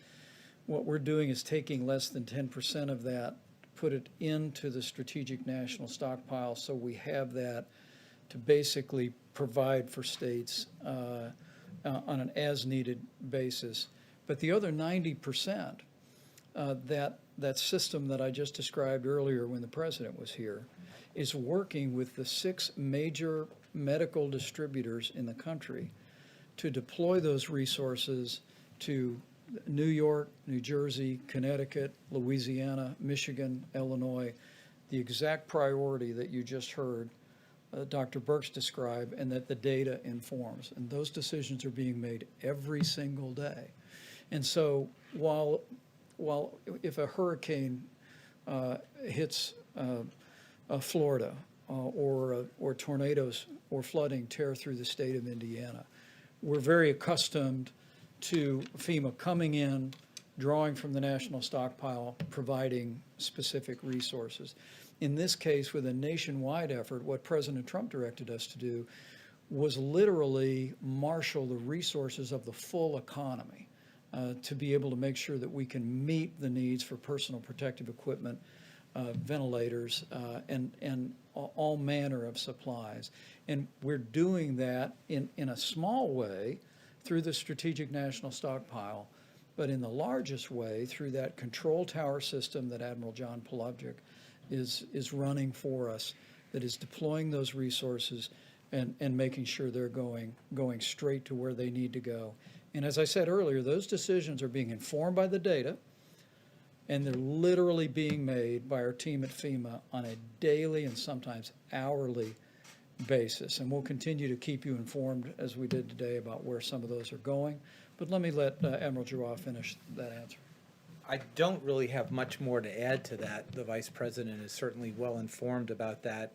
What we're doing is taking less than 10% of that, put it into the Strategic National Stockpile, so we have that to basically provide for states on an as-needed basis. But the other 90%, that system that I just described earlier when the president was here, is working with the 6 major medical distributors in the country to deploy those resources to New York, New Jersey, Connecticut, Louisiana, Michigan, Illinois, the exact priority that you just heard Dr. Burks describe and that the data informs. And those decisions are being made every single day. And so while if a hurricane hits Florida or tornadoes or flooding tear through the state of Indiana, we're very accustomed to FEMA coming in, drawing from the national stockpile, providing specific resources. In this case, with a nationwide effort, what President Trump directed us to do was literally marshal the resources of the full economy to be able to make sure that we can meet the needs for personal protective equipment, ventilators, and all manner of supplies. And we're doing that in a small way through the Strategic National Stockpile, but in the largest way through that control tower system that Admiral John Polovchik is running for us, that is deploying those resources and making sure they're going straight to where they need to go. And as I said earlier, those decisions are being informed by the data, and they're literally being made by our team at FEMA on a daily and sometimes hourly basis. And we'll continue to keep you informed, as we did today, about where some of those are going. But let me let Admiral Giroir finish that answer. I don't really have much more to add to that. The Vice President is certainly well informed about that.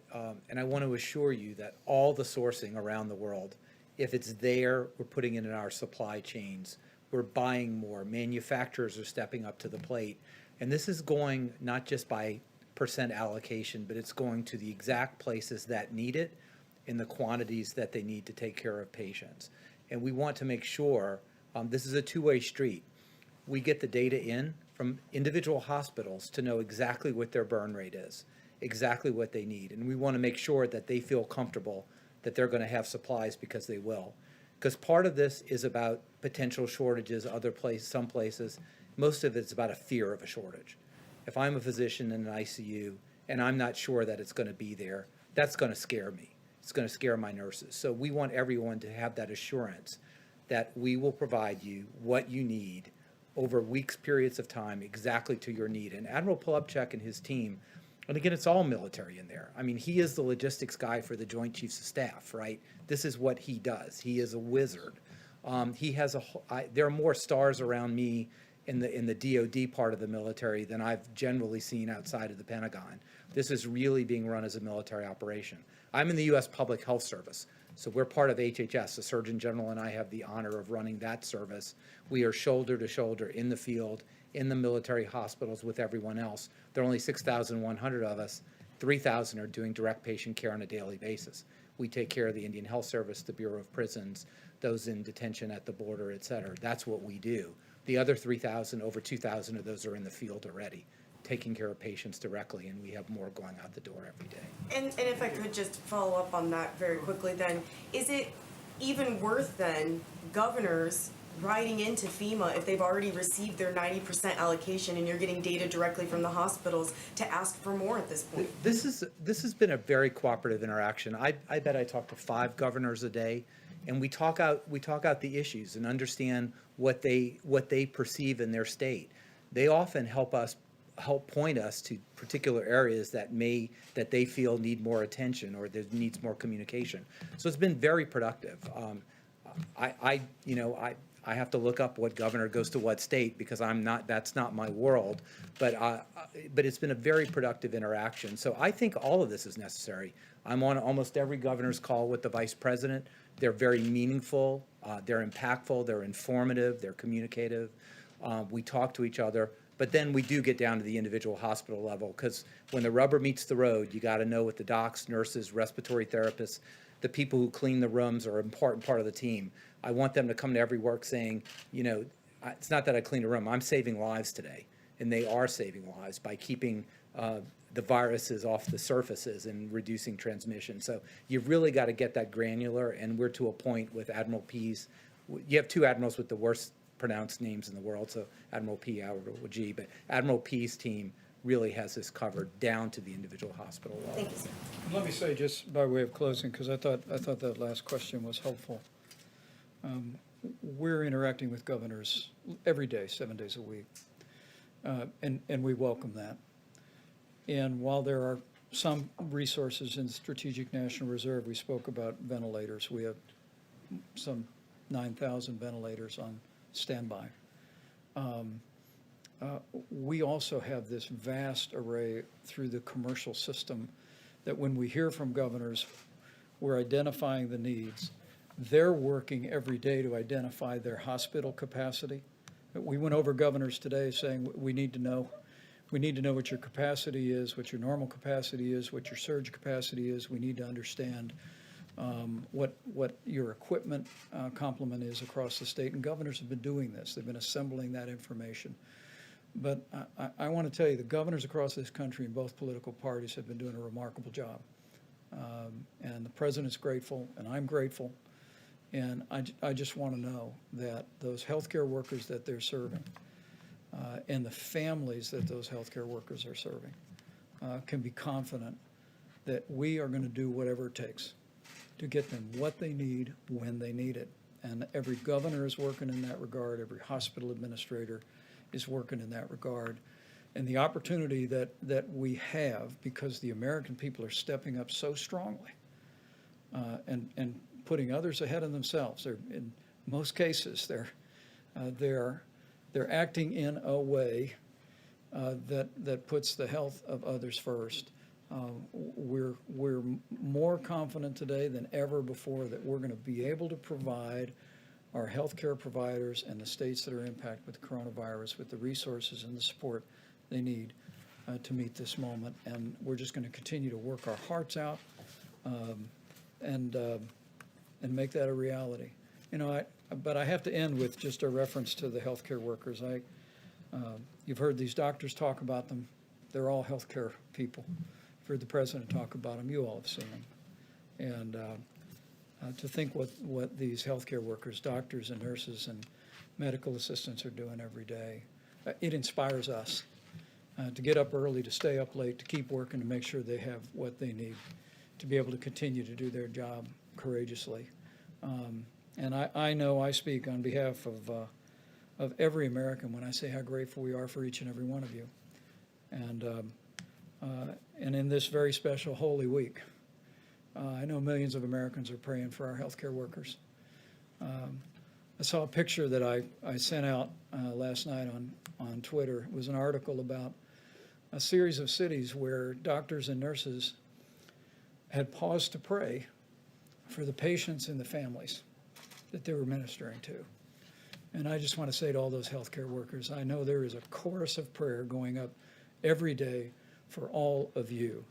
And I want to assure you that all the sourcing around the world, if it's there, we're putting it in our supply chains. We're buying more. Manufacturers are stepping up to the plate. And this is going not just by percent allocation, but it's going to the exact places that need it in the quantities that they need to take care of patients. And we want to make sure, this is a two-way street. We get the data in from individual hospitals to know exactly what their burn rate is, exactly what they need. And we want to make sure that they feel comfortable that they're going to have supplies because they will. Because part of this is about potential shortages, some places. Most of it's about a fear of a shortage. If I'm a physician in an ICU and I'm not sure that it's going to be there, that's going to scare me. It's going to scare my nurses. So we want everyone to have that assurance that we will provide you what you need over weeks, periods of time, exactly to your need. And Admiral Polupchak and his team, and again, it's all military in there. I mean, he is the logistics guy for the Joint Chiefs of Staff, right? This is what he does. He is a wizard. There are more stars around me in the DoD part of the military than I've generally seen outside of the Pentagon. This is really being run as a military operation. I'm in the U.S. Public Health Service, so we're part of HHS. The Surgeon General and I have the honor of running that service. We are shoulder to shoulder in the field, in the military hospitals with everyone else. There are only 6,100 of us. 3,000 are doing direct patient care on a daily basis. We take care of the Indian Health Service, the Bureau of Prisons, those in detention at the border, et cetera. That's what we do. The other 3,000, over 2,000 of those are in the field already, taking care of patients directly, and we have more going out the door every day. And if I could just follow up on that very quickly then, is it even worth then governors writing into FEMA if they've already received their 90% allocation and you're getting data directly from the hospitals to ask for more at this point? This has been a very cooperative interaction. I bet I talk to 5 governors a day, and we talk out the issues and understand what they perceive in their state. They often help point us to particular areas that they feel need more attention or there needs more communication. So it's been very productive. I have to look up what governor goes to what state because that's not my world, but it's been a very productive interaction. So I think all of this is necessary. I'm on almost every governor's call with the vice president. They're very meaningful, they're impactful, they're informative, they're communicative. We talk to each other, but then we do get down to the individual hospital level because when the rubber meets the road, you got to know what the docs, nurses, respiratory therapists, the people who clean the rooms are an important part of the team. I want them to come to every work saying, it's not that I clean a room, I'm saving lives today. And they are saving lives by keeping the viruses off the surfaces and reducing transmission. So you've really got to get that granular, and we're to a point with Admiral P's. You have 2 admirals with the worst pronounced names in the world, so Admiral P, Admiral G, but Admiral P's team really has this covered down to the individual hospital level. Thank you, sir. Let me say, just by way of closing, because I thought that last question was helpful. We're interacting with governors every day, 7 days a week, and we welcome that. And while there are some resources in Strategic National Reserve, we spoke about ventilators. We have some 9,000 ventilators on standby. We also have this vast array through the commercial system that when we hear from governors, we're identifying the needs. They're working every day to identify their hospital capacity. We went over governors today saying we need to know what your capacity is, what your normal capacity is, what your surge capacity is. We need to understand what your equipment complement is across the state. And governors have been doing this. They've been assembling that information. But I want to tell you, the governors across this country in both political parties have been doing a remarkable job. And the president's grateful, and I'm grateful. And I just want to know that those healthcare workers that they're serving and the families that those healthcare workers are serving can be confident that we are going to do whatever it takes to get them what they need when they need it. And every governor is working in that regard. Every hospital administrator is working in that regard. And the opportunity that we have, because the American people are stepping up so strongly and putting others ahead of themselves. In most cases, they're acting in a way that puts the health of others first. We're more confident today than ever before that we're going to be able to provide our healthcare providers and the states that are impacted with the coronavirus with the resources and the support they need. to meet this moment, and we're just going to continue to work our hearts out and make that a reality. You know, but I have to end with just a reference to the healthcare workers. You've heard these doctors talk about them. They're all healthcare people. You've heard the president talk about them. You all have seen them. And to think what these healthcare workers, doctors and nurses and medical assistants are doing every day, it inspires us to get up early, to stay up late, to keep working, to make sure they have what they need to be able to continue to do their job courageously. And I know I speak on behalf of every American when I say how grateful we are for each and every one of you. And in this very special Holy Week, I know millions of Americans are praying for our healthcare workers. I saw a picture that I sent out last night on Twitter. It was an article about a series of cities where doctors and nurses had paused to pray for the patients and the families that they were ministering to. And I just want to say to all those healthcare workers, I know there is a chorus of prayer going up every day for all of you.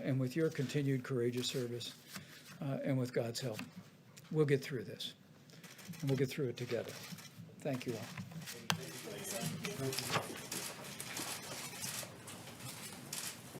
And with your continued courageous service and with God's help, we'll get through this. And we'll get through it together. Thank you all.